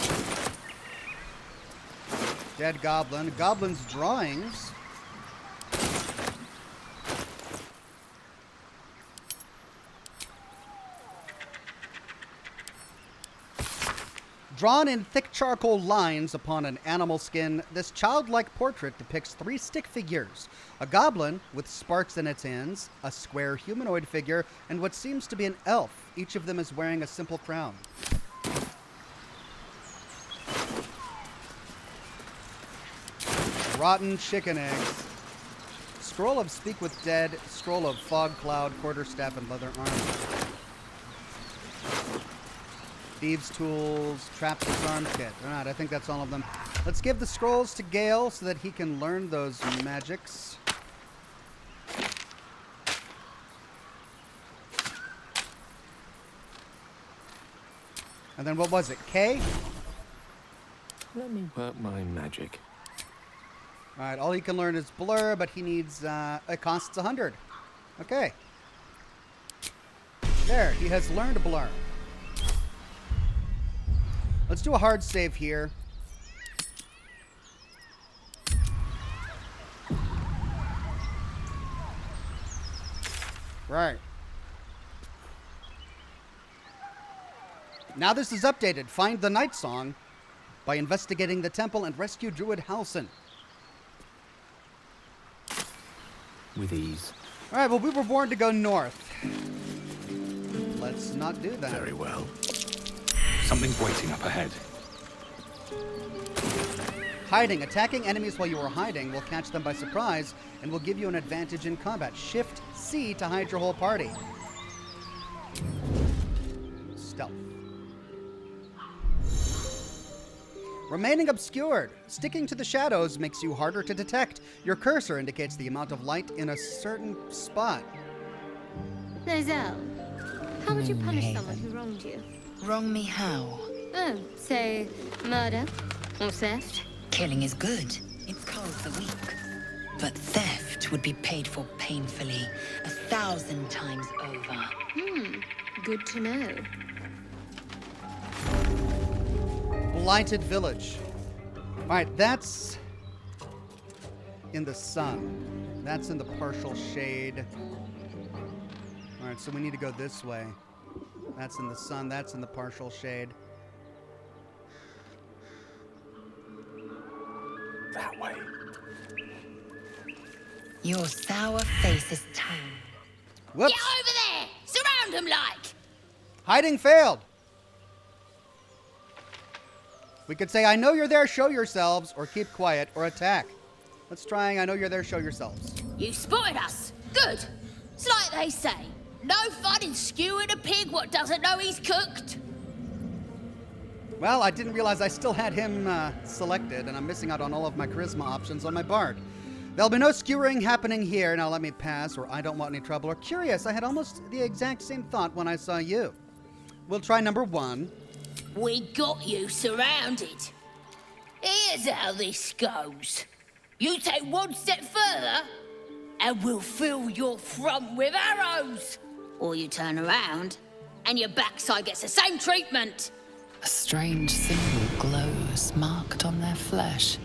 S1: Dead goblin. Goblin's drawings. Drawn in thick charcoal lines upon an animal skin, this childlike portrait depicts 3 stick figures. A goblin with sparks in its hands, a square humanoid figure, and what seems to be an elf. Each of them is wearing a simple crown. Rotten chicken eggs. Scroll of Speak with Dead, Scroll of Fog Cloud, Quarterstaff, and Leather Armor. Thieves' Tools, Trap Disarm Kit. Alright, I think that's all of them. Let's give the scrolls to Gale so that he can learn those magics. And then what was it? K?
S2: Let me work my magic.
S1: Alright, all he can learn is Blur, but he needs, it costs 100. Okay. There, he has learned Blur. Let's do a hard save here. Right. Now this is updated. Find the Night Song by investigating the temple and rescue Druid Halsin.
S12: With ease.
S1: All right, well, we were born to go north. Let's not do that.
S12: Very well. Something's waiting up ahead.
S1: Hiding. Attacking enemies while you are hiding will catch them by surprise and will give you an advantage in combat. Shift C to hide your whole party. Stealth. Remaining obscured. Sticking to the shadows makes you harder to detect. Your cursor indicates the amount of light in a certain spot.
S21: Lizelle, how would you punish someone who wronged you?
S4: Wrong me how?
S21: Oh, say murder or theft?
S4: Killing is good. It calls the weak. But theft would be paid for painfully, 1,000 times over.
S21: Good to know.
S1: Blighted village. All right, that's in the sun. That's in the partial shade. All right, so we need to go this way. That's in the sun. That's in the partial shade.
S12: That way.
S4: Your sour face is tame.
S1: Whoops.
S13: Get over there! Surround them like!
S1: Hiding failed. We could say, I know you're there, show yourselves, or keep quiet, or attack. Let's try, I know you're there, show yourselves.
S13: You spotted us. Good. It's like they say. No fun in skewing a pig what doesn't know he's cooked.
S1: Well, I didn't realize I still had him selected, and I'm missing out on all of my charisma options on my bard. There'll be no skewering happening here. Now let me pass, or I don't want any trouble, or curious. I had almost the exact same thought when I saw you. We'll try number 1.
S13: We got you surrounded. Here's how this goes. You take one step further, and we'll fill your front with arrows. Or you turn around, and your backside gets the same treatment.
S10: A strange symbol glows, marked on their flesh,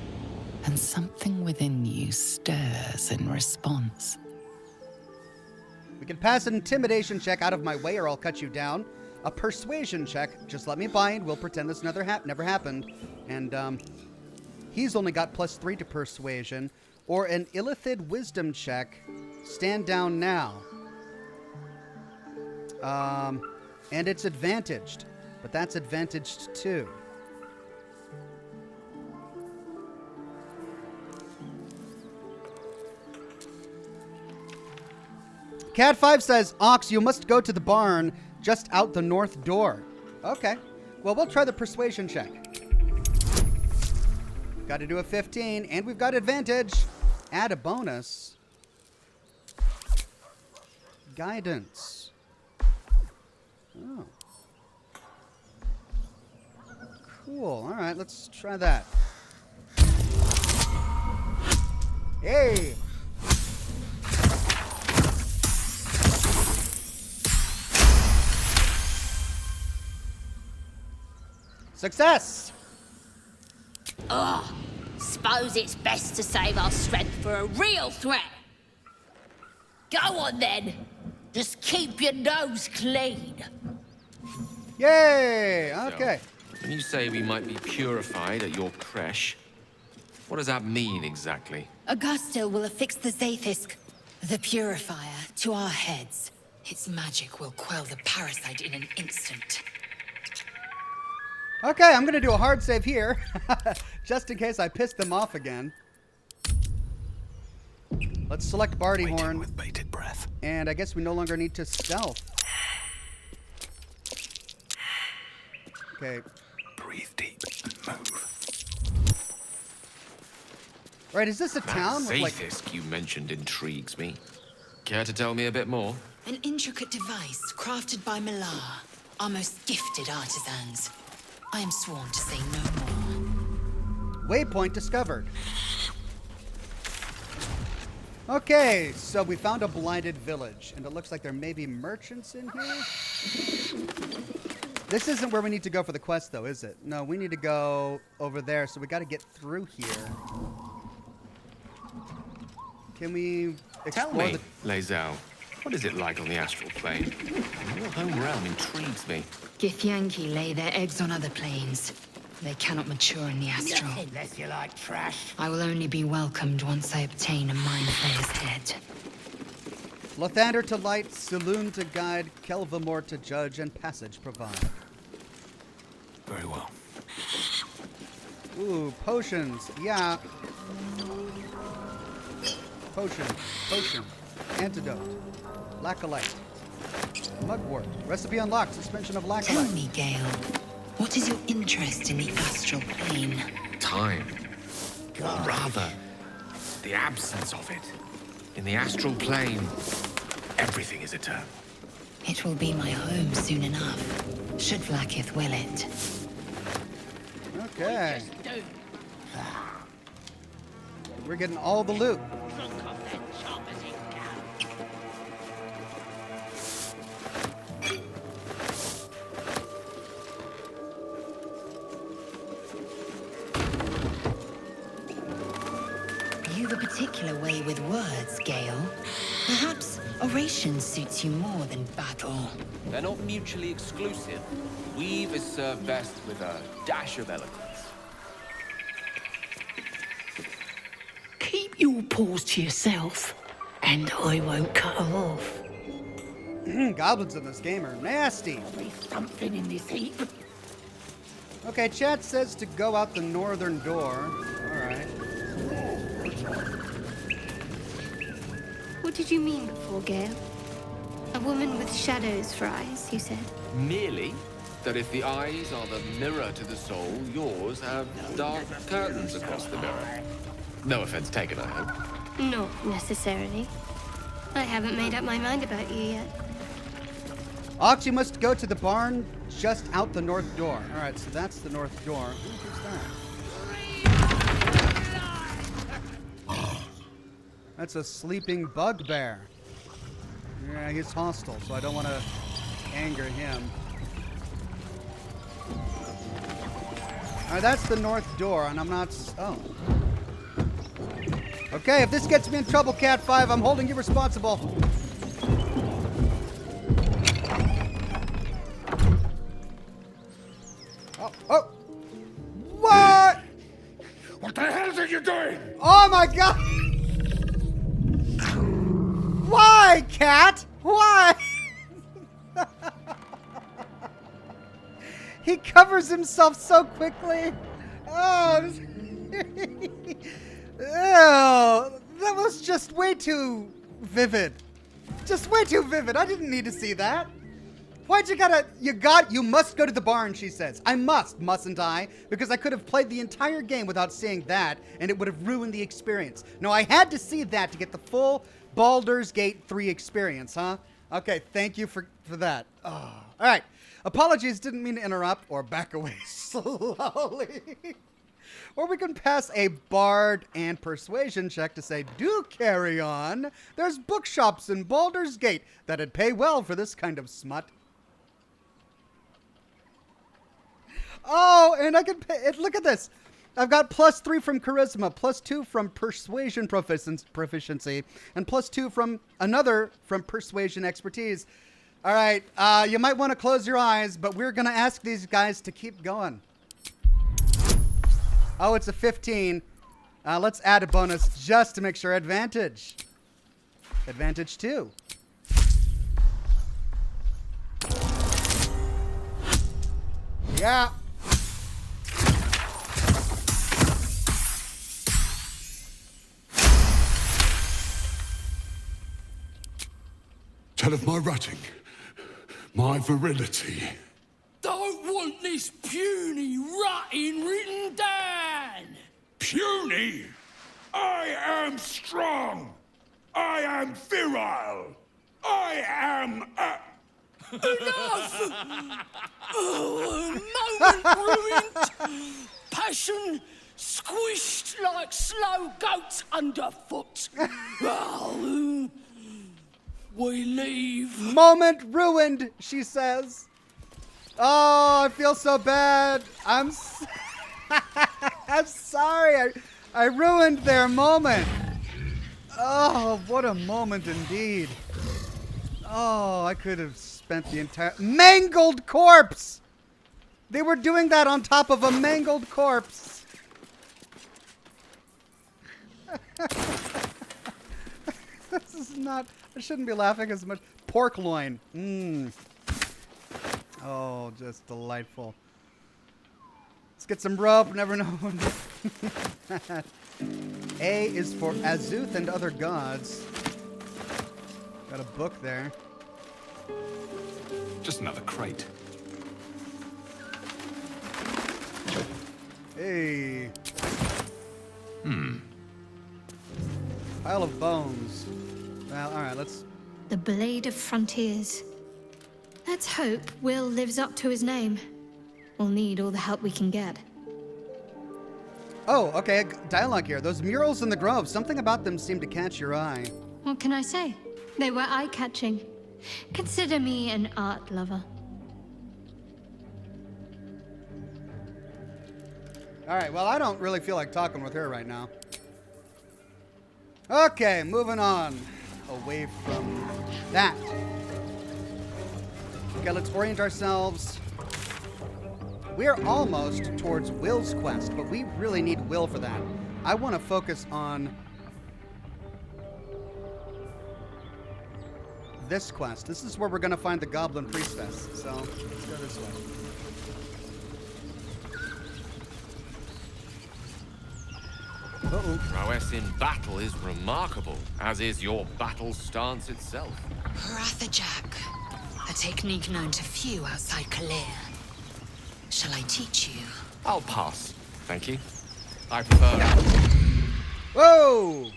S10: and something within you stirs in response.
S1: We can pass an intimidation check out of my way, or I'll cut you down. A persuasion check, just let me bind, we'll pretend this never happened. And he's only got +3 to persuasion. Or an illithid wisdom check, stand down now. And it's advantaged, but that's advantaged too. Cat 5 says, Ox, you must go to the barn just out the north door. Okay. Well, we'll try the persuasion check. Got to do a 15, and we've got advantage. Add a bonus. Guidance. Oh. Cool. All right, let's try that. Hey! Success!
S13: Ugh. Suppose it's best to save our strength for a real threat. Go on then. Just keep your nose clean.
S1: Yay! Okay.
S2: So, when you say we might be purified at your creche, what does that mean exactly?
S4: Augustil will affix the Zaithisk, the purifier, to our heads. Its magic will quell the parasite in an instant.
S1: Okay, I'm gonna do a hard save here, just in case I piss them off again. Let's select Barty Horn.
S12: With bated breath.
S1: And I guess we no longer need to stealth. Okay.
S12: Breathe deep and move.
S1: Right, is this a town with like...
S2: Zaithisk you mentioned intrigues me. Care to tell me a bit more?
S4: An intricate device crafted by Malar, our most gifted artisans. I am sworn to say no more.
S1: Waypoint discovered. Okay, so we found a blighted village, and it looks like there may be merchants in here. This isn't where we need to go for the quest, though, is it? No, we need to go over there, so we got to get through here. Can we explore
S2: Tell me, Lae'zel, What is it like on the astral plane? Your home realm intrigues me.
S4: Githyanki lay their eggs on other planes. They cannot mature in the astral.
S8: Unless you like trash.
S4: I will only be welcomed once I obtain a mind flayer's head.
S1: Lathander to light, Saloon to guide, Kelvamore to judge, and passage provide.
S12: Very well.
S1: Ooh, potions. Yeah. Potion. Antidote. Laccolite. Mugwort. Recipe unlocked. Suspension of laccolite.
S4: Tell me, Gale, what is your interest in the astral plane?
S2: Time. Or rather, the absence of it. In the astral plane, everything is eternal.
S4: It will be my home soon enough, should Vlaakith will it.
S1: Okay. We're getting all the loot.
S4: You've a particular way with words, Gale. Perhaps oration suits you more than battle.
S9: They're not mutually exclusive. Weave is served best with a dash of eloquence.
S8: Keep your paws to yourself, and I won't cut them off.
S1: Goblins in this game are nasty.
S8: There's something in this heap.
S1: Okay, chat says to go out the northern door. Alright.
S21: What did you mean before, Gale? A woman with shadows for eyes, you said?
S2: Merely that if the eyes are the mirror to the soul, yours have dark curtains across the mirror. No offense taken, I hope.
S21: Not necessarily. I haven't made up my mind about you yet.
S1: Ox, you must go to the barn just out the north door. Alright, so that's the north door. Who's that? That's a sleeping bugbear. Yeah, he's hostile, so I don't want to anger him. Alright, that's the north door, and I'm not... Oh. Okay, if this gets me in trouble, Cat 5, I'm holding you responsible. Oh. What?
S5: What the hell are you doing?
S1: Oh my god! Why, Cat? Why? He covers himself so quickly. Oh. Ew, that was just way too vivid. Just way too vivid. I didn't need to see that. Why'd you must go to the barn, she says. I mustn't I? Because I could have played the entire game without seeing that, and it would have ruined the experience. No, I had to see that to get the full Baldur's Gate 3 experience, huh? Okay, thank you for that. Oh. All right, apologies, didn't mean to interrupt or back away slowly. Or we can pass a bard and persuasion check to say, do carry on. There's bookshops in Baldur's Gate that'd pay well for this kind of smut. Oh, and I can pay, look at this. I've got +3 from charisma, +2 from persuasion proficiency, and +2 from another from persuasion expertise. All right, you might want to close your eyes, but we're going to ask these guys to keep going. Oh, it's a 15. Let's add a bonus just to make sure. Advantage. Advantage 2. Yeah.
S5: Tell of my ratting, my virility.
S8: Don't want this puny rotting written down!
S5: Puny? I am strong. I am virile. I am
S8: Enough! Oh, moment ruined! Passion squished like slow goats underfoot. Oh, we leave.
S1: Moment ruined, she says. Oh, I feel so bad. I'm sorry. I ruined their moment. Oh, what a moment indeed. Oh, I could have spent the entire... Mangled corpse! They were doing that on top of a mangled corpse. This is not... I shouldn't be laughing as much. Pork loin. Mmm. Oh, just delightful. Let's get some rope. Never know. A is for Azuth and other gods. Got a book there.
S5: Just another crate.
S1: Hey. Pile of bones. Well, alright, let's...
S21: The Blade of Frontiers. Let's hope Will lives up to his name. We'll need all the help we can get.
S1: Oh, okay, dialogue here. Those murals in the grove, something about them seemed to catch your eye.
S21: What can I say? They were eye-catching. Consider me an art lover.
S1: Alright, well, I don't really feel like talking with her right now. Okay, moving on. Away from that. Okay, let's orient ourselves. We're almost towards Will's quest, but we really need Will for that. I want to focus on this quest. This is where we're going to find the Goblin Priestess. So, let's go this way. Uh-oh.
S2: Prowess in battle is remarkable, as is your battle stance itself.
S4: Rathajak, a technique known to few outside Kalir. Shall I teach you?
S2: I'll pass, thank you. I prefer...
S1: Whoa!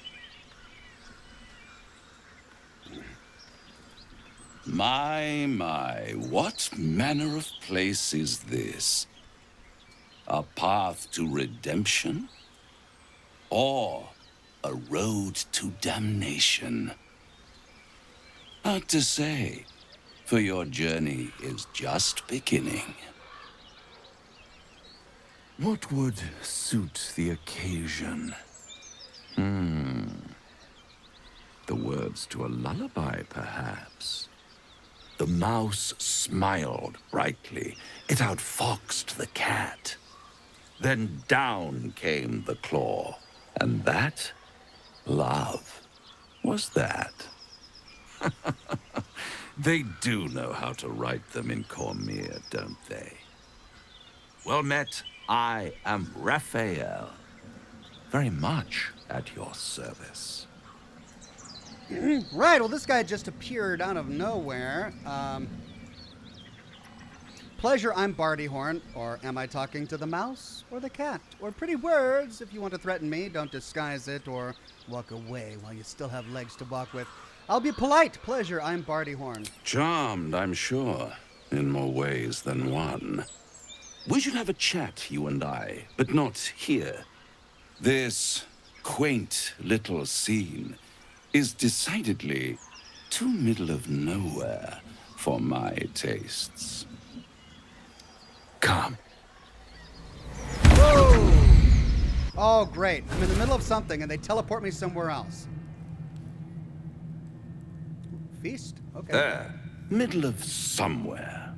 S3: My, what manner of place is this? A path to redemption? Or a road to damnation? Hard to say, for your journey is just beginning.
S11: What would suit the occasion? The words to a lullaby, perhaps.
S3: The mouse smiled brightly. It outfoxed the cat. Then down came the claw. And that, love, was that. They do know how to write them in Cormyr, don't they? Well met, I am Raphael. Very much at your service.
S1: Right, well, this guy just appeared out of nowhere. Pleasure, I'm Bartyhorn. Or am I talking to the mouse or the cat? Or pretty words, if you want to threaten me, don't disguise it or walk away while you still have legs to walk with. I'll be polite. Pleasure, I'm Bartyhorn.
S3: Charmed, I'm sure, in more ways than one. We should have a chat, you and I, but not here. This quaint little scene is decidedly too middle of nowhere for my tastes. Come.
S1: Whoa! Oh, great. I'm in the middle of something and they teleport me somewhere else. Feast? Okay.
S3: There. Middle of somewhere.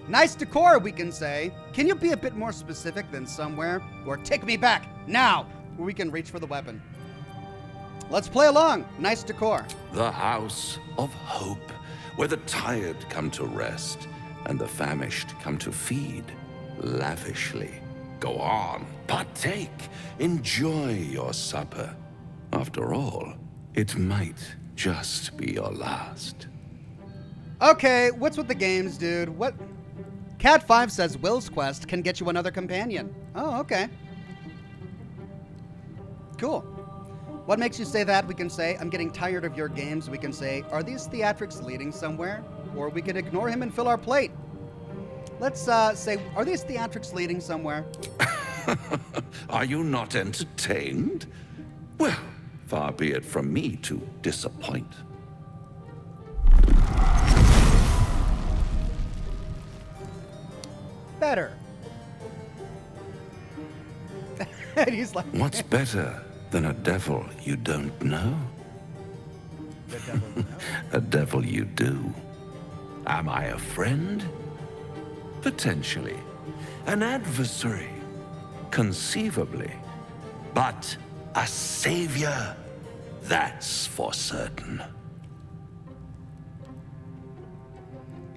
S1: Nice decor, we can say. Can you be a bit more specific than somewhere? Or take me back, now, where we can reach for the weapon. Let's play along. Nice decor.
S3: The House of Hope, where the tired come to rest and the famished come to feed lavishly. Go on, partake, enjoy your supper. After all, it might just be your last.
S1: Okay, what's with the games, dude? What? Cat 5 says Will's quest can get you another companion. Oh, okay. Cool. What makes you say that? We can say, I'm getting tired of your games. We can say, are these theatrics leading somewhere? Or we can ignore him and fill our plate. Let's say, are these theatrics leading somewhere?
S3: Are you not entertained? Well, far be it from me to disappoint.
S1: Better. And he's like...
S3: What's better Then a devil you don't know?
S1: The devil you know.
S3: A devil you do. Am I a friend? Potentially. An adversary? Conceivably. But a savior? That's for certain.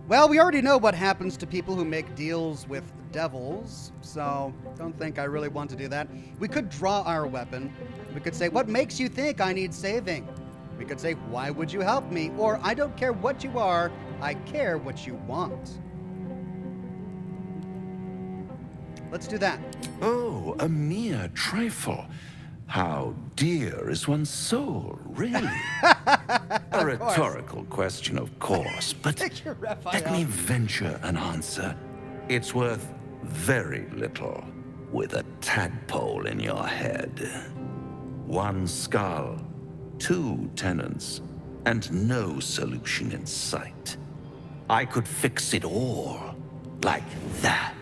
S1: Well, we already know what happens to people who make deals with devils, so don't think I really want to do that. We could draw our weapon. We could say, what makes you think I need saving? We could say, why would you help me? Or, I don't care what you are, I care what you want. Let's do that.
S3: Oh, a mere trifle. How dear is one's soul, really? A rhetorical question, of course, but let me venture an answer. It's worth very little with a tadpole in your head. One skull, 2 tenants, and no solution in sight. I could fix it all like that.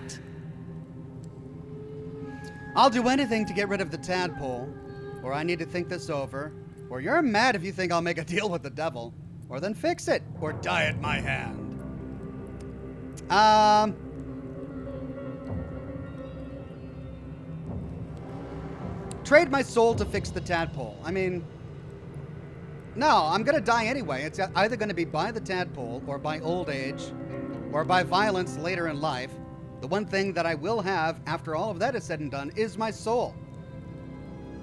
S1: I'll do anything to get rid of the tadpole, or I need to think this over, or you're mad if you think I'll make a deal with the devil, or then fix it, or die at my hand. Trade my soul to fix the tadpole. I mean, no, I'm gonna die anyway. It's either gonna be by the tadpole, or by old age, or by violence later in life. The one thing that I will have after all of that is said and done is my soul.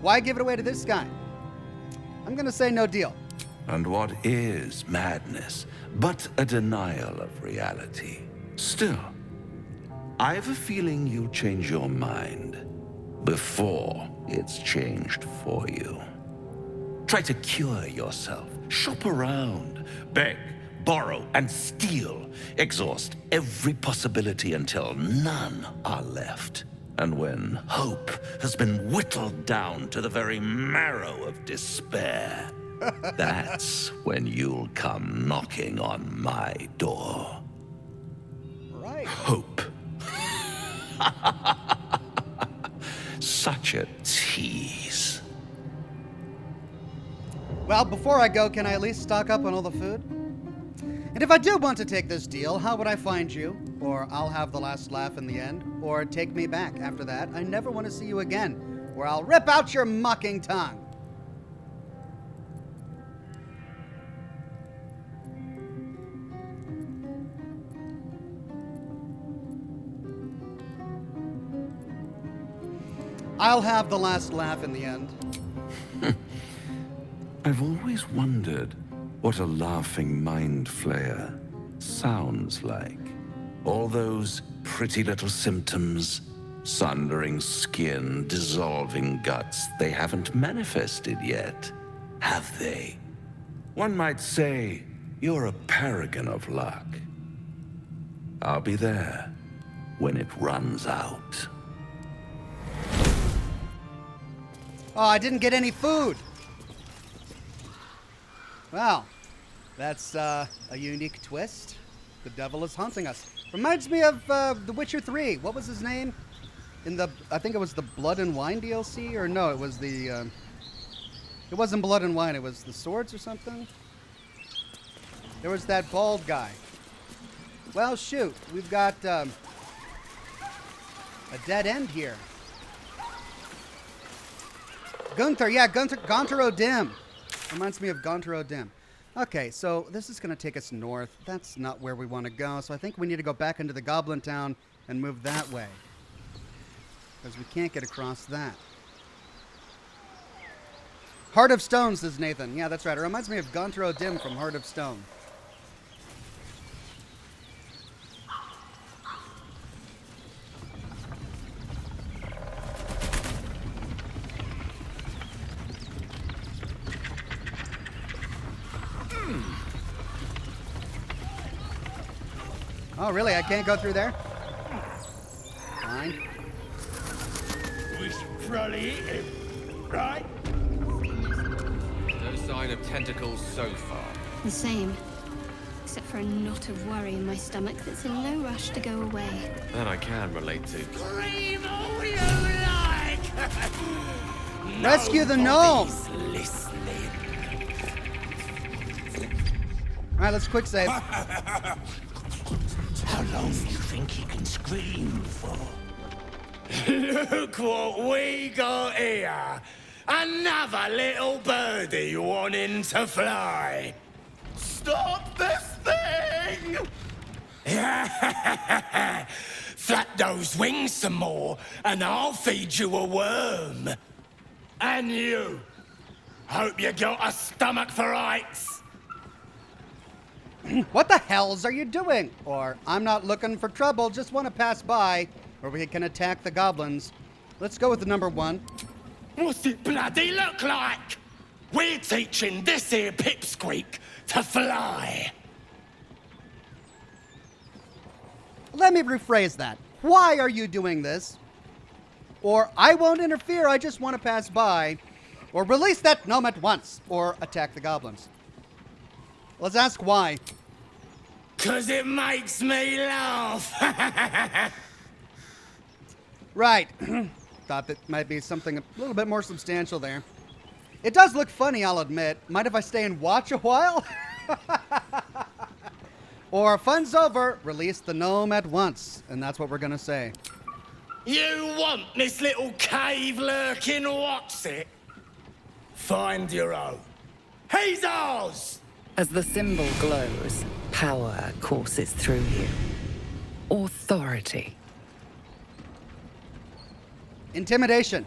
S1: Why give it away to this guy? I'm gonna say no deal.
S3: And what is madness but a denial of reality? Still, I have a feeling you'll change your mind before it's changed for you. Try to cure yourself. Shop around. Beg, borrow, and steal. Exhaust every possibility until none are left. And when hope has been whittled down to the very marrow of despair, that's when you'll come knocking on my door.
S1: Right.
S3: Hope. Such a tease.
S1: Well, before I go, can I at least stock up on all the food? And if I do want to take this deal, how would I find you? Or I'll have the last laugh in the end. Or take me back after that. I never want to see you again. Or I'll rip out your mocking tongue. I'll have the last laugh in the end.
S3: I've always wondered what a laughing mind flayer sounds like. All those pretty little symptoms, sundering skin, dissolving guts, they haven't manifested yet, have they? One might say you're a paragon of luck. I'll be there when it runs out.
S1: Oh, I didn't get any food. Well, that's a unique twist. The devil is haunting us. Reminds me of The Witcher 3. What was his name? In the, I think it was the Blood and Wine DLC, or no, it was the, it wasn't Blood and Wine, it was the Swords or something. There was that bald guy. Well, shoot, we've got a dead end here. Gunther, yeah, Gunther O'Dim. Reminds me of Gunther O'Dim. Okay, so this is going to take us north. That's not where we want to go, so I think we need to go back into the Goblin Town and move that way. Because we can't get across that. Heart of Stone, says Nathan. Yeah, that's right. It reminds me of Gunther O'Dim from Heart of Stone. Oh, really? I can't go through there? Fine.
S17: We should probably eat him, right?
S2: No sign of tentacles so far.
S21: The same. Except for a knot of worry in my stomach that's in no rush to go away.
S2: That I can relate to.
S17: Scream all you like!
S1: Rescue the gnome! Alright, let's quick save.
S17: How long do you think he can scream for? Look what we got here! Another little birdie wanting to fly! Stop this thing! Flap those wings some more, and I'll feed you a worm. And you! Hope you got a stomach for heights!
S1: What the hells are you doing? Or, I'm not looking for trouble, just want to pass by, or we can attack the goblins. Let's go with the number 1.
S17: What's it bloody look like? We're teaching this here pipsqueak to fly.
S1: Let me rephrase that. Why are you doing this? Or, I won't interfere, I just want to pass by. Or, release that gnome at once. Or, attack the goblins. Let's ask why.
S17: 'Cause it makes me laugh.
S1: Right. Thought that might be something a little bit more substantial there. It does look funny, I'll admit. Mind if I stay and watch a while? Or, fun's over, release the gnome at once. And that's what we're gonna say.
S17: You want this little cave lurking what's it? Find your own. He's ours!
S10: As the symbol glows, power courses through you. Authority.
S1: Intimidation.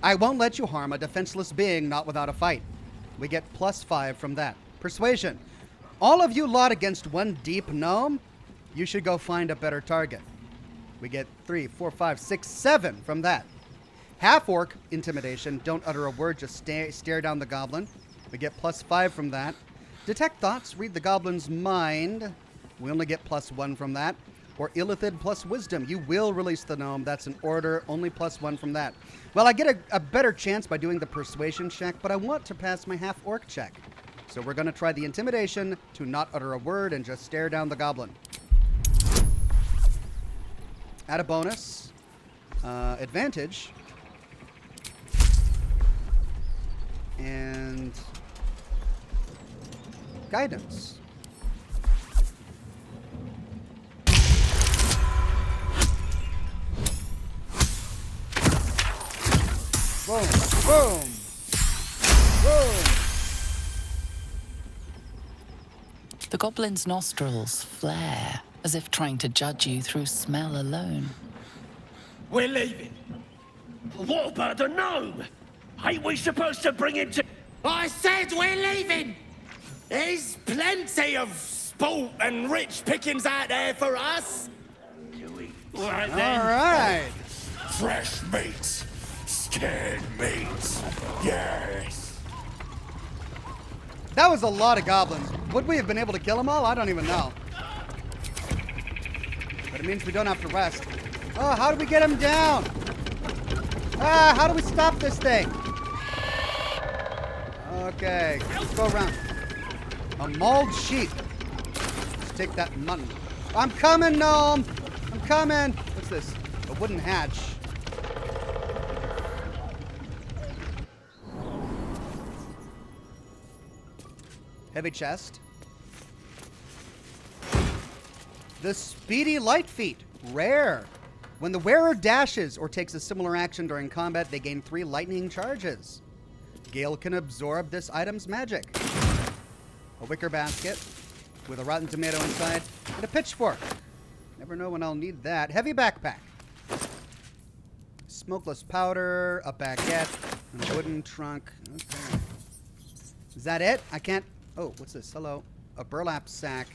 S1: I won't let you harm a defenseless being not without a fight. We get +5 from that. Persuasion. All of you lot against one deep gnome, you should go find a better target. We get 3, 4, 5, 6, 7 from that. Half-orc intimidation. Don't utter a word, just stare down the goblin. We get +5 from that. Detect thoughts. Read the goblin's mind. We only get +1 from that. Or illithid plus wisdom. You will release the gnome. That's an order. Only +1 from that. Well, I get a better chance by doing the persuasion check, but I want to pass my half-orc check. So we're going to try the intimidation to not utter a word and just stare down the goblin. Add a bonus. Advantage. And guidance. Boom, boom, boom.
S10: The goblin's nostrils flare, as if trying to judge you through smell alone.
S17: We're leaving. What about the gnome? Ain't we supposed to bring him to... I said we're leaving! There's plenty of sport and rich pickings out there for us. Right then.
S1: All right.
S17: Fresh meat. Scared meat. Yes.
S1: That was a lot of goblins. Would we have been able to kill them all? I don't even know. But it means we don't have to rest. Oh, how do we get him down? Ah, how do we stop this thing? Okay, let's go around. A mauled sheep. Let's take that mutton. I'm coming, gnome! I'm coming! What's this? A wooden hatch. Heavy chest. The Speedy Light Feet. Rare. When the wearer dashes or takes a similar action during combat, they gain 3 lightning charges. Gale can absorb this item's magic. A wicker basket with a rotten tomato inside and a pitchfork. Never know when I'll need that. Heavy backpack. Smokeless powder, a baguette, and a wooden trunk. Okay. Is that it? I can't... Oh, what's this? Hello. A burlap sack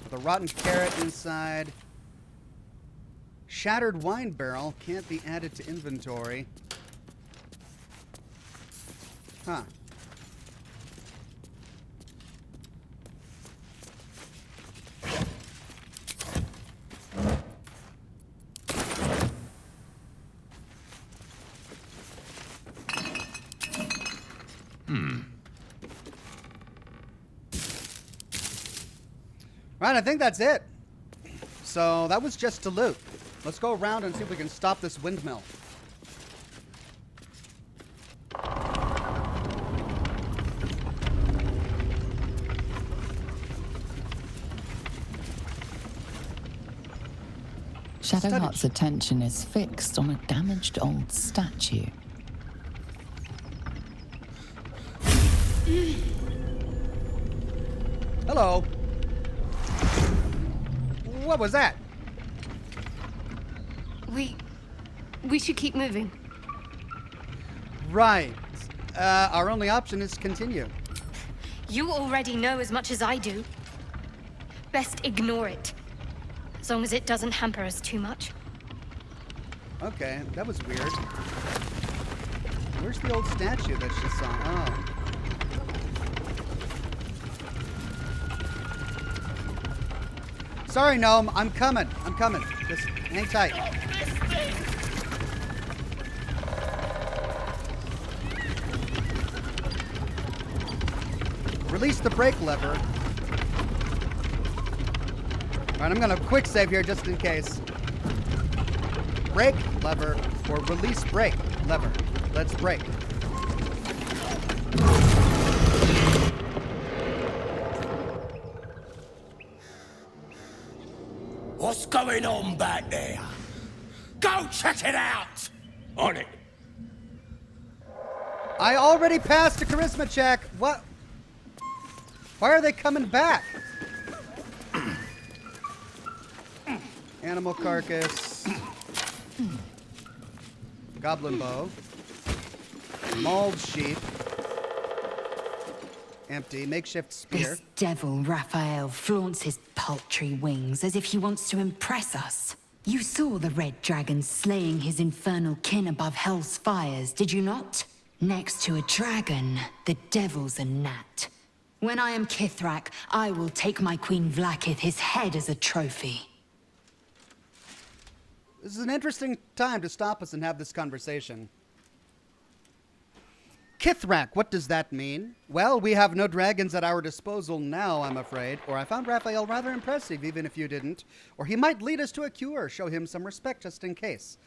S1: with a rotten carrot inside. Shattered wine barrel. Can't be added to inventory. Huh. Right, I think that's it. So that was just to loot. Let's go around and see if we can stop this windmill.
S10: Shadowheart's attention is fixed on a damaged old statue.
S1: Hello. What was that?
S21: We should keep moving.
S1: Right. Our only option is continue.
S21: You already know as much as I do. Best ignore it. As long as it doesn't hamper us too much.
S1: Okay, that was weird. Where's the old statue that she saw? Oh. Sorry, gnome. I'm coming. Just hang tight. Release the brake lever. Alright, I'm gonna quick save here just in case. Brake lever or release brake lever. Let's brake.
S17: What's going on back there? Go check it out! On it.
S1: I already passed a charisma check. What? Why are they coming back? Animal carcass. Goblin bow. Mauled sheep. Empty. Makeshift spear.
S4: This devil, Raphael, flaunts his paltry wings as if he wants to impress us. You saw the red dragon slaying his infernal kin above hell's fires, did you not? Next to a dragon, the devil's a gnat. When I am Kithrak, I will take my queen Vlaakith his head as a trophy.
S1: This is an interesting time to stop us and have this conversation. Kithrak, what does that mean? Well, we have no dragons at our disposal now, I'm afraid. Or I found Raphael rather impressive, even if you didn't. Or he might lead us to a cure, show him some respect just in case.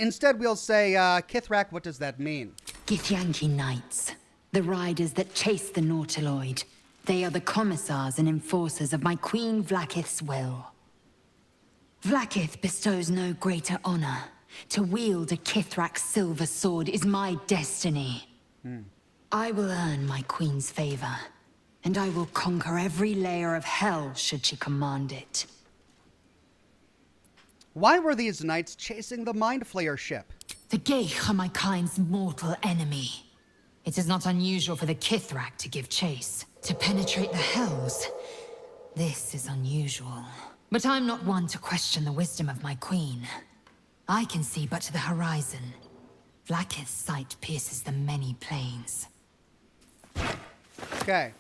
S1: Instead, we'll say, Kithrak, what does that mean?
S4: Githyanki knights, the riders that chase the Nautiloid. They are the commissars and enforcers of my queen Vlaakith's will. Vlaakith bestows no greater honor. To wield a Kithrak's silver sword is my destiny. I will earn my queen's favor, and I will conquer every layer of hell should she command it.
S1: Why were these knights chasing the Mind Flayer ship?
S4: The Gale are my kind's mortal enemy. It is not unusual for the Kithrak to give chase. To penetrate the hells, this is unusual. But I'm not one to question the wisdom of my queen. I can see but to the horizon. Vlaakith's sight pierces the many planes.
S1: Okay.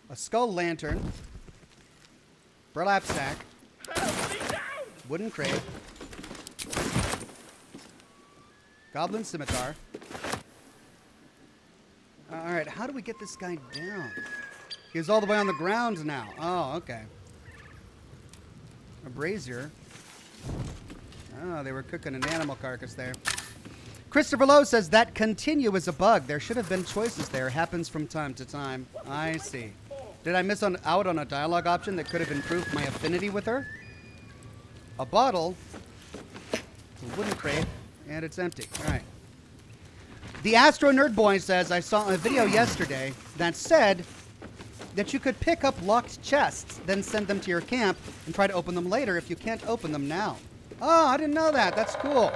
S1: A skull lantern. Burlap sack. Wooden crate. Goblin scimitar. Alright, how do we get this guy down? He's all the way on the ground now. Oh, okay. A brazier. Oh, they were cooking an animal carcass there. Christopher Lowe says that continue is a bug. There should have been choices there. Happens from time to time. I see. Did I miss out on a dialogue option that could have improved my affinity with her? A bottle. A wooden crate. And it's empty. All right. The Astro Nerd Boy says, I saw a video yesterday that said that you could pick up locked chests, then send them to your camp and try to open them later if you can't open them now. Oh, I didn't know that. That's cool.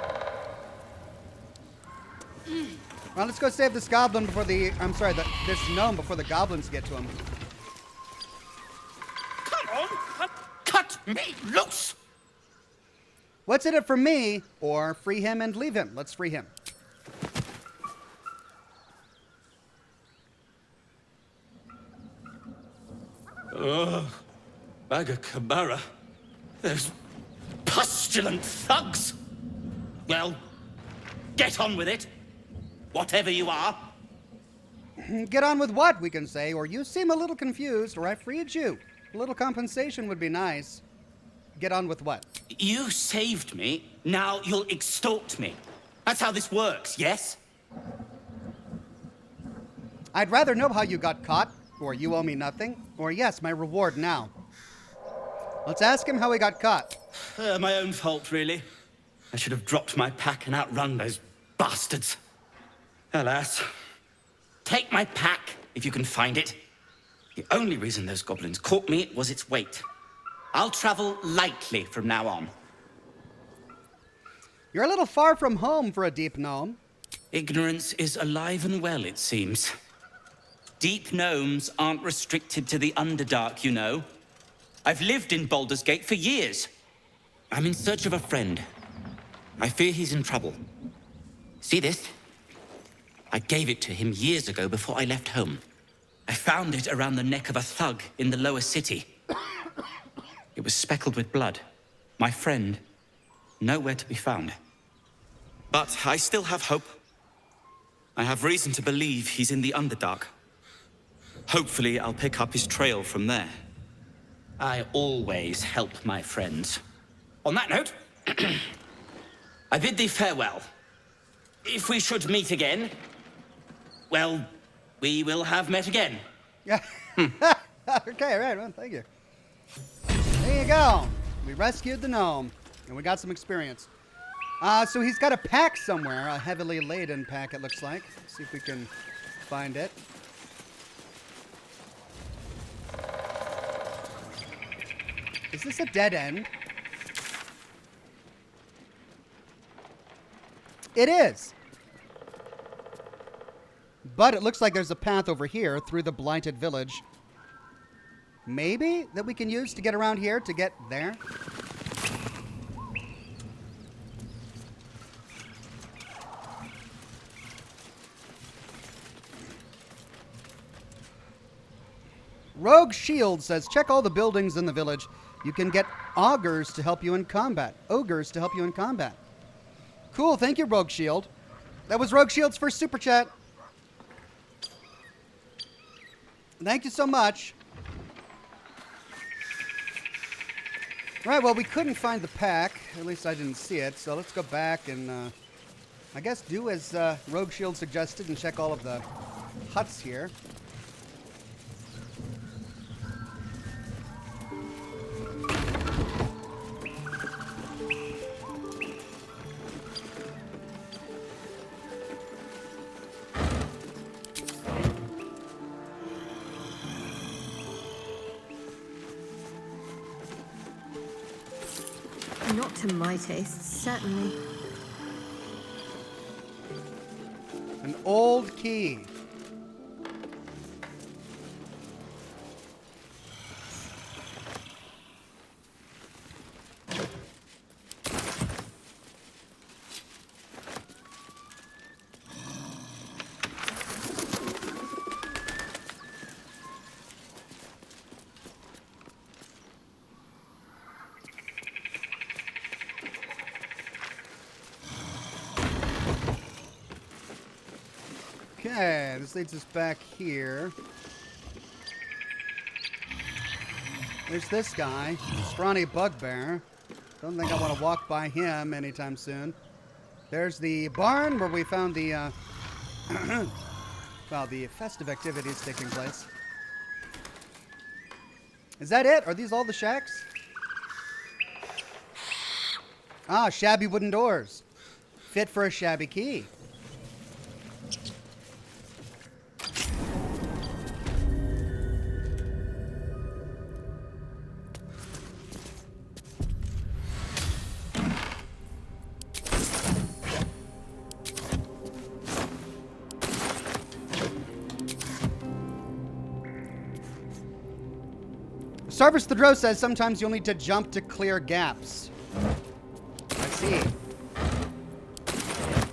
S1: Well, let's go save this goblin before this gnome before the goblins get to him.
S17: Come on! Cut me loose!
S1: What's in it for me? Or free him and leave him. Let's free him.
S17: Bagger Kamara. Those pustulant thugs! Well, get on with it. Whatever you are.
S1: Get on with what, we can say, or you seem a little confused, or I freed you. A little compensation would be nice. get on with what?
S18: You saved me, now you'll extort me. That's how this works, yes?
S1: I'd rather know how you got caught, or you owe me nothing, or yes, my reward now. Let's ask him how he got caught.
S18: My own fault, really. I should have dropped my pack and outrun those bastards. Alas. Take my pack, if you can find it. The only reason those goblins caught me was its weight. I'll travel lightly from now on.
S1: You're a little far from home for a deep gnome.
S18: Ignorance is alive and well, it seems. Deep gnomes aren't restricted to the Underdark, you know. I've lived in Baldur's Gate for years. I'm in search of a friend. I fear he's in trouble. See this? I gave it to him years ago before I left home. I found it around the neck of a thug in the lower city. It was speckled with blood. My friend, nowhere to be found. But I still have hope. I have reason to believe he's in the Underdark. Hopefully, I'll pick up his trail from there. I always help my friends. On that note, I bid thee farewell. If we should meet again, well, we will have met again.
S1: Yeah. Okay, right, well, thank you. There you go. We rescued the gnome, and we got some experience. So he's got a pack somewhere, a heavily laden pack, it looks like. Let's see if we can find it. Is this a dead end? It is. But it looks like there's a path over here through the blighted village. Maybe that we can use to get around here to get there? Rogue Shield says, check all the buildings in the village. You can get augurs to help you in combat. Ogres to help you in combat. Cool, thank you, Rogue Shield. That was Rogue Shield's first super chat. Thank you so much. Right, well, we couldn't find the pack. At least I didn't see it. So let's go back and, I guess, do as Rogue Shield suggested and check all of the huts here.
S20: Not to my taste, certainly.
S1: An old key. Okay, this leads us back here. There's this guy, Scrawny Bugbear. Don't think I want to walk by him anytime soon. There's the barn where we found the, well, the festive activities taking place. Is that it? Are these all the shacks? Ah, shabby wooden doors. Fit for a shabby key. Sarvis the Drow says sometimes you'll need to jump to clear gaps. I see.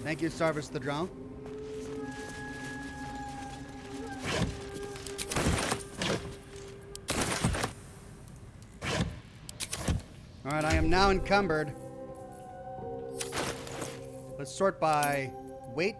S1: Thank you, Sarvis the Drow. Alright, I am now encumbered. Let's sort by weight.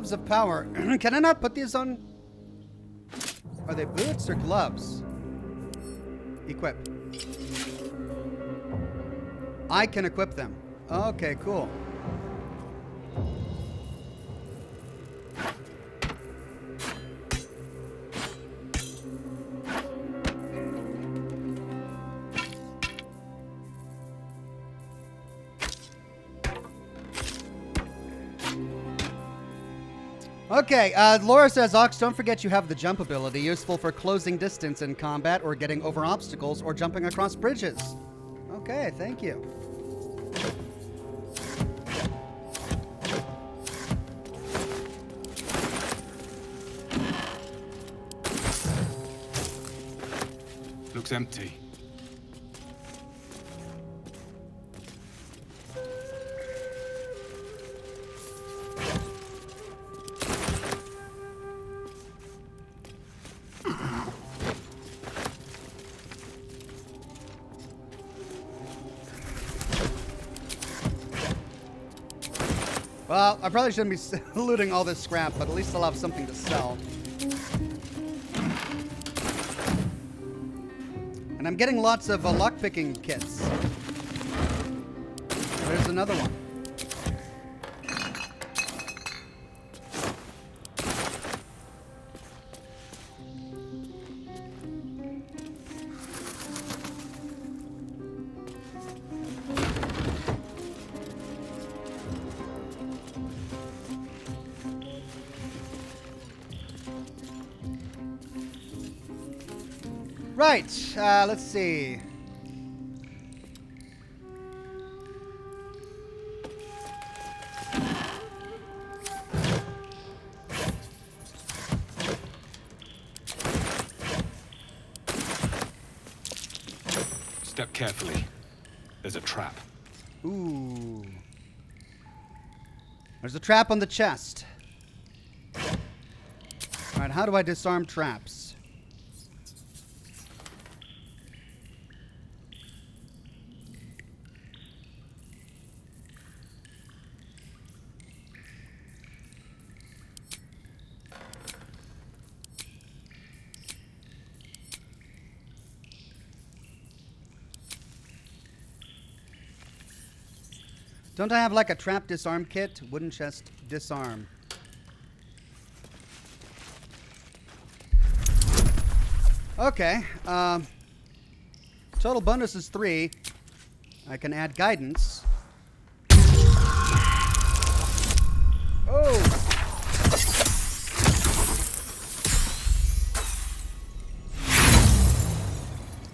S1: Gloves of power. Can I not put these on? Are they boots or gloves? Equip. I can equip them. Okay, cool. Okay, Laura says, Ox, don't forget you have the jump ability, useful for closing distance in combat or getting over obstacles or jumping across bridges. Okay, thank you.
S5: Looks empty.
S1: Well, I probably shouldn't be looting all this scrap, but at least I'll have something to sell. And I'm getting lots of lockpicking kits. There's another one. Right, let's see.
S5: Step carefully. There's a trap.
S1: Ooh. There's a trap on the chest. Alright, how do I disarm traps? Don't I have like a trap disarm kit? Wooden chest disarm. Okay. Total bonus is 3. I can add guidance. Oh!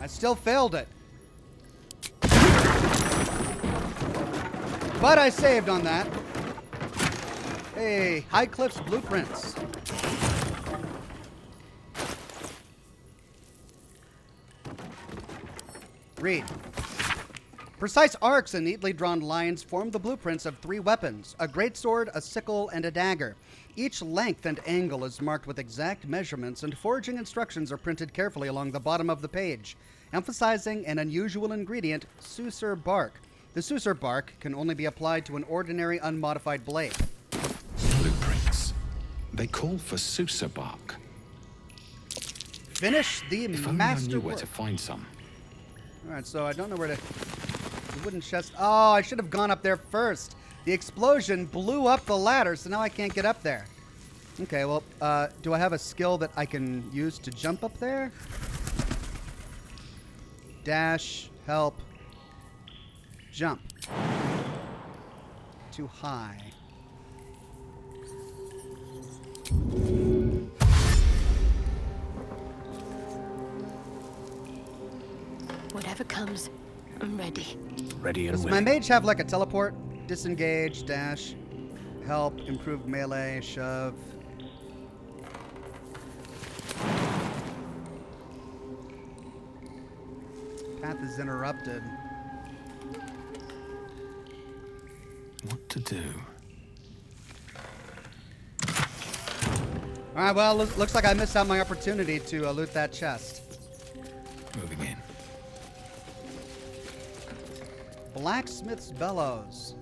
S1: I still failed it. But I saved on that. Hey, High Cliff's blueprints. Read. Precise arcs and neatly drawn lines form the blueprints of 3 weapons, a greatsword, a sickle, and a dagger. Each length and angle is marked with exact measurements, and forging instructions are printed carefully along the bottom of the page, emphasizing an unusual ingredient, Susur bark. The Susur bark can only be applied to an ordinary unmodified blade.
S11: Blueprints. They call for Susur bark.
S1: Finish the
S11: If only I
S1: master
S11: knew where
S1: work.
S11: to find some.
S1: Alright, so I don't know where to... The wooden chest... Oh, I should have gone up there first. The explosion blew up the ladder, so now I can't get up there. Okay, well, do I have a skill that I can use to jump up there? Dash, help, jump. Too high.
S8: Whatever comes, I'm ready.
S12: Ready and
S1: Does my
S12: willing.
S1: mage have like a teleport? Disengage, dash, help, improved melee, shove. Path is interrupted.
S11: What to do?
S1: Alright, well, looks like I missed out my opportunity to loot that chest.
S11: Moving in.
S1: Blacksmith's bellows.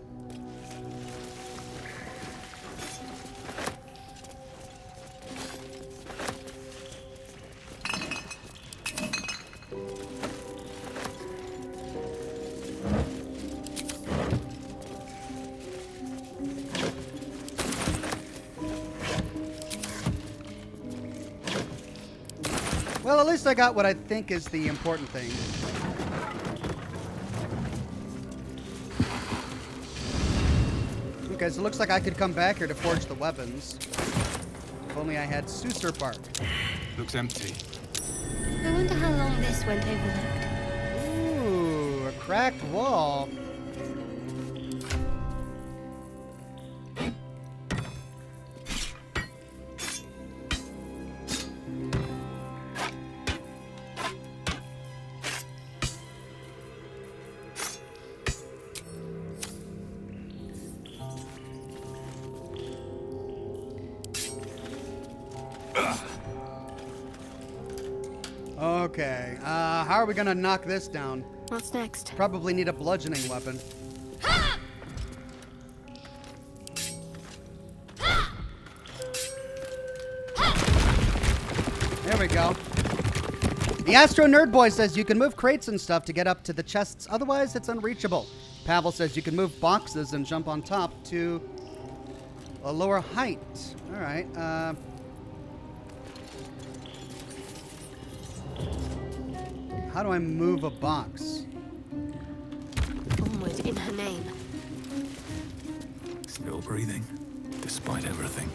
S1: at least I got what I think is the important thing. Okay, so it looks like I could come back here to forge the weapons. If only I had Susur bark.
S5: Looks empty.
S13: I wonder how long this went overlooked.
S1: Ooh, a cracked wall. Okay, how are we gonna knock this down?
S13: What's next?
S1: Probably need a bludgeoning weapon. There we go. The Astro Nerd Boy says you can move crates and stuff to get up to the chests, otherwise it's unreachable. Pavel says you can move boxes and jump on top to a lower height. Alright, how do I move a box?
S13: Onward in her name.
S5: Still breathing, despite everything.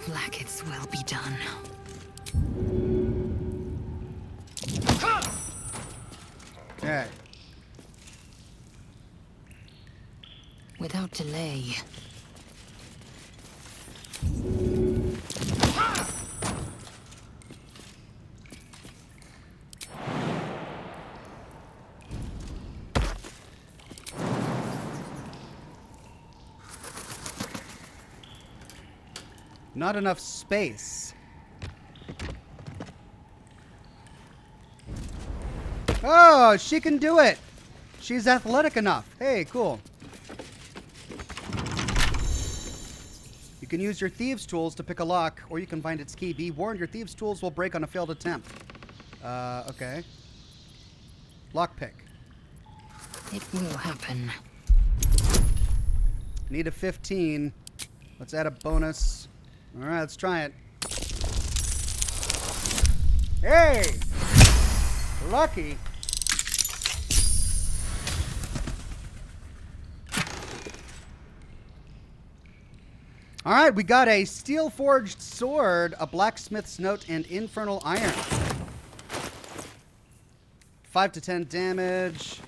S4: Blacketh's will be done.
S1: Okay.
S4: Without delay.
S1: Not enough space. Oh, she can do it. She's athletic enough. Hey, cool. You can use your thieves' tools to pick a lock, or you can find its key. Be warned, your thieves' tools will break on a failed attempt. Okay. Lockpick.
S4: It will happen.
S1: Need a 15. Let's add a bonus. All right, let's try it. Hey! Lucky. All right, we got a steel-forged sword, a blacksmith's note, and infernal iron. 5 to 10 damage.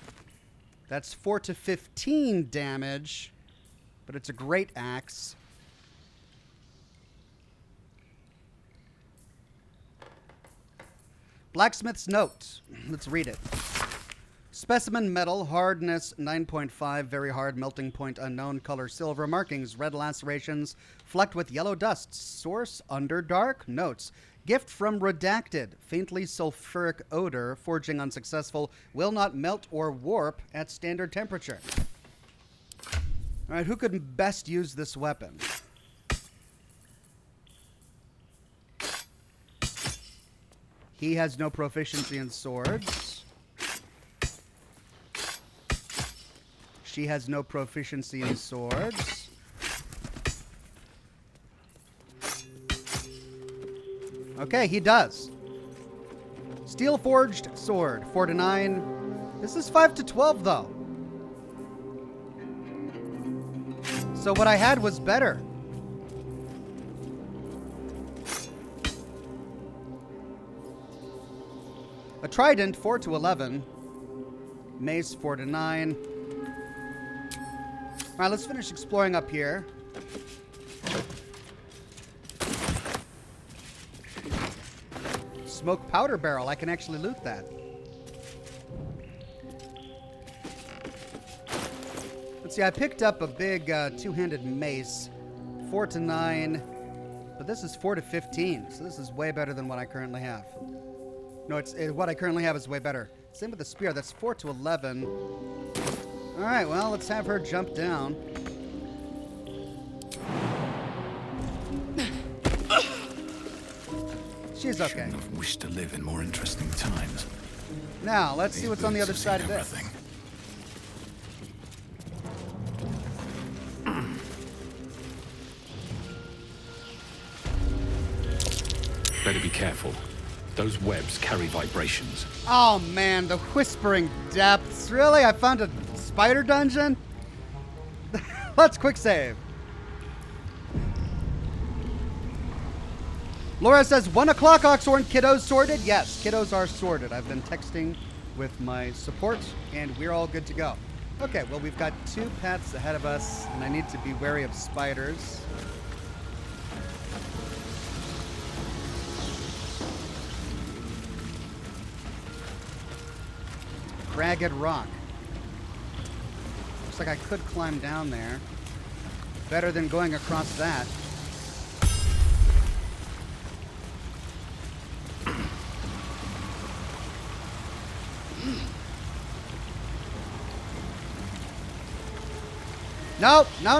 S1: That's 4 to 15 damage, but it's a great axe. Blacksmith's note. Let's read it. Specimen metal, hardness 9.5, very hard, melting point unknown, color silver, markings, red lacerations, flecked with yellow dust, source underdark, notes. Gift from redacted, faintly sulfuric odor, forging unsuccessful, will not melt or warp at standard temperature. All right, who could best use this weapon? He has no proficiency in swords. She has no proficiency in swords. Okay, he does. Steel forged sword, 4 to 9. This is 5 to 12 though. So what I had was better. A trident, 4 to 11. Mace, 4 to 9. All right, let's finish exploring up here. Smoke powder barrel. I can actually loot that. Let's see. I picked up a big two-handed mace. 4 to 9. But this is 4 to 15, so this is way better than what I currently have. No, what I currently have is way better. Same with the spear. That's 4 to 11. All right, well, let's have her jump down. She's okay.
S19: Shouldn't have wished to live in more interesting times.
S1: Now, let's see what's on the other side of this.
S5: Better be careful. Those webs carry vibrations.
S1: Oh man, the Whispering Depths. Really? I found a spider dungeon? Let's quick save. Laura says, 1 o'clock, Oxhorn. Kiddos sorted? Yes, kiddos are sorted. I've been texting with my support, and we're all good to go. Okay, well, we've got 2 pets ahead of us, and I need to be wary of spiders. Ragged rock. Looks like I could climb down there. Better than going across that. Nope. No.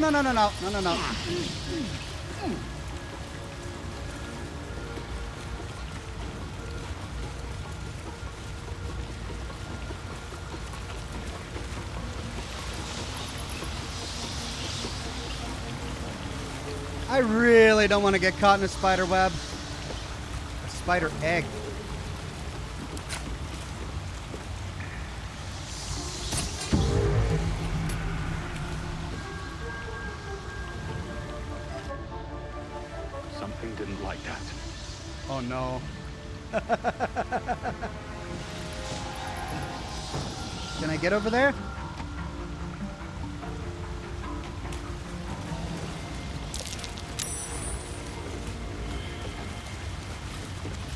S1: I really don't want to get caught in a spider web. A spider egg.
S5: Something didn't like that.
S1: Oh no. Can I get over there?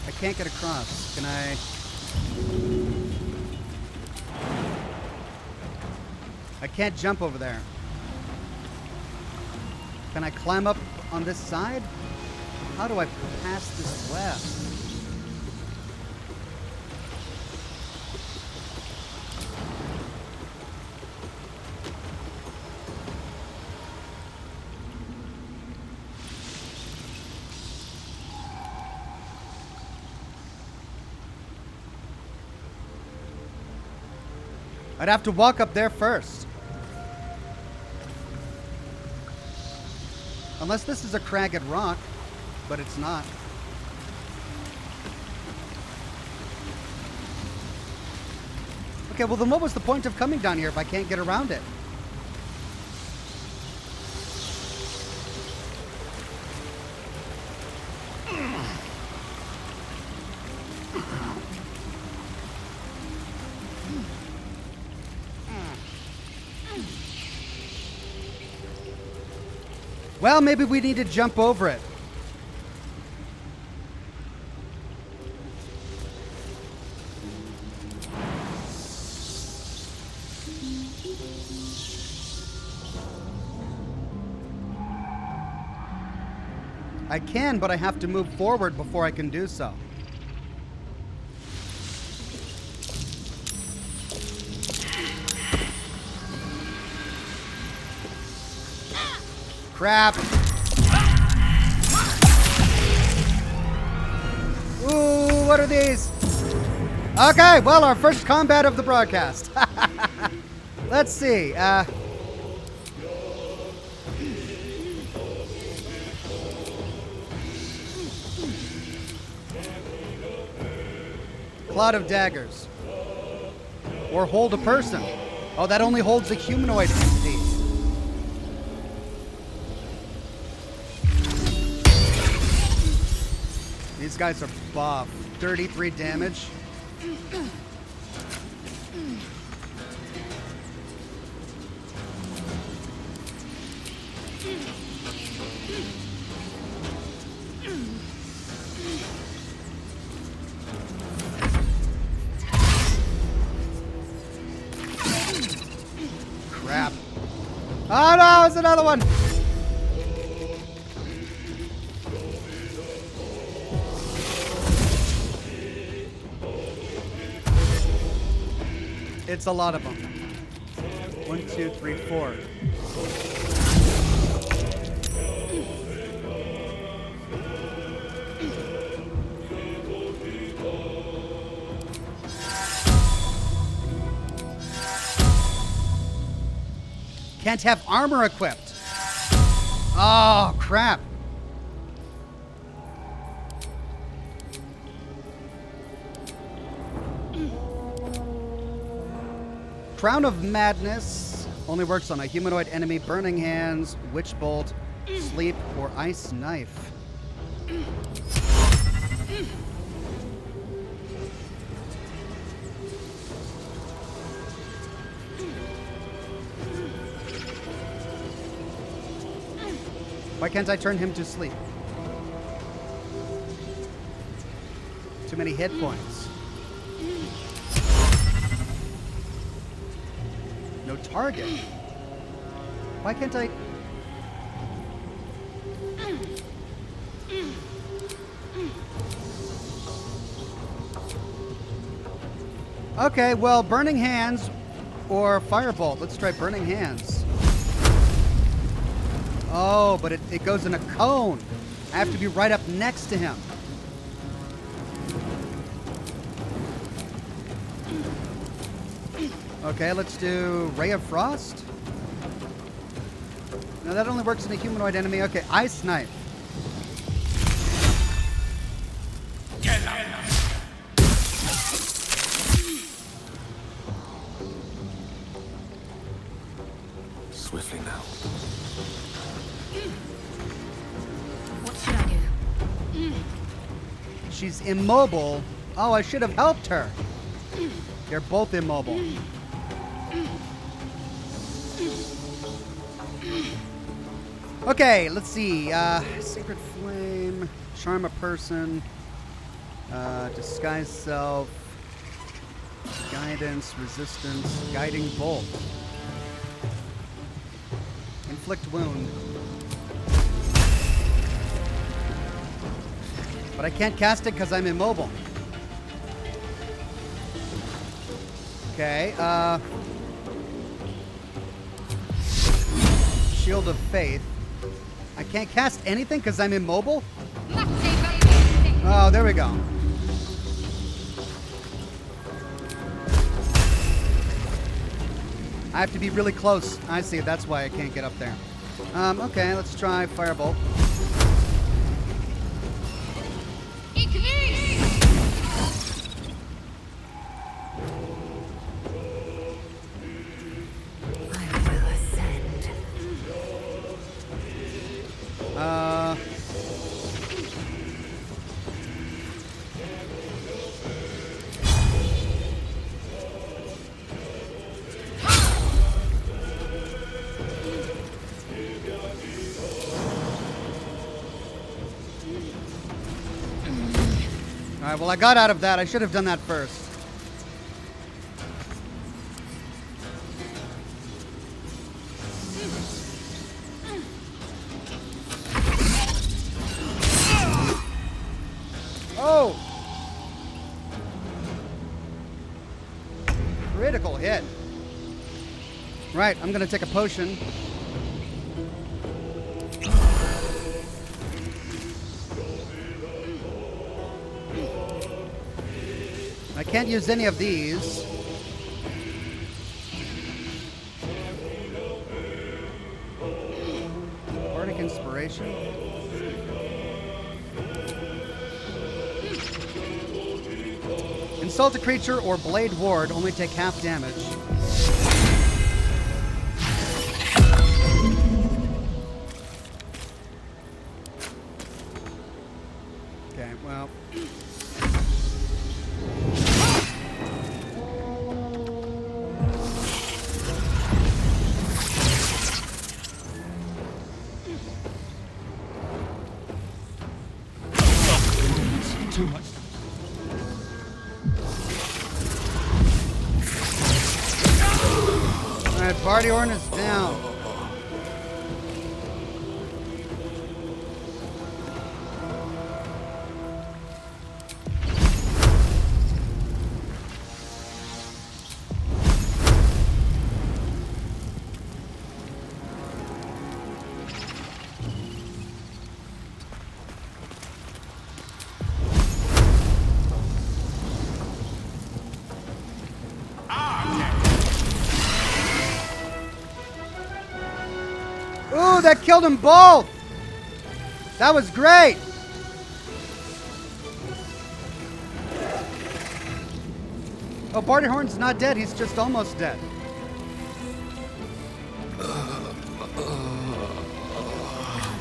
S1: I can't get across. Can I? I can't jump over there. Can I climb up on this side? How do I pass this web? I'd have to walk up there first. Unless this is a cragged rock, but it's not. Okay, well then what was the point of coming down here if I can't get around it? Well, maybe we need to jump over it. I can, but I have to move forward before I can do so. Crap. Ooh, what are these? Okay, well, our first combat of the broadcast. Let's see. Cloud of daggers. Or hold a person. Oh, that only holds a humanoid entity. These guys are buff. 33 damage. Crap. Oh no, it's another one. It's a lot of them. 1, 2, 3, 4. Can't have armor equipped. Oh, crap. Crown of Madness only works on a humanoid enemy, Burning Hands, Witch Bolt, Sleep, or Ice Knife. Why can't I turn him to sleep? Too many hit points. No target. Why can't I? Okay, well, Burning Hands or Firebolt. Let's try Burning Hands. Oh, but it goes in a cone. I have to be right up next to him. Okay, let's do Ray of Frost. No, that only works in a humanoid enemy. Okay, Ice Knife.
S17: Get out.
S2: Swiftly now.
S13: What should I do?
S1: She's immobile. Oh, I should have helped her. They're both immobile. Okay, let's see. Sacred Flame, Charm a Person, Disguise Self, Guidance, Resistance, Guiding Bolt, Inflict Wound. But I can't cast it because I'm immobile. Okay, Shield of Faith. I can't cast anything because I'm immobile? Oh, there we go. I have to be really close. I see, that's why I can't get up there. Okay, let's try Firebolt. Alright, well, I got out of that. I should have done that first. Oh! Critical hit. Right, I'm gonna take a potion. I can't use any of these. Bardic Inspiration. Insult a creature or Blade Ward, only take half damage. Okay, well.
S17: Too much.
S1: Alright, Bardiorn is down. Ooh, that killed them both! That was great! Oh, Bartyhorn's not dead. He's just almost dead.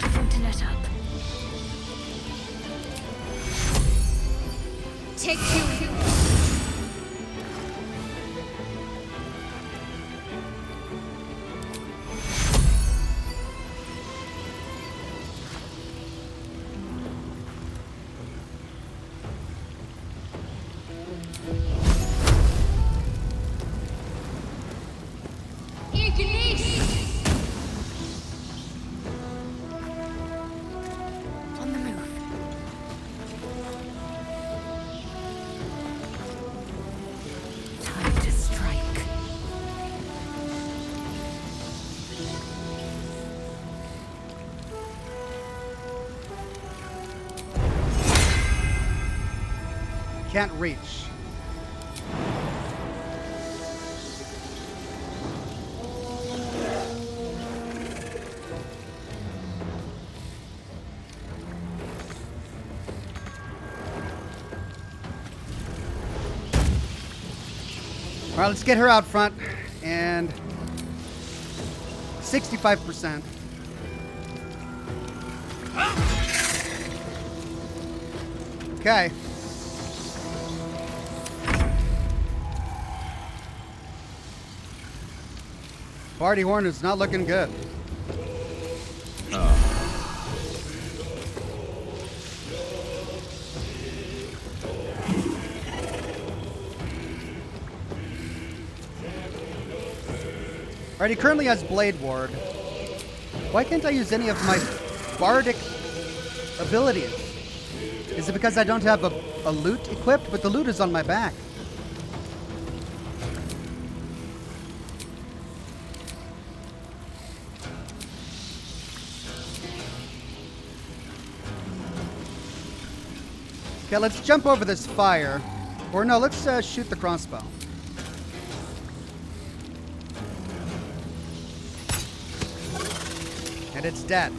S13: Time to let up. Take two. On the move. Time to strike.
S1: Can't reach. All right, let's get her out front. And 65%. Okay. Bartyhorn is not looking good. Alright, he currently has Blade Ward. Why can't I use any of my bardic abilities? Is it because I don't have a lute equipped? But the lute is on my back. Okay, let's jump over this fire. Or no, let's shoot the crossbow. And it's dead.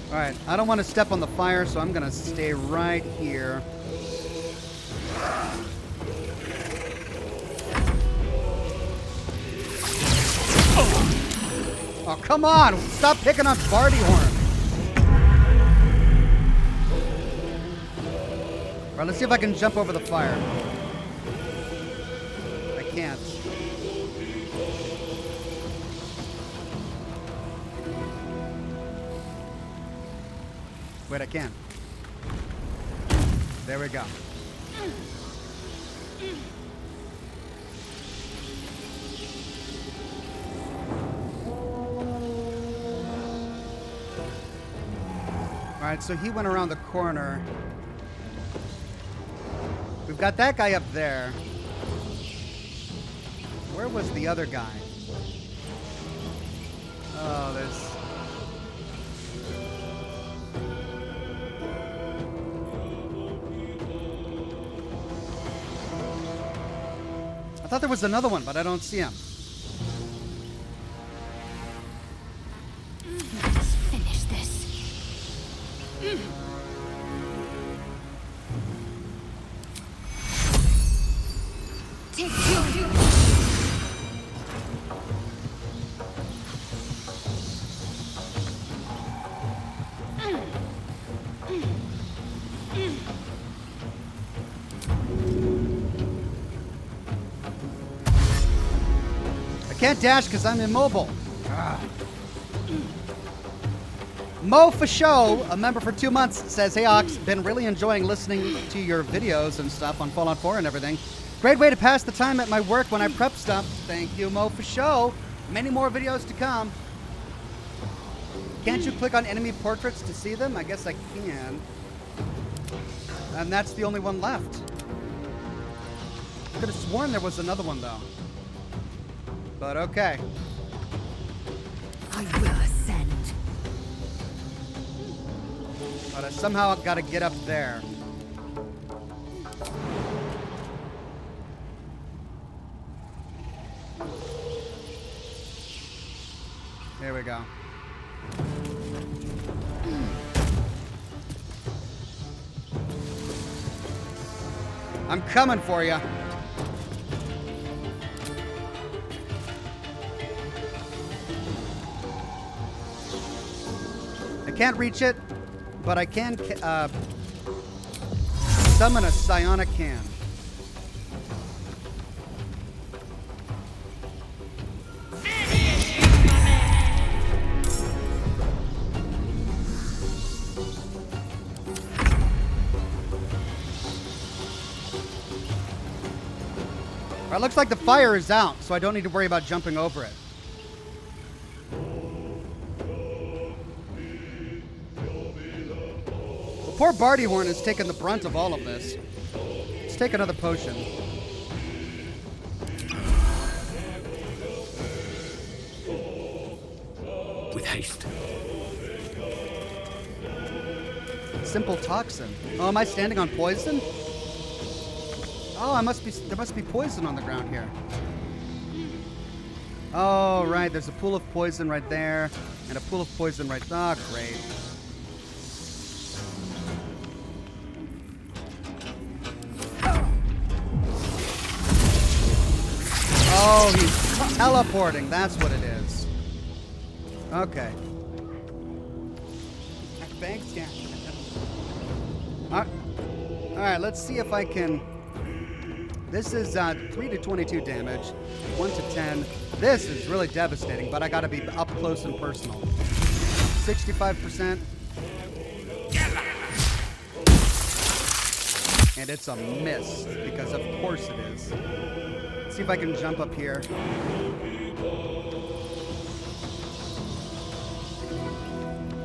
S1: Alright, I don't want to step on the fire, so I'm going to stay right here. Oh, come on! Stop picking on Bartyhorn! Alright, let's see if I can jump over the fire. I can't. Wait, I can. There we go. Alright, so he went around the corner. We've got that guy up there. Where was the other guy? Oh, there's... I thought there was another one, but I don't see him.
S13: Let's finish this. Take two.
S1: I can't dash because I'm immobile. Mo for show, a member for 2 months, says, "Hey Ox, been really enjoying listening to your videos and stuff on Fallout 4 and everything. Great way to pass the time at my work when I prep stuff." Thank you, Mo for show. Many more videos to come. Can't you click on enemy portraits to see them? I guess I can. And that's the only one left. I could have sworn there was another one though. But okay.
S4: I will ascend.
S1: But I somehow got to get up there. There we go. I'm coming for you. I can't reach it, but I can summon a psionic can. All right, looks like the fire is out, so I don't need to worry about jumping over it. Poor Bartyhorn has taken the brunt of all of this. Let's take another potion.
S5: With haste.
S1: Simple toxin. Oh, am I standing on poison? Oh, there must be poison on the ground here. Oh, right, there's a pool of poison right there, and a pool of poison right there. Oh, great. Oh, he's teleporting. That's what it is. Okay. Thanks, yeah. All right, let's see if I can... This is 3 to 22 damage, 1 to 10. This is really devastating, but I gotta be up close and personal. 65%. And it's a miss, because of course it is. Let's see if I can jump up here.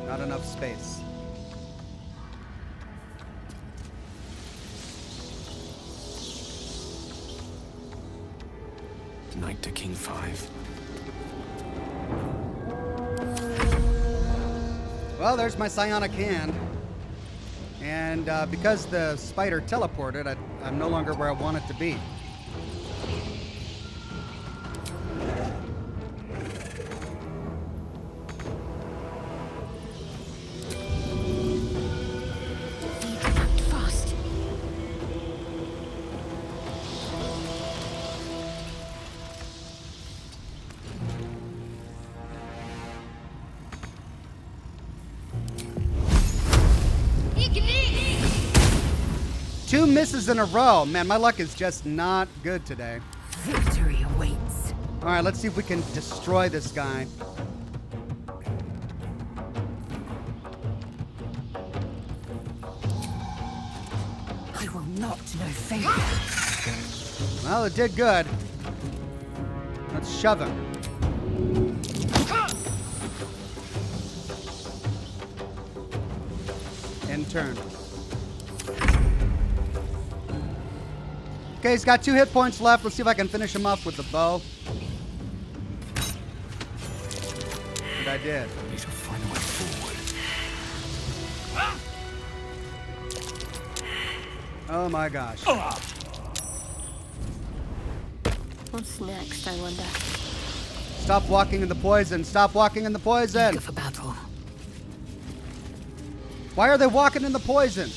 S1: Not enough space.
S5: Knight to King 5.
S1: Well, there's my psionic hand. And because the spider teleported, I'm no longer where I want it to be. Two misses in a row. Man, my luck is just not good today.
S4: Victory awaits.
S1: All right, let's see if we can destroy this guy.
S4: I will not know failure.
S1: Well, it did good. Let's shove him. In turn. Okay, he's got 2 hit points left. Let's see if I can finish him off with the bow. And I did.
S5: Need to find a way forward.
S1: Oh my gosh.
S13: What's next, I wonder?
S1: Stop walking in the poison. Stop walking in the poison.
S4: Go for battle.
S1: Why are they walking in the poison?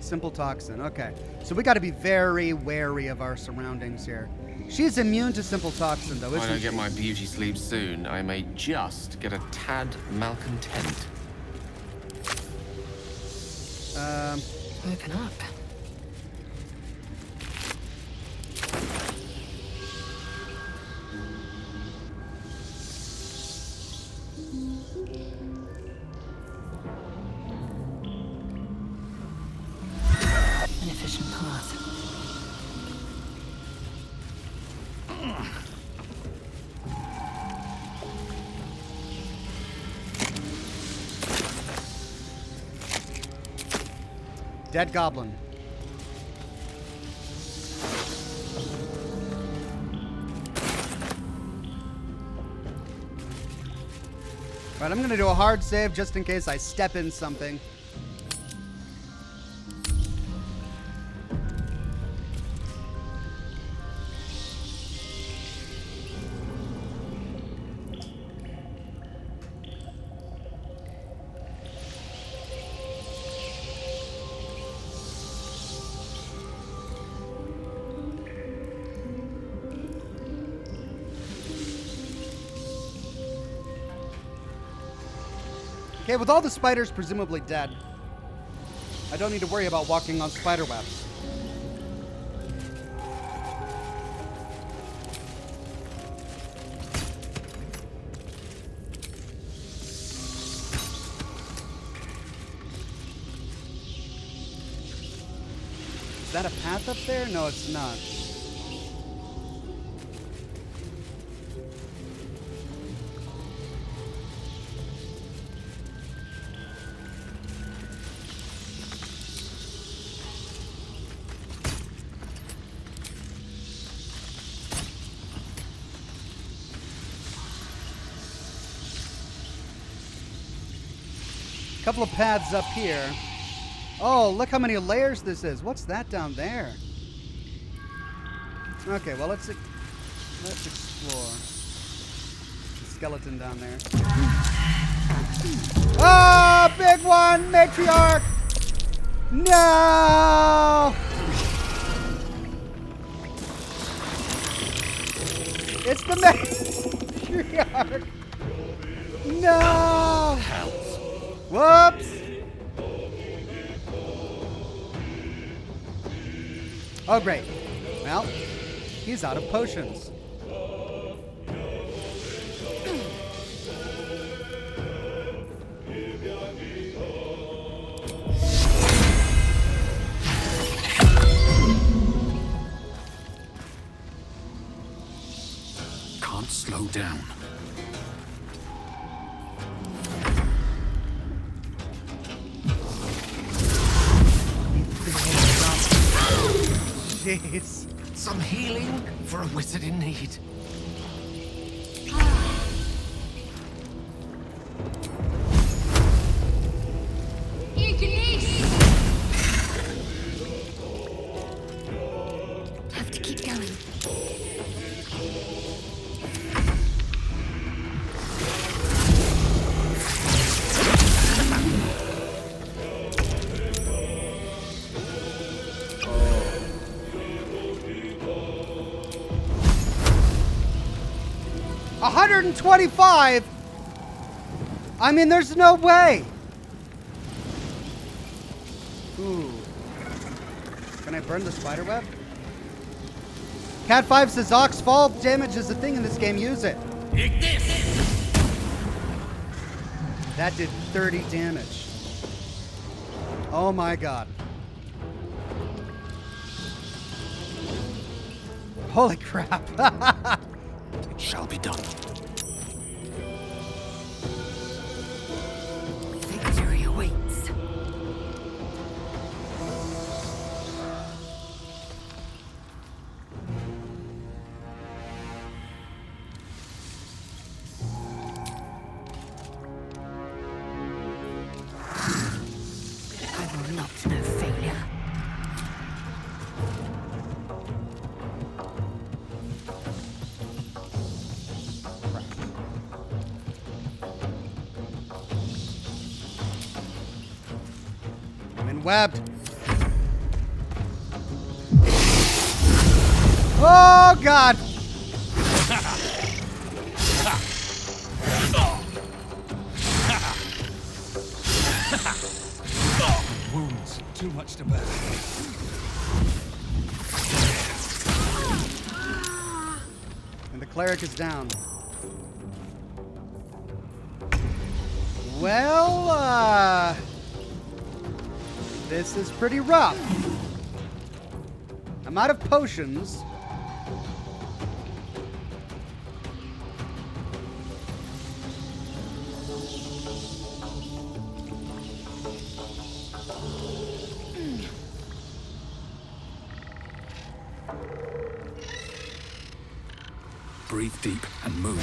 S1: Simple toxin. Okay. So we got to be very wary of our surroundings here. She's immune to simple toxin, though, isn't she?
S2: If I don't get my beauty sleep soon, I may just get a tad malcontent.
S4: Open up. An efficient path.
S1: Dead goblin. All right, I'm going to do a hard save just in case I step in something. Okay, with all the spiders presumably dead, I don't need to worry about walking on spider webs. Is that a path up there? No, it's not. Couple of paths up here. Oh, look how many layers this is. What's that down there? Okay, well, let's explore. The skeleton down there. Oh, big one, matriarch! No! It's the matriarch! No! Whoops! Oh, great. Well, he's out of potions.
S19: Can't slow down.
S1: Jeez.
S2: Some healing for a wizard in need.
S13: Have to keep going.
S1: $125? I mean, there's no way. Ooh. Can I burn the spider web? Cat 5 says Ox fall damage is a thing in this game. Use it. That did 30 damage. Oh my god. Holy crap.
S19: It shall be done.
S13: Victory awaits. I will not know failure.
S1: Webbed. Oh god.
S19: Wounds, too much to bear.
S1: And the cleric is down. Well, this is pretty rough. I'm out of potions.
S19: Breathe deep and move.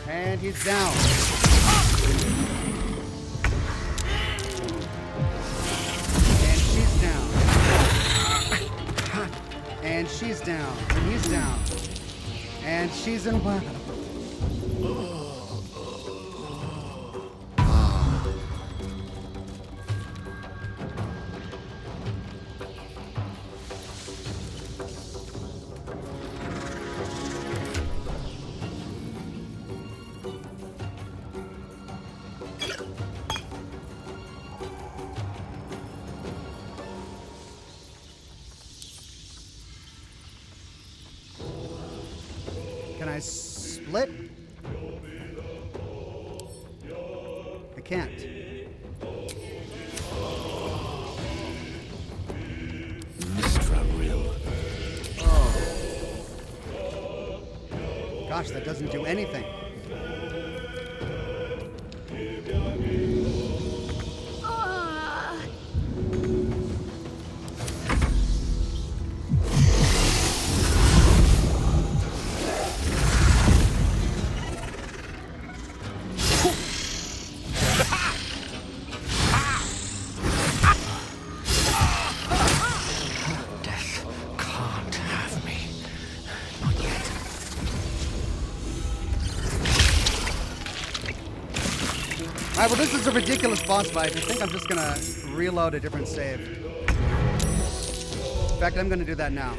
S1: And he's down. And she's down. And he's down. And she's in one. I split? I can't. Gosh, that doesn't do anything. Alright, well this is a ridiculous boss fight. I think I'm just gonna reload a different save. In fact, I'm gonna do that now.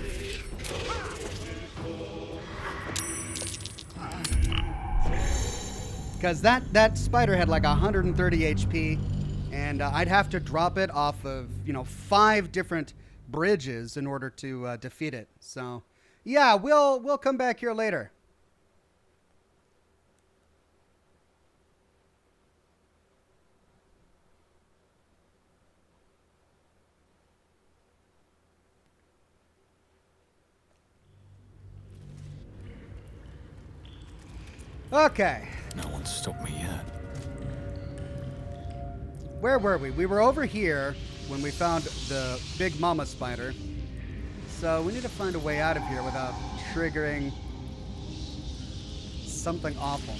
S1: Because that spider had like 130 HP, and I'd have to drop it off of, 5 different bridges in order to defeat it. So, yeah, we'll come back here later. Okay.
S19: No one's stopped me yet.
S1: Where were we? We were over here when we found the big mama spider. So we need to find a way out of here without triggering something awful.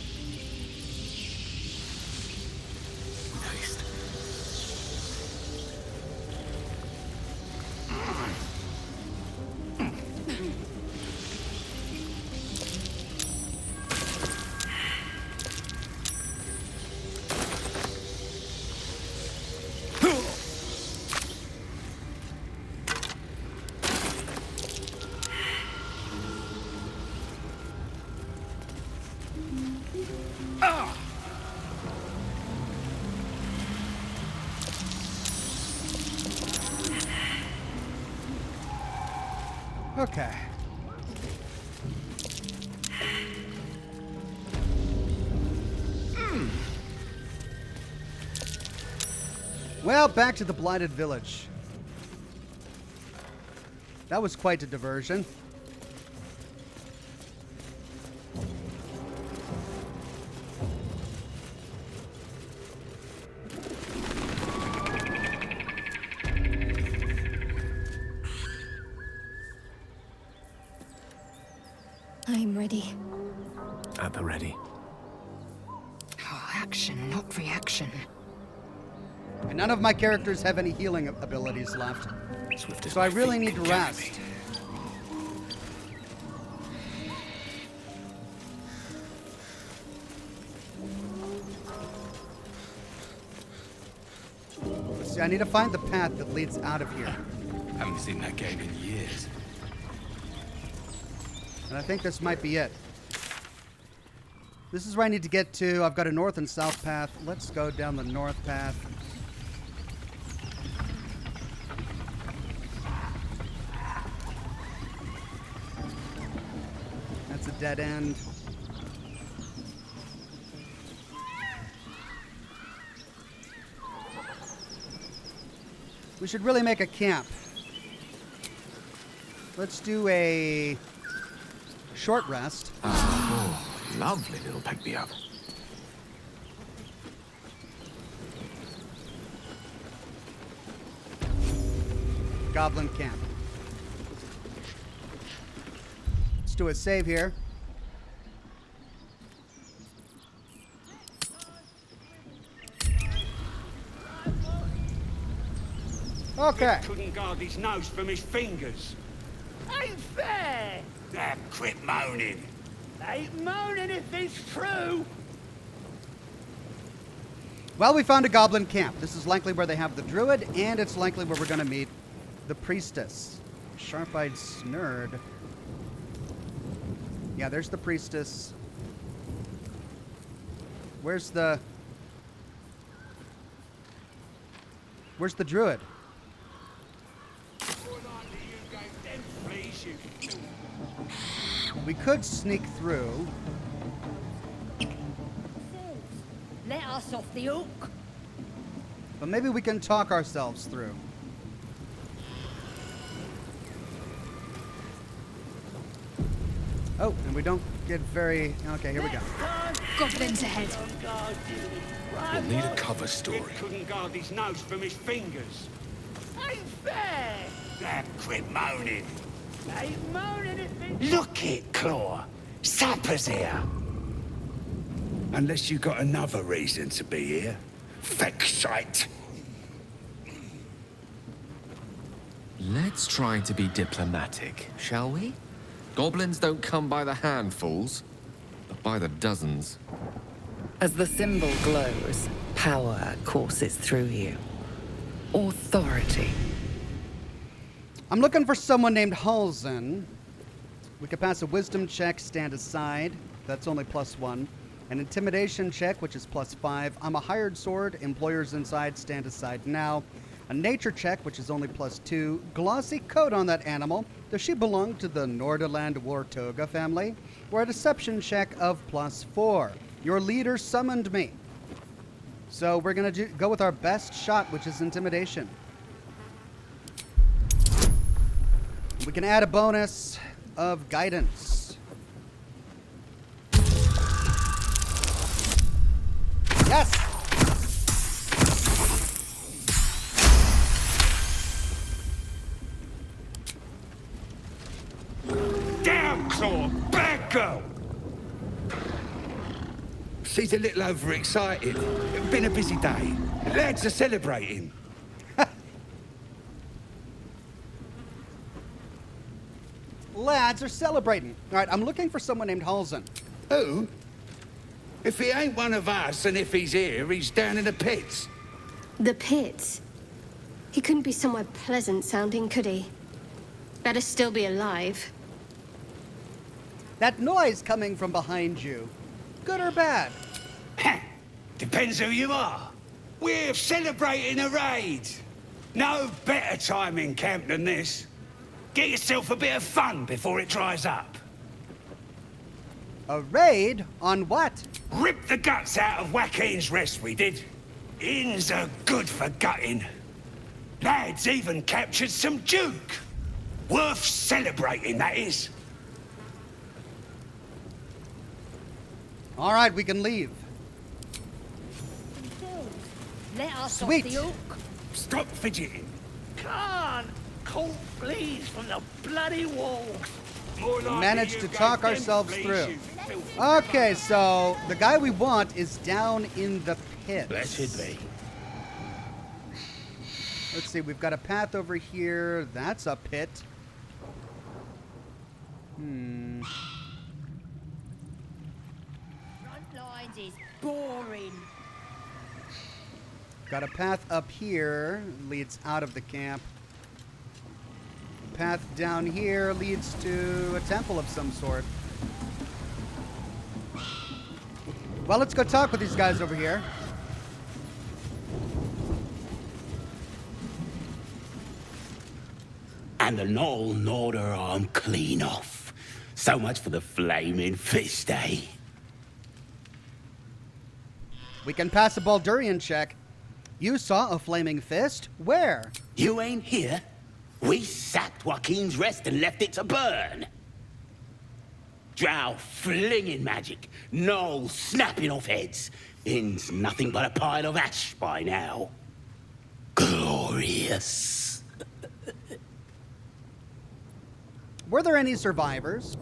S1: Okay. Well, back to the blighted village. That was quite a diversion.
S20: I'm ready.
S19: At the ready.
S4: Oh, action, not reaction.
S1: And none of my characters have any healing abilities left. So I really need to rest. See, I need to find the path that leads out of here.
S7: Haven't seen that game in years.
S1: And I think this might be it. This is where I need to get to. I've got a north and south path. Let's go down the north path. That's a dead end. We should really make a camp. Let's do a short rest.
S19: Oh, lovely little pick-me-up.
S1: Goblin camp. Let's do a save here. Okay.
S17: Couldn't guard his nose from his fingers. Ain't fair! Quit moaning. Ain't moaning if it's true.
S1: Well, we found a goblin camp. This is likely where they have the druid, and it's likely where we're going to meet the priestess. Sharp-eyed snurd. Yeah, there's the priestess. Where's the druid? We could sneak through.
S13: Let us off the hook.
S1: But maybe we can talk ourselves through. Oh, and we don't get very... Okay, here we go.
S21: Goblins ahead.
S19: We'll need a cover story.
S17: Couldn't guard his nose from his fingers. Ain't fair. That quit moaning. Ain't moaning at me. Look it, Claw. Sapper's here. Unless you got another reason to be here. Fexite.
S2: Let's try to be diplomatic, shall we? Goblins don't come by the handfuls, but by the dozens.
S10: As the symbol glows, power courses through you. Authority.
S1: I'm looking for someone named Halsin. We could pass a wisdom check, stand aside. That's only +1. An intimidation check, which is +5. I'm a hired sword. Employers inside, stand aside now. A nature check, which is only +2. Glossy coat on that animal. Does she belong to the Nordaland Wartoga family? Or a deception check of +4. Your leader summoned me. So we're going to go with our best shot, which is intimidation. We can add a bonus of guidance. Yes!
S17: Damn, Claw! Bad girl! She's a little overexcited. It's been a busy day. Lads are celebrating.
S1: Lads are celebrating. All right, I'm looking for someone named Halsin.
S17: Who? If he ain't one of us, and if he's here, he's down in the pits.
S20: The pits? He couldn't be somewhere pleasant sounding, could he? Better still be alive.
S1: That noise coming from behind you, good or bad?
S17: Depends who you are. We're celebrating a raid. No better time in camp than this. Get yourself a bit of fun before it dries up.
S1: A raid? On what?
S17: Ripped the guts out of Joaquin's rest, we did. Inns are good for gutting. Lads even captured some duke. Worth celebrating, that is.
S1: All right, we can leave.
S13: Let us
S1: Sweet.
S13: off the hook.
S17: Stop fidgeting. Can't. Cold bleeds from the bloody walls.
S1: We managed to talk ourselves through. Okay, so the guy we want is down in the pit.
S17: Blessed be.
S1: Let's see, we've got a path over here. That's a pit.
S13: Front lines is boring.
S1: Got a path up here, leads out of the camp. Path down here leads to a temple of some sort. Well, let's go talk with these guys over here.
S17: And the Knoll gnawed her arm clean off. So much for the flaming fist, eh?
S1: We can pass a Baldurian check. You saw a flaming fist? Where?
S17: You ain't here? We sacked Joaquin's rest and left it to burn. Drow flinging magic, Knoll snapping off heads. In's nothing but a pile of ash by now. Glorious.
S1: Were there any survivors?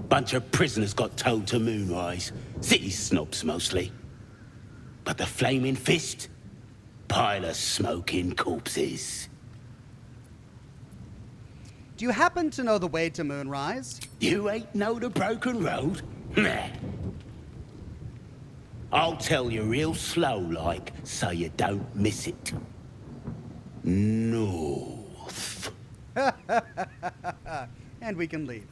S17: Bunch of prisoners got towed to Moonrise. City snobs mostly. But the flaming fist? Pile of smoking corpses.
S1: Do you happen to know the way to Moonrise?
S17: You ain't know the broken road? Meh. I'll tell you real slow like, so you don't miss it. North.
S1: And we can leave.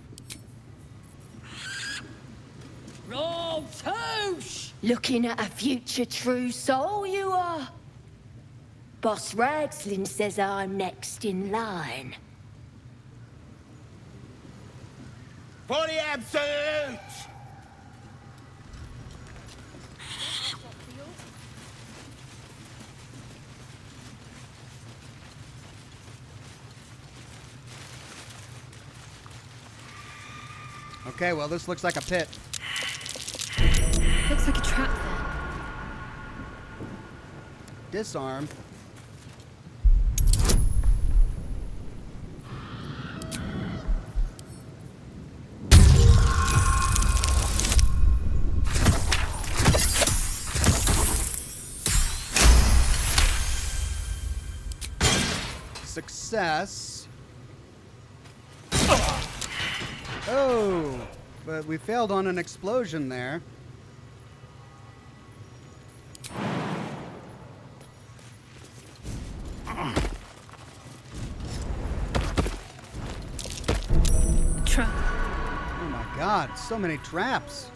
S13: Roll touche!
S20: Looking at a future true soul, you are. Boss Ragslin says I'm next in line.
S17: For the absolute!
S1: Okay, well, this looks like a pit.
S21: Looks like a trap there.
S1: Disarm. Success. Oh, but we failed on an explosion there.
S21: Trap.
S1: Oh my God, so many traps.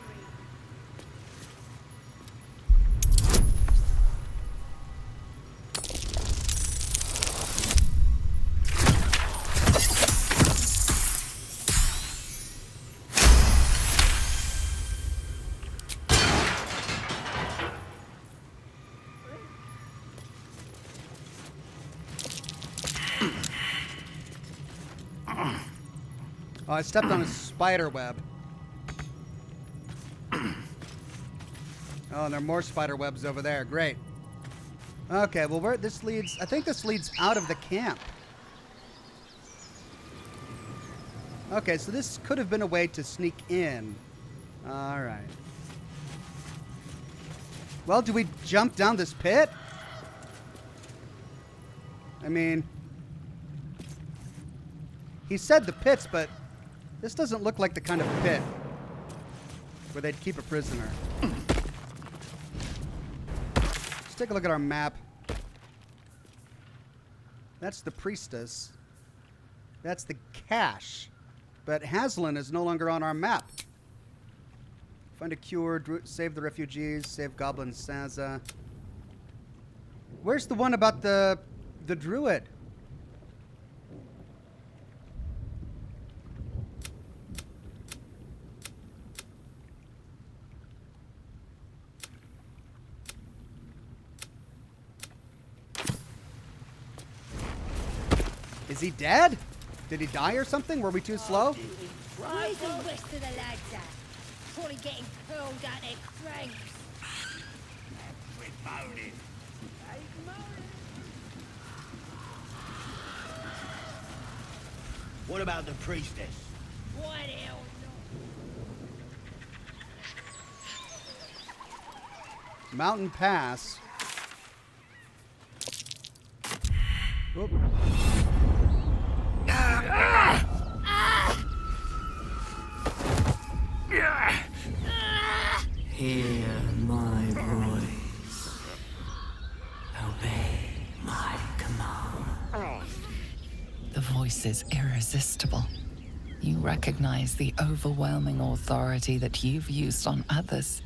S1: Oh, I stepped on a spider web. Oh, and there are more spider webs over there. Great. Okay, well, where this leads... I think this leads out of the camp. Okay, so this could have been a way to sneak in. All right. Well, do we jump down this pit? I mean... He said the pits, but... This doesn't look like the kind of pit where they'd keep a prisoner. Let's take a look at our map. That's the priestess. That's the cache. But Halsin is no longer on our map. Find a cure, save the refugees, save Goblin Saza. Where's the one about the druid? Is he dead? Did he die or something? Were we too slow?
S13: Where's the rest of the lads at? Probably getting curled out their cranks.
S17: Quit moaning. What about the priestess?
S13: Why the hell not?
S1: Mountain Pass. Whoop.
S15: Hear my voice. Obey my command.
S10: The voice is irresistible. You recognize the overwhelming authority that you've used on others,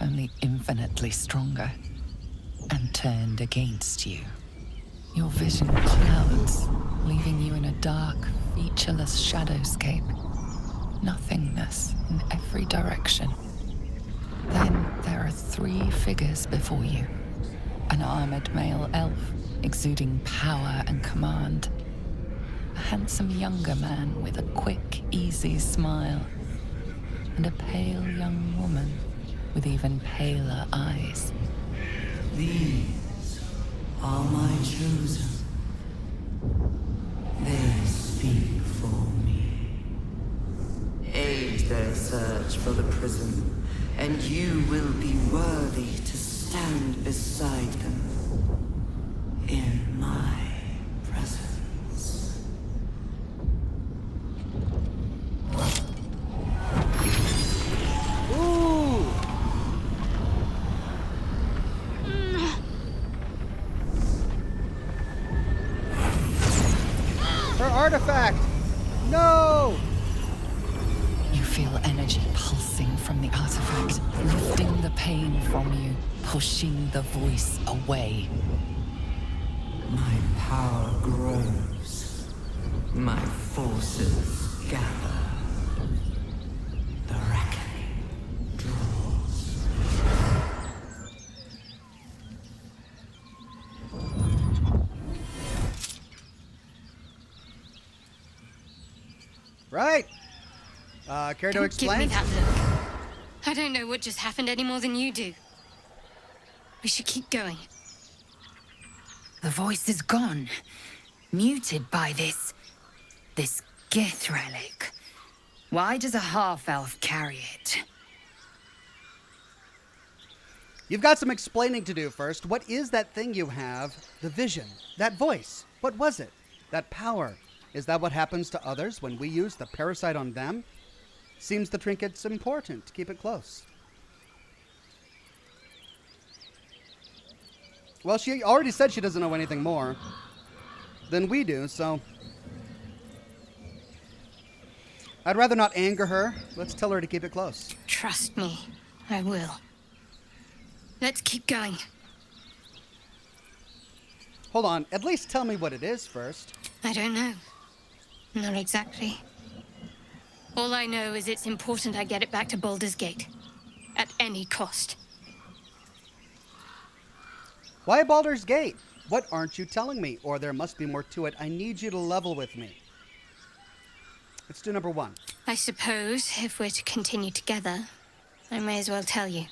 S10: only infinitely stronger, and turned against you. Your vision clouds, leaving you in a dark, featureless shadowscape. Nothingness in every direction. Then there are 3 figures before you. An armored male elf, exuding power and command. A handsome younger man with a quick, easy smile. And a pale young woman with even paler eyes.
S15: These are my chosen. They speak for me. Aid their search for the prison, and you will be worthy to stand beside them in my presence.
S1: Ooh! Her artifact! No!
S10: You feel energy pulsing from the artifact, lifting the pain from you, pushing the voice away.
S15: My power grows. My forces gather.
S1: Right. Care to
S21: Don't
S1: explain?
S21: give me that look. I don't know what just happened any more than you do. We should keep going.
S4: The voice is gone. Muted by this Gith relic. Why does a half-elf carry it?
S1: You've got some explaining to do first. What is that thing you have? The vision. That voice. What was it? That power. Is that what happens to others when we use the parasite on them? Seems the trinket's important. Keep it close. Well, she already said she doesn't know anything more than we do, so I'd rather not anger her. Let's tell her to keep it close.
S21: Trust me, I will. Let's keep going.
S1: Hold on. At least tell me what it is first.
S21: I don't know. Not exactly. All I know is it's important I get it back to Baldur's Gate. At any cost.
S1: Why Baldur's Gate? What aren't you telling me? Or there must be more to it. I need you to level with me. Let's do number 1.
S21: I suppose, if we're to continue together, I may as well tell you.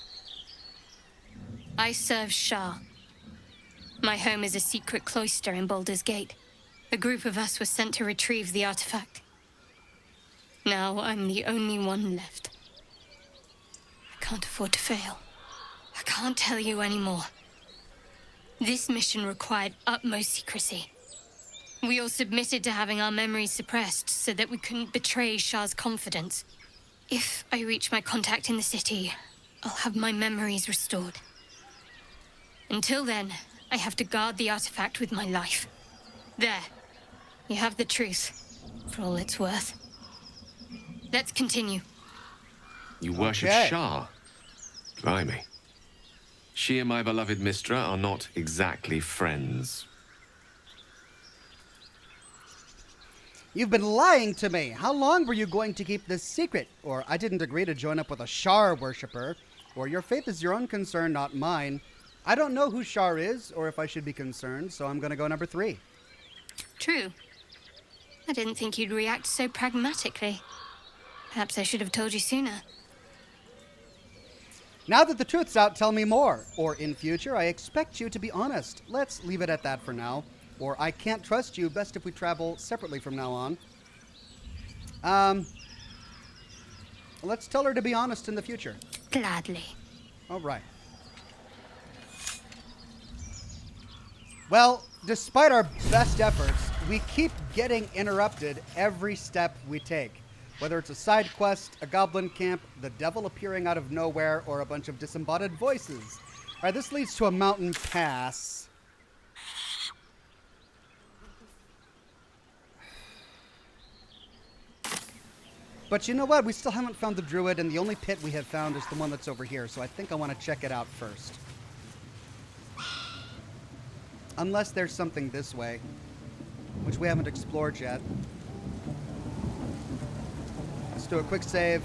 S21: I serve Shah. My home is a secret cloister in Baldur's Gate. A group of us was sent to retrieve the artifact. Now I'm the only one left. I can't afford to fail. I can't tell you anymore. This mission required utmost secrecy. We all submitted to having our memories suppressed so that we couldn't betray Shah's confidence. If I reach my contact in the city, I'll have my memories restored. Until then, I have to guard the artifact with my life. There. You have the truth, for all it's worth. Let's continue.
S2: You worship Shah? Blimey. She and my beloved Mistra are not exactly friends.
S1: You've been lying to me. How long were you going to keep this secret? Or I didn't agree to join up with a Shar worshipper. Or your faith is your own concern, not mine. I don't know who Shar is, or if I should be concerned, so I'm gonna go number 3.
S21: True. I didn't think you'd react so pragmatically. Perhaps I should have told you sooner.
S1: Now that the truth's out, tell me more. Or in future, I expect you to be honest. Let's leave it at that for now. Or I can't trust you. Best if we travel separately from now on. Let's tell her to be honest in the future.
S21: Gladly.
S1: All right. Well, despite our best efforts, we keep getting interrupted every step we take. Whether it's a side quest, a goblin camp, the devil appearing out of nowhere, or a bunch of disembodied voices. All right, this leads to a mountain pass. But you know what? We still haven't found the druid, and the only pit we have found is the one that's over here, so I think I want to check it out first. Unless there's something this way, which we haven't explored yet. Let's do a quick save.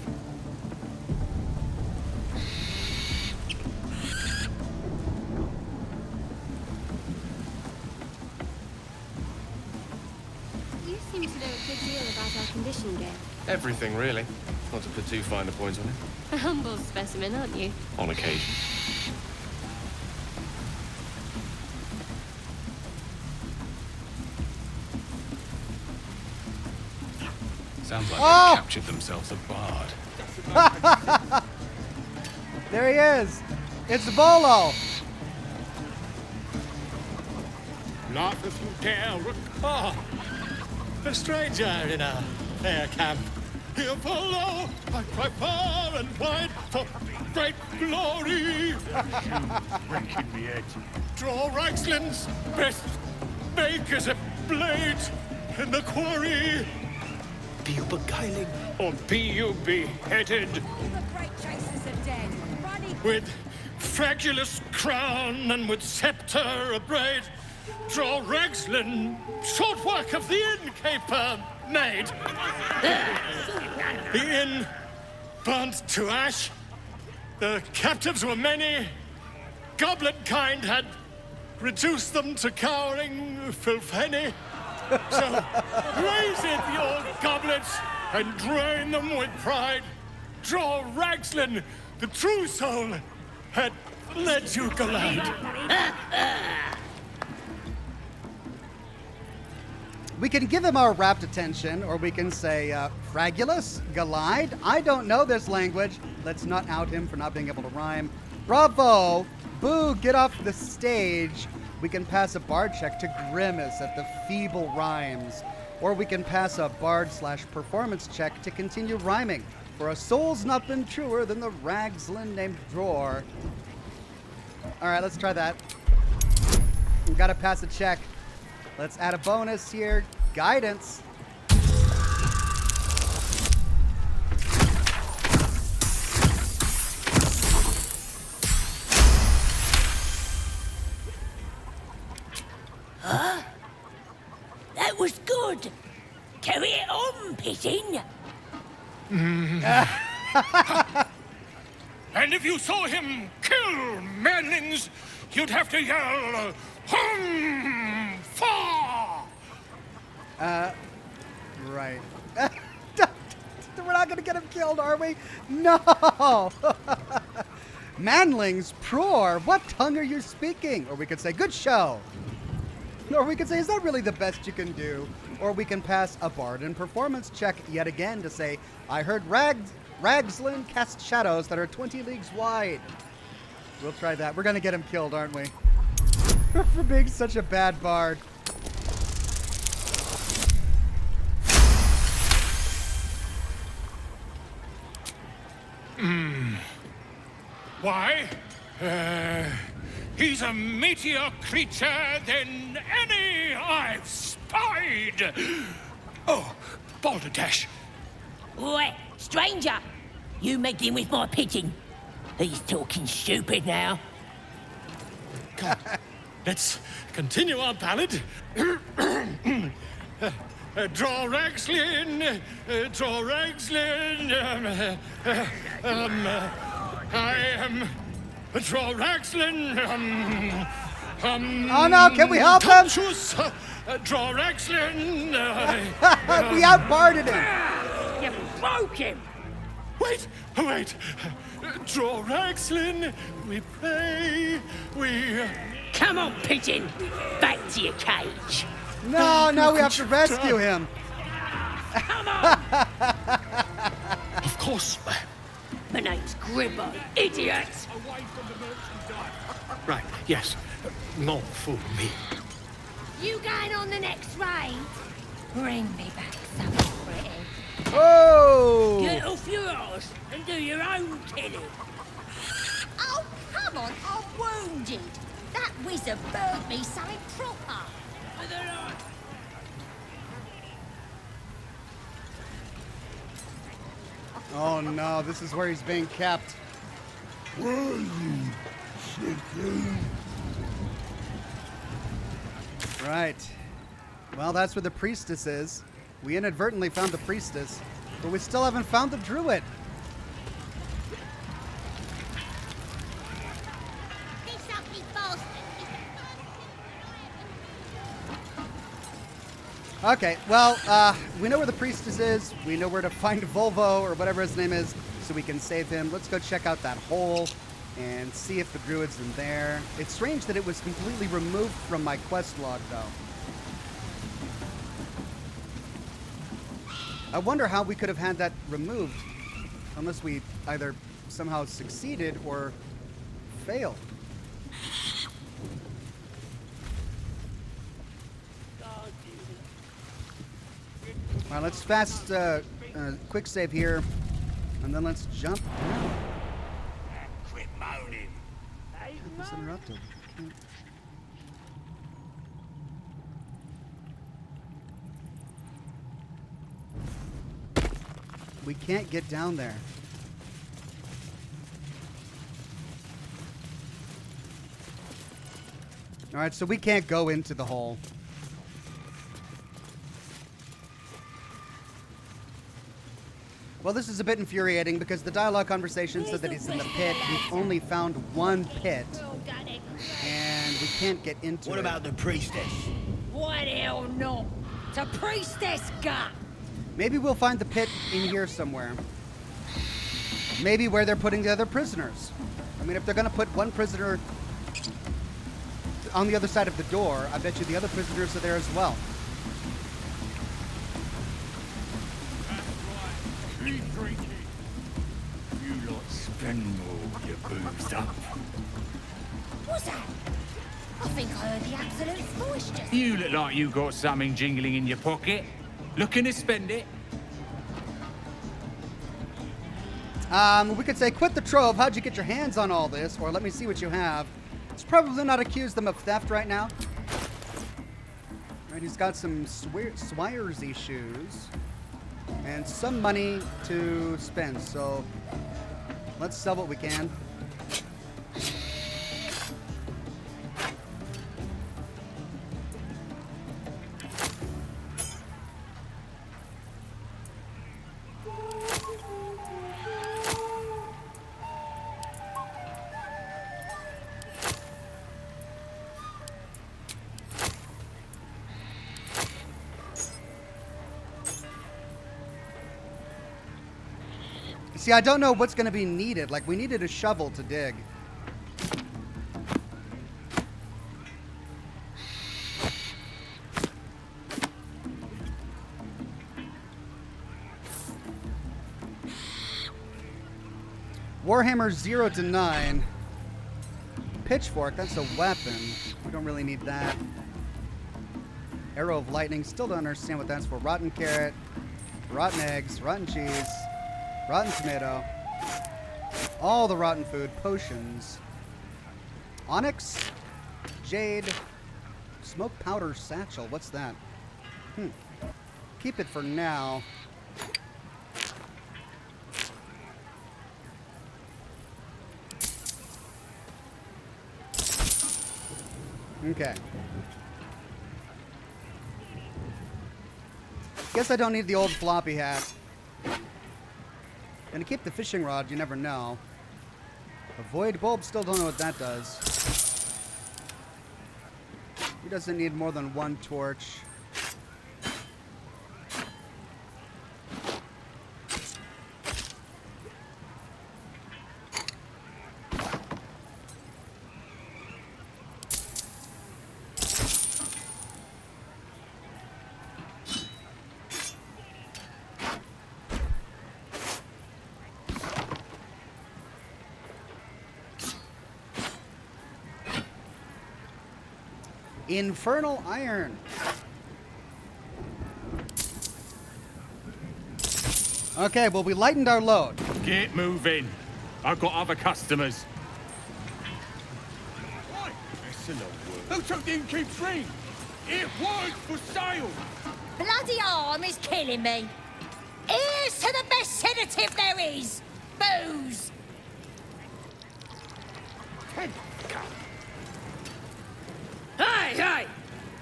S20: You seem to know a good deal about our condition, Gale.
S2: Everything, really. Not to put too fine a point on it.
S21: A humble specimen, aren't you?
S2: On occasion.
S5: Sounds like they've captured themselves a bard.
S1: There he is. It's Volo.
S17: Not if you dare recall a stranger in a fair camp. Here follow, I cry far and wide for great glory.
S19: Breaking the edge.
S17: Draw Rexland's best make as a blade in the quarry. Be you beguiling, or be you beheaded?
S6: All the great chasers are dead. Running.
S17: With fragulous crown and with scepter abraid, draw Rexland, short work of the innkeeper made. The inn burnt to ash. The captives were many. Goblin kind had reduced them to cowering filthenny. So raise it, your goblin
S19: hearts and drain them with pride. Draw Ragslin, the true soul, had led you glide.
S1: We can give him our rapt attention, or we can say, Fragulous? Glide? I don't know this language. Let's not out him for not being able to rhyme. Bravo! Boo, get off the stage. We can pass a bard check to Grimace at the feeble rhymes. Or we can pass a bard/performance check to continue rhyming. For a soul's not been truer than the Ragslin named Dror. Alright, let's try that. We gotta pass a check. Let's add a bonus here. Guidance.
S13: Huh? That was good. Carry it on, Pigeon.
S19: And if you saw him kill manlings, you'd have to yell, hum, fa!
S1: Right. We're not gonna get him killed, are we? No! Manlings, Pror, what tongue are you speaking? Or we could say, good show. Or we could say, is that really the best you can do? Or we can pass a bard and performance check yet again to say, I heard Ragslin cast shadows that are 20 leagues wide. We'll try that. We're gonna get him killed, aren't we? For being such a bad bard.
S19: Why? He's a meatier creature than any I've spied. Oh, Balderdash.
S13: Oi, stranger! You meddling with my pigeon. He's talking stupid now.
S19: Come on, let's continue our ballad. Draw Ragslin, draw Ragslin. I am draw Ragslin.
S1: Oh no, can we help him?
S19: Draw Ragslin.
S1: We outbarded him.
S13: You broke him.
S19: Wait. Draw Ragslin, we pray, we...
S13: Come on, Pigeon. Back to your cage.
S1: No, we have to rescue him.
S13: Come on.
S19: Of course.
S13: My name's Gribbo, idiot.
S19: Right, yes. Not for me.
S6: You going on the next raid? Bring me back something pretty.
S1: Oh!
S13: Get off your arse and do your own killing.
S6: Oh, come on, I'm wounded. That wizard burned me something proper.
S1: Oh no, this is where he's being kept.
S16: Where are you, chicken?
S1: Right. Well, that's where the priestess is. We inadvertently found the priestess, but we still haven't found the druid. Okay, well, we know where the priestess is. We know where to find Volvo, or whatever his name is, so we can save him. Let's go check out that hole and see if the druid's in there. It's strange that it was completely removed from my quest log, though. I wonder how we could have had that removed, unless we either somehow succeeded or failed. All right, let's fast, quick save here, and then let's jump down.
S17: Quit moaning.
S1: It's interrupted. We can't get down there. All right, so we can't go into the hole. Well, this is a bit infuriating because the dialogue conversation said that he's in the pit. We've only found one pit, and we can't get into it.
S17: What about the priestess?
S6: Why the hell not? It's a priestess gut.
S1: Maybe we'll find the pit in here somewhere. Maybe where they're putting the other prisoners. I mean, if they're going to put one prisoner on the other side of the door, I bet you the other prisoners are there as well.
S19: Keep drinking. You lot spend all your booze up.
S6: What's that? I think I heard the absolute voice just...
S14: You look like you got something jingling in your pocket. Looking to spend it?
S1: We could say, quit the trove. How'd you get your hands on all this? Or let me see what you have. Let's probably not accuse them of theft right now. Right, he's got some Swiresy shoes. And some money to spend. So let's sell what we can. See, I don't know what's going to be needed. Like, we needed a shovel to dig. Warhammer 0 to 9. Pitchfork, that's a weapon. We don't really need that. Arrow of lightning, still don't understand what that's for. Rotten carrot, rotten eggs, rotten cheese. Rotten tomato. All the rotten food. Potions. Onyx. Jade. Smoke powder satchel. What's that? Keep it for now. Okay. Guess I don't need the old floppy hat. Gonna keep the fishing rod, you never know. Avoid bulb, still don't know what that does. He doesn't need more than one torch. Infernal iron. Okay, well, we lightened our load.
S14: Get moving. I've got other customers.
S19: Who took the innkeep's ring? It was for sale.
S6: Bloody arm is killing me. Here's to the best sedative there is. Booze.
S8: Hey!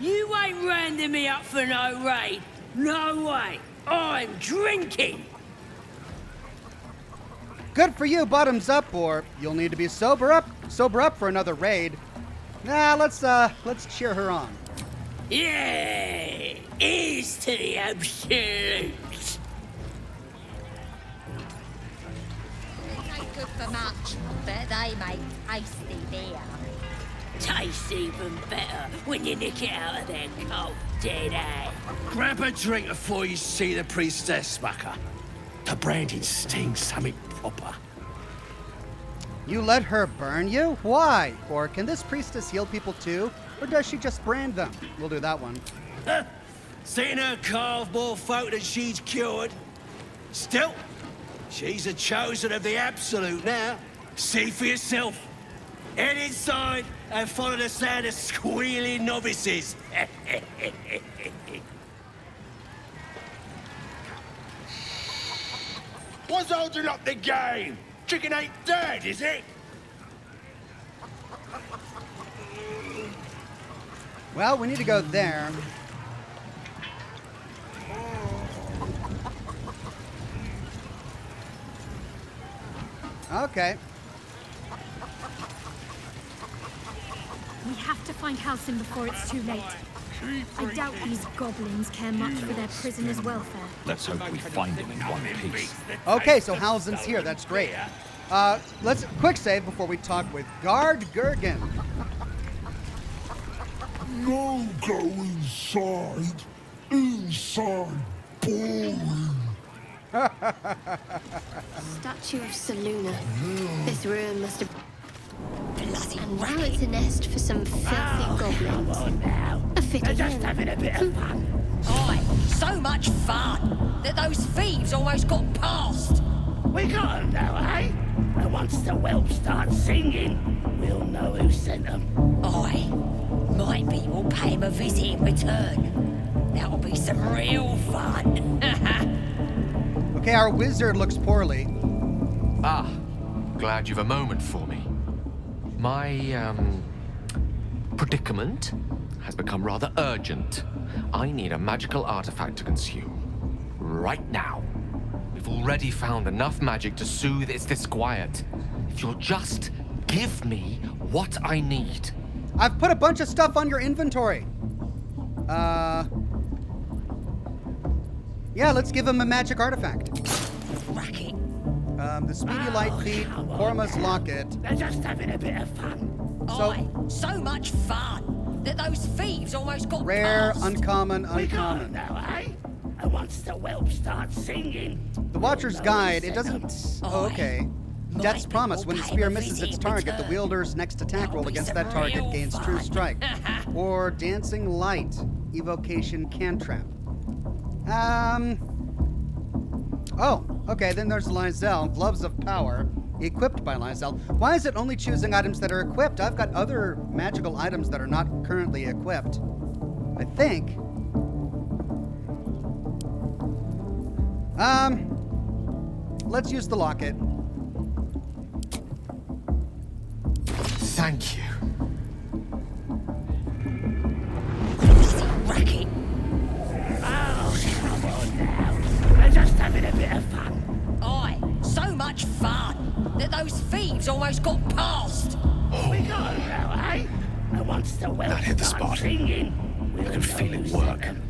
S8: You ain't rounding me up for no raid. No way. I'm drinking.
S1: Good for you, bottoms up, or you'll need to be sober up for another raid. Nah, let's cheer her on.
S8: Yeah, here's to the absolute.
S6: It ain't good for much, but they make tasty beer.
S8: Tastes even better when you nick it out of their cold dead air.
S17: Grab a drink before you see the priestess, mucker. The branding stings something proper.
S1: You let her burn you? Why? Or can this priestess heal people too? Or does she just brand them? We'll do that one.
S17: Seen her carve more folk than she's cured. Still, she's a chosen of the absolute now. See for yourself. Head inside and follow the sound of squealing novices.
S19: What's holding up the game? Chicken ain't dead, is it?
S1: Well, we need to go there. Okay.
S21: We have to find Halsin before it's too late. I doubt these goblins care much for their prisoners' welfare.
S5: Let's hope we find him in one piece.
S1: Okay, so Halsin's here. That's great. Let's quick save before we talk with Guard Gergen.
S16: No go inside. Inside. Boring.
S20: Statue of Saluna. This ruin must have... And now it's a nest for some filthy goblins. A fitting
S17: Just
S20: end.
S17: having a bit of fun.
S6: Aye, so much fun that those thieves almost got past.
S17: We got 'em now, eh? And once the whelp starts singing, we'll know who sent them.
S6: Aye, might be we'll pay him a visit in return. That'll be some real fun.
S1: Okay, our wizard looks poorly.
S2: Ah, glad you've a moment for me. My, predicament has become rather urgent. I need a magical artifact to consume. Right now. We've already found enough magic to soothe its disquiet. If you'll just give me what I need.
S1: I've put a bunch of stuff on your inventory. Yeah, let's give him a magic artifact.
S6: Racket.
S1: The Speedy Light Feet, Korma's Locket.
S17: They're just having a bit of fun.
S6: Aye, so much fun that those thieves almost got
S1: Rare,
S6: past.
S1: uncommon,
S17: We got 'em
S1: uncommon.
S17: now, eh? And once the whelp starts singing,
S1: The Watcher's Guide, it doesn't... Oh, okay. Death's Promise. When the spear misses its target, the wielder's next attack roll against that target gains True Strike. Or Dancing Light, Evocation Cantrap. Oh, okay, then there's Lysel, Gloves of Power, equipped by Lysel. Why is it only choosing items that are equipped? I've got other magical items that are not currently equipped. I think. Let's use the locket.
S2: Thank you.
S6: Racket.
S17: oh, come on now. They're just having a bit of fun.
S6: Aye, so much fun that those thieves almost got past.
S17: We got 'em now, eh? And once the whelp
S2: That hit the
S17: starts
S2: spot.
S17: singing,
S2: I
S17: we'll
S2: can feel
S17: know
S2: it
S17: who
S2: work.
S17: sent 'em.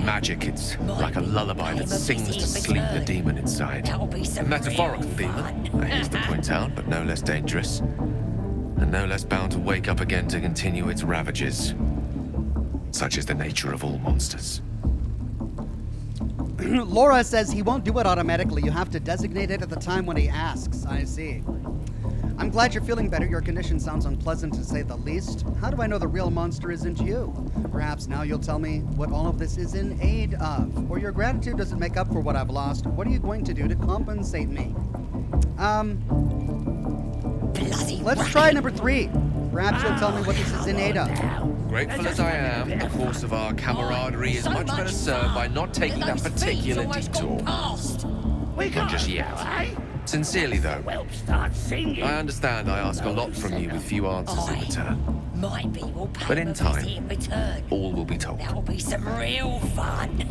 S2: Magic, it's like a lullaby that sings to sleep the demon inside.
S6: That'll be
S2: A
S6: some
S2: metaphorical
S6: real
S2: demon,
S6: fun.
S2: I hasten to point out, but no less dangerous. And no less bound to wake up again to continue its ravages. Such is the nature of all monsters.
S1: Laura says he won't do it automatically. You have to designate it at the time when he asks. I see. I'm glad you're feeling better. Your condition sounds unpleasant to say the least. How do I know the real monster isn't you? Perhaps now you'll tell me what all of this is in aid of. Or your gratitude doesn't make up for what I've lost. What are you going to do to compensate me? Let's try number 3. Perhaps you'll tell me what this is in aid of.
S2: Grateful as I am, the course of our camaraderie is much better served by not taking that particular detour. Not just yet. Sincerely, though,
S17: Start singing.
S2: I understand I ask a lot from you with few answers in return.
S6: Might be we'll pay
S2: But
S6: him
S2: in
S6: a visit
S2: time,
S6: in return.
S2: all will be told.
S6: That'll be some real fun.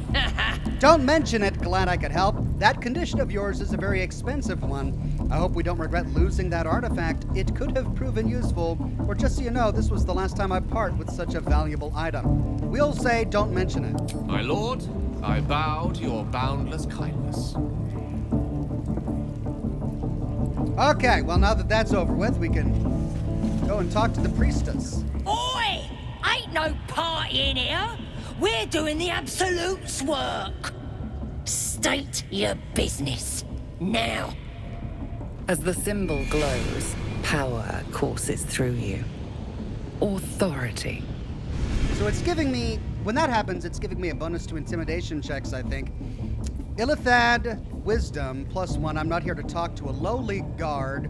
S1: Don't mention it. Glad I could help. That condition of yours is a very expensive one. I hope we don't regret losing that artifact. It could have proven useful. Or just so you know, this was the last time I part with such a valuable item. We'll say don't mention it.
S2: My lord, I bow to your boundless kindness.
S1: Okay, well, now that that's over with, we can go and talk to the priestess.
S6: Oi! Ain't no party in here. We're doing the Absolute's work. State your business. Now.
S10: As the symbol glows, power courses through you. Authority.
S1: So it's giving me, when that happens, it's giving me a bonus to intimidation checks, I think. Illithad, Wisdom, +1. I'm not here to talk to a lowly guard.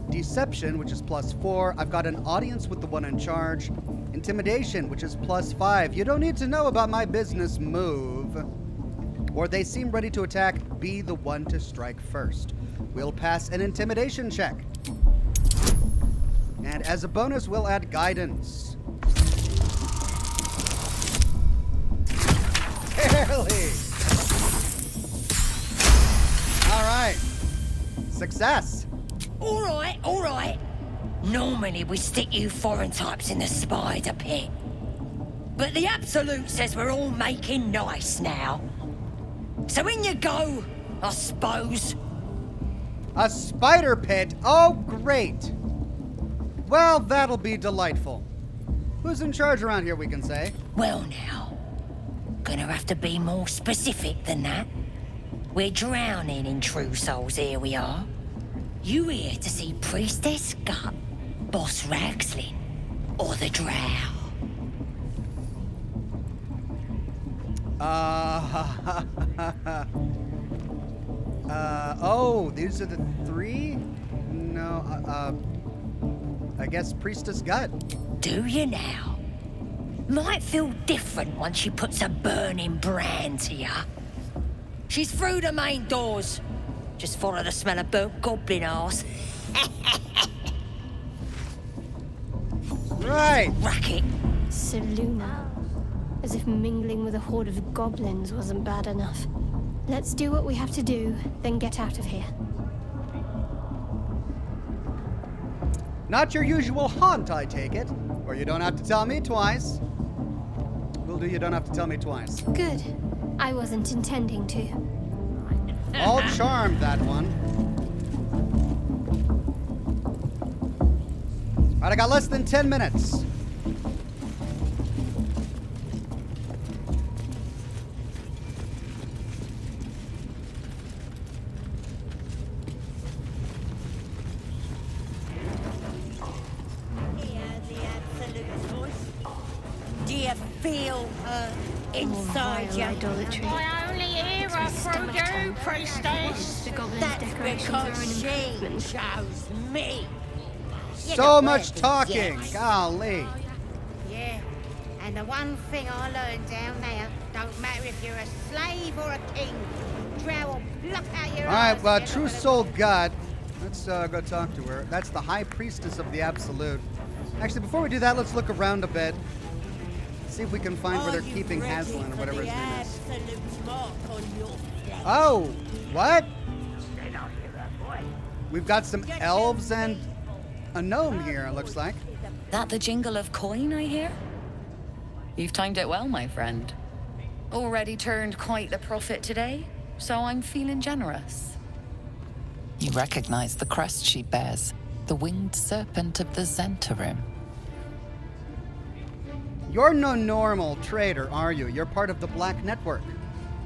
S1: Deception, which is +4. I've got an audience with the one in charge. Intimidation, which is +5. You don't need to know about my business. Move. Or they seem ready to attack. Be the one to strike first. We'll pass an intimidation check. And as a bonus, we'll add guidance. Barely. All right. Success.
S6: All right. Normally we stick you foreign types in the spider pit. But the Absolute says we're all making nice now. So in you go, I suppose.
S1: A spider pit? Oh, great. Well, that'll be delightful. Who's in charge around here, we can say?
S6: Well now, gonna have to be more specific than that. We're drowning in true souls, here we are. You here to see Priestess Gut, Boss Ragslin, or the drow?
S1: Oh, these are the three? No, I guess Priestess Gut.
S6: Do you now? Might feel different once she puts a burning brand to ya. She's through the main doors. Just follow the smell of burnt goblin arse.
S1: Right.
S6: Racket.
S20: Seluna. As if mingling with a horde of goblins wasn't bad enough. Let's do what we have to do, then get out of here.
S1: Not your usual haunt, I take it. Or you don't have to tell me twice. Will do, you don't have to tell me twice.
S20: Good. I wasn't intending to.
S1: All charmed, that one. All right, I got less than 10 minutes.
S6: Do you feel her inside you?
S8: I only hear her through you, priestess.
S6: That's because she chose me.
S1: So much talking, golly.
S9: Yeah, and the one thing I learned down there, don't matter if you're a slave or a king, drow will pluck out your
S1: All right,
S9: eyes
S1: well,
S9: and
S1: True Soul Gut. Let's go talk to her. That's the High Priestess of the Absolute. Actually, before we do that, let's look around a bit. See if we can find where they're keeping Halsin or whatever his name is. Oh, what? We've got some elves and a gnome here, it looks like.
S22: That the jingle of coin, I hear? You've timed it well, my friend. Already turned quite the profit today, so I'm feeling generous.
S10: You recognize the crest she bears, the winged serpent of the Zentarim.
S1: You're no normal trader, are you? You're part of the Black Network.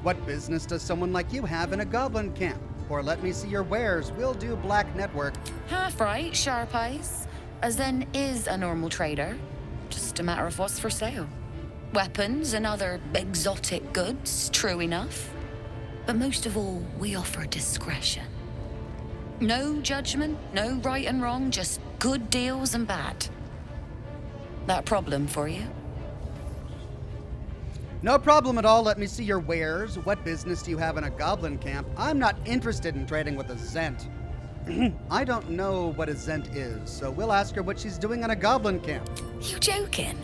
S1: What business does someone like you have in a goblin camp? Or let me see your wares. We'll do Black Network.
S22: Half right, sharp eyes. As then is a normal trader. Just a matter of what's for sale. Weapons and other exotic goods, true enough. But most of all, we offer discretion. No judgment, no right and wrong, just good deals and bad. That a problem for you?
S1: No problem at all. Let me see your wares. What business do you have in a goblin camp? I'm not interested in trading with a Zent. I don't know what a Zent is, so we'll ask her what she's doing in a goblin camp.
S22: You joking?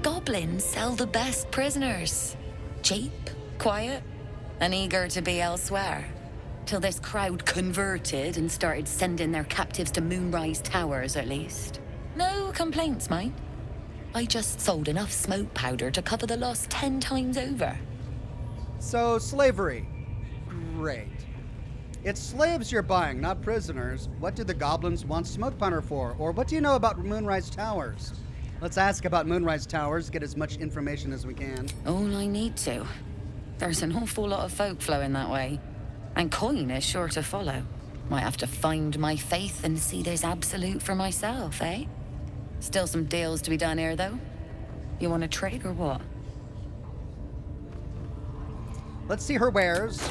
S22: Goblins sell the best prisoners. Cheap, quiet, and eager to be elsewhere. Till this crowd converted and started sending their captives to Moonrise Towers, at least. No complaints, mind. I just sold enough smoke powder to cover the loss 10 times over.
S1: So, slavery. Great. It's slaves you're buying, not prisoners. What do the goblins want smoke powder for? Or what do you know about Moonrise Towers? Let's ask about Moonrise Towers, get as much information as we can.
S22: All I need to. There's an awful lot of folk flowing that way. And coin is sure to follow. Might have to find my faith and see this absolute for myself, eh? Still some deals to be done here, though. You want to trade or what?
S1: Let's see her wares.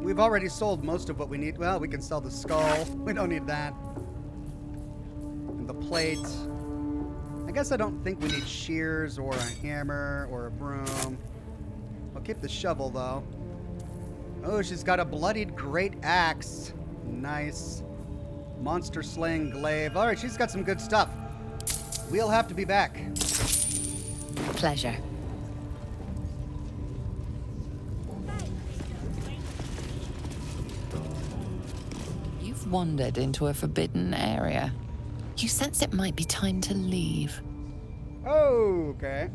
S1: We've already sold most of what we need. Well, we can sell the skull. We don't need that. And the plate. I guess I don't think we need shears or a hammer or a broom. I'll keep the shovel, though. Oh, she's got a bloodied great axe. Nice. Monster slaying glaive. All right, she's got some good stuff. We'll have to be back.
S22: Pleasure.
S10: You've wandered into a forbidden area. You sense it might be time to leave.
S1: Oh, okay.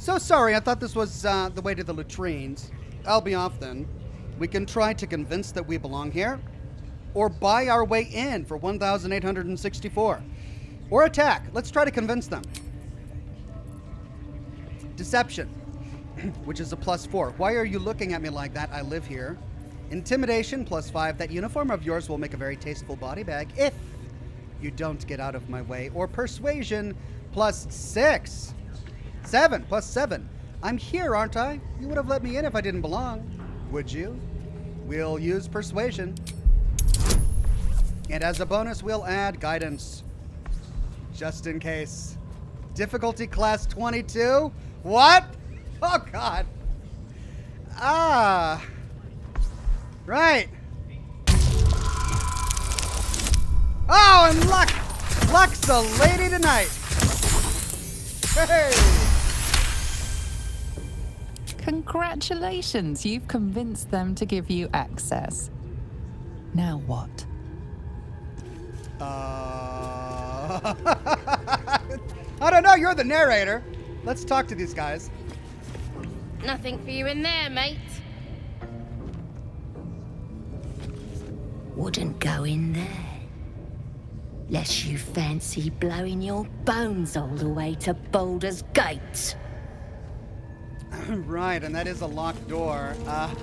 S1: So sorry, I thought this was the way to the latrines. I'll be off then. We can try to convince that we belong here, or buy our way in for 1,864. Or attack. Let's try to convince them. Deception, which is a +4. Why are you looking at me like that? I live here. Intimidation, +5. That uniform of yours will make a very tasteful body bag if you don't get out of my way. Or persuasion, +6. 7, +7. I'm here, aren't I? You would have let me in if I didn't belong. Would you? We'll use persuasion. And as a bonus, we'll add guidance. Just in case. Difficulty class 22? What? Oh, God. Ah. Right. Oh, and luck. Luck's the lady tonight. Hey.
S10: Congratulations, you've convinced them to give you access. Now what?
S1: I don't know, you're the narrator. Let's talk to these guys.
S9: Nothing for you in there, mate.
S6: Wouldn't go in there. Lest you fancy blowing your bones all the way to Baldur's Gate.
S1: Right, and that is a locked door. I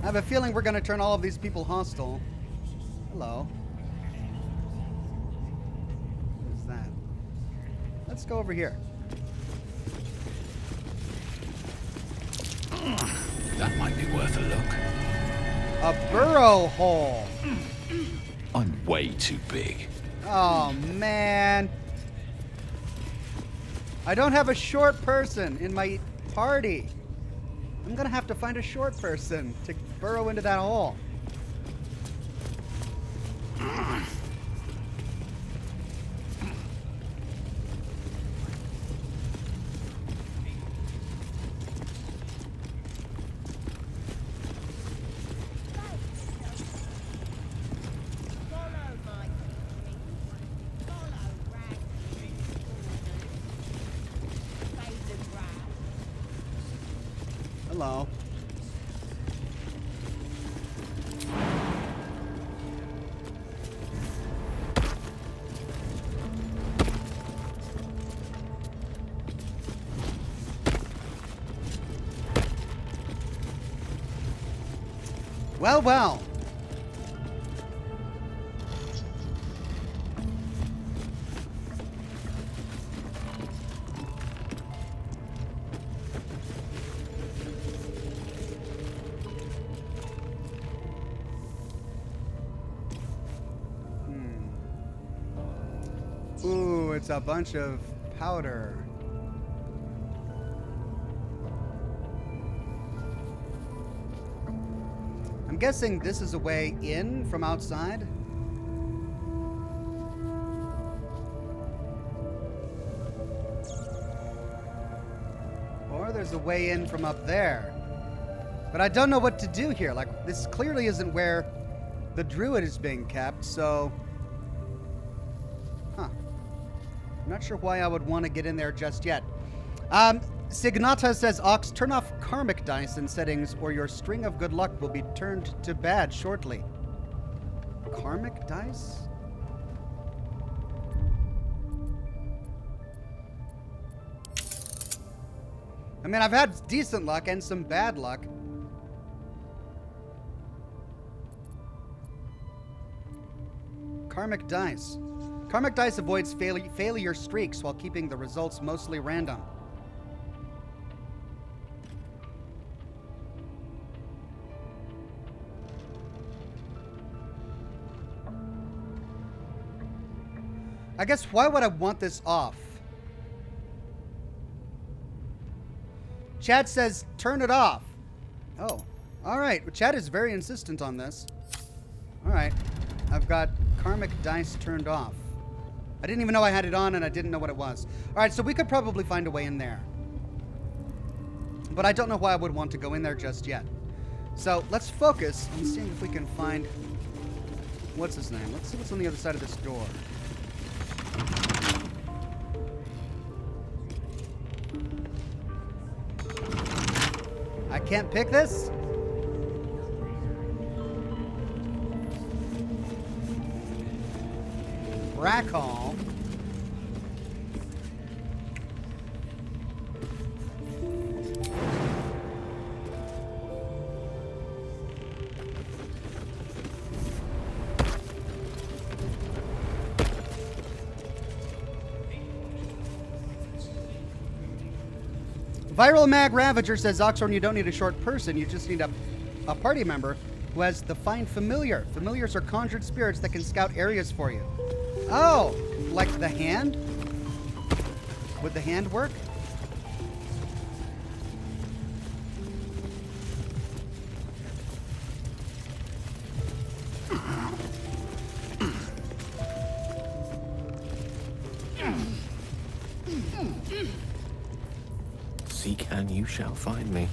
S1: have a feeling we're going to turn all of these people hostile. Hello. What is that? Let's go over here.
S5: That might be worth a look.
S1: A burrow hole.
S5: I'm way too big.
S1: Oh, man. I don't have a short person in my party. I'm gonna have to find a short person to burrow into that hole. Hello. Well, well. Ooh, it's a bunch of powder. I'm guessing this is a way in from outside. Or there's a way in from up there. But I don't know what to do here. Like, this clearly isn't where the druid is being kept, so... Huh. I'm not sure why I would want to get in there just yet. Signata says, Ox, turn off karmic dice in settings or your string of good luck will be turned to bad shortly. Karmic dice? I mean, I've had decent luck and some bad luck. Karmic dice. Karmic dice avoids failure streaks while keeping the results mostly random. I guess why would I want this off? Chad says, turn it off. Oh, all right. Chad is very insistent on this. All right. I've got karmic dice turned off. I didn't even know I had it on and I didn't know what it was. All right, so we could probably find a way in there. But I don't know why I would want to go in there just yet. So let's focus on seeing if we can find... What's his name? Let's see what's on the other side of this door. I can't pick this? Brackhall. Viral Mag Ravager says, Oxhorn, you don't need a short person. You just need a party member who has the Find Familiar. Familiars are conjured spirits that can scout areas for you. Oh, like the hand? Would the hand work?
S2: Seek and you shall find me.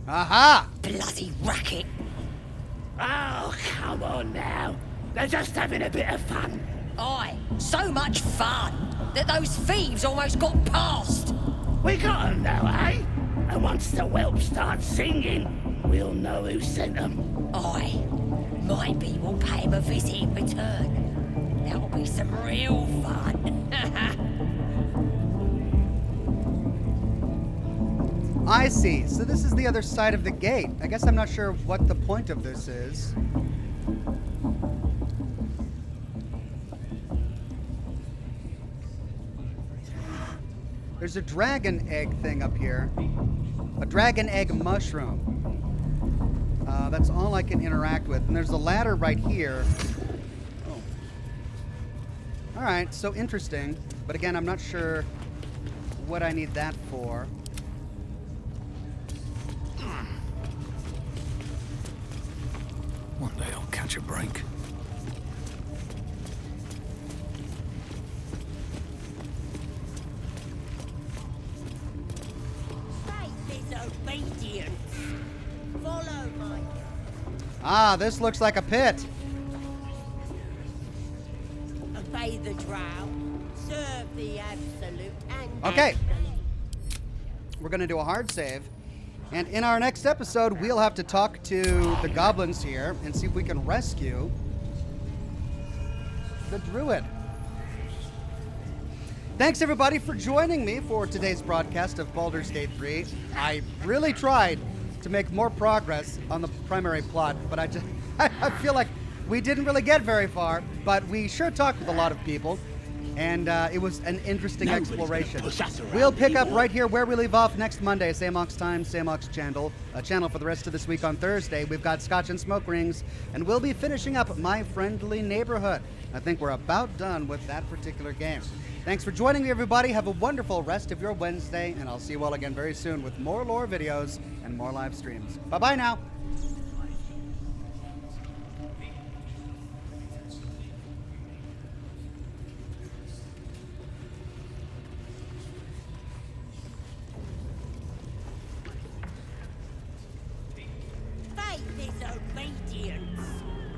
S1: Aha!
S6: Bloody racket.
S17: Oh, come on now. They're just having a bit of fun.
S6: Aye, so much fun that those thieves almost got past.
S17: We got 'em now, eh? And once the whelp starts singing, we'll know who sent 'em.
S6: Aye, maybe we'll pay him a visit in return. That'll be some real fun.
S1: I see. So this is the other side of the gate. I guess I'm not sure what the point of this is. There's a dragon egg thing up here. A dragon egg mushroom. That's all I can interact with. And there's a ladder right here. Oh. Alright, so interesting. But again, I'm not sure what I need that for.
S5: One day I'll catch a break.
S9: Follow my...
S1: Ah, this looks like a pit.
S9: Obey the drow. Serve the absolute and...
S1: Okay. We're going to do a hard save. And in our next episode, we'll have to talk to the goblins here and see if we can rescue the druid. Thanks, everybody, for joining me for today's broadcast of Baldur's Gate 3. I really tried to make more progress on the primary plot, but I feel like we didn't really get very far, but we sure talked with a lot of people, and it was an interesting exploration. We'll pick up right here where we leave off next Monday, same Ox time, same Ox channel. A channel for the rest of this week on Thursday. We've got Scotch and Smoke Rings, and we'll be finishing up My Friendly Neighborhood. I think we're about done with that particular game. Thanks for joining me, everybody. Have a wonderful rest of your Wednesday, and I'll see you all again very soon with more lore videos and more live streams. Bye-bye now.
S9: Faith is obedience.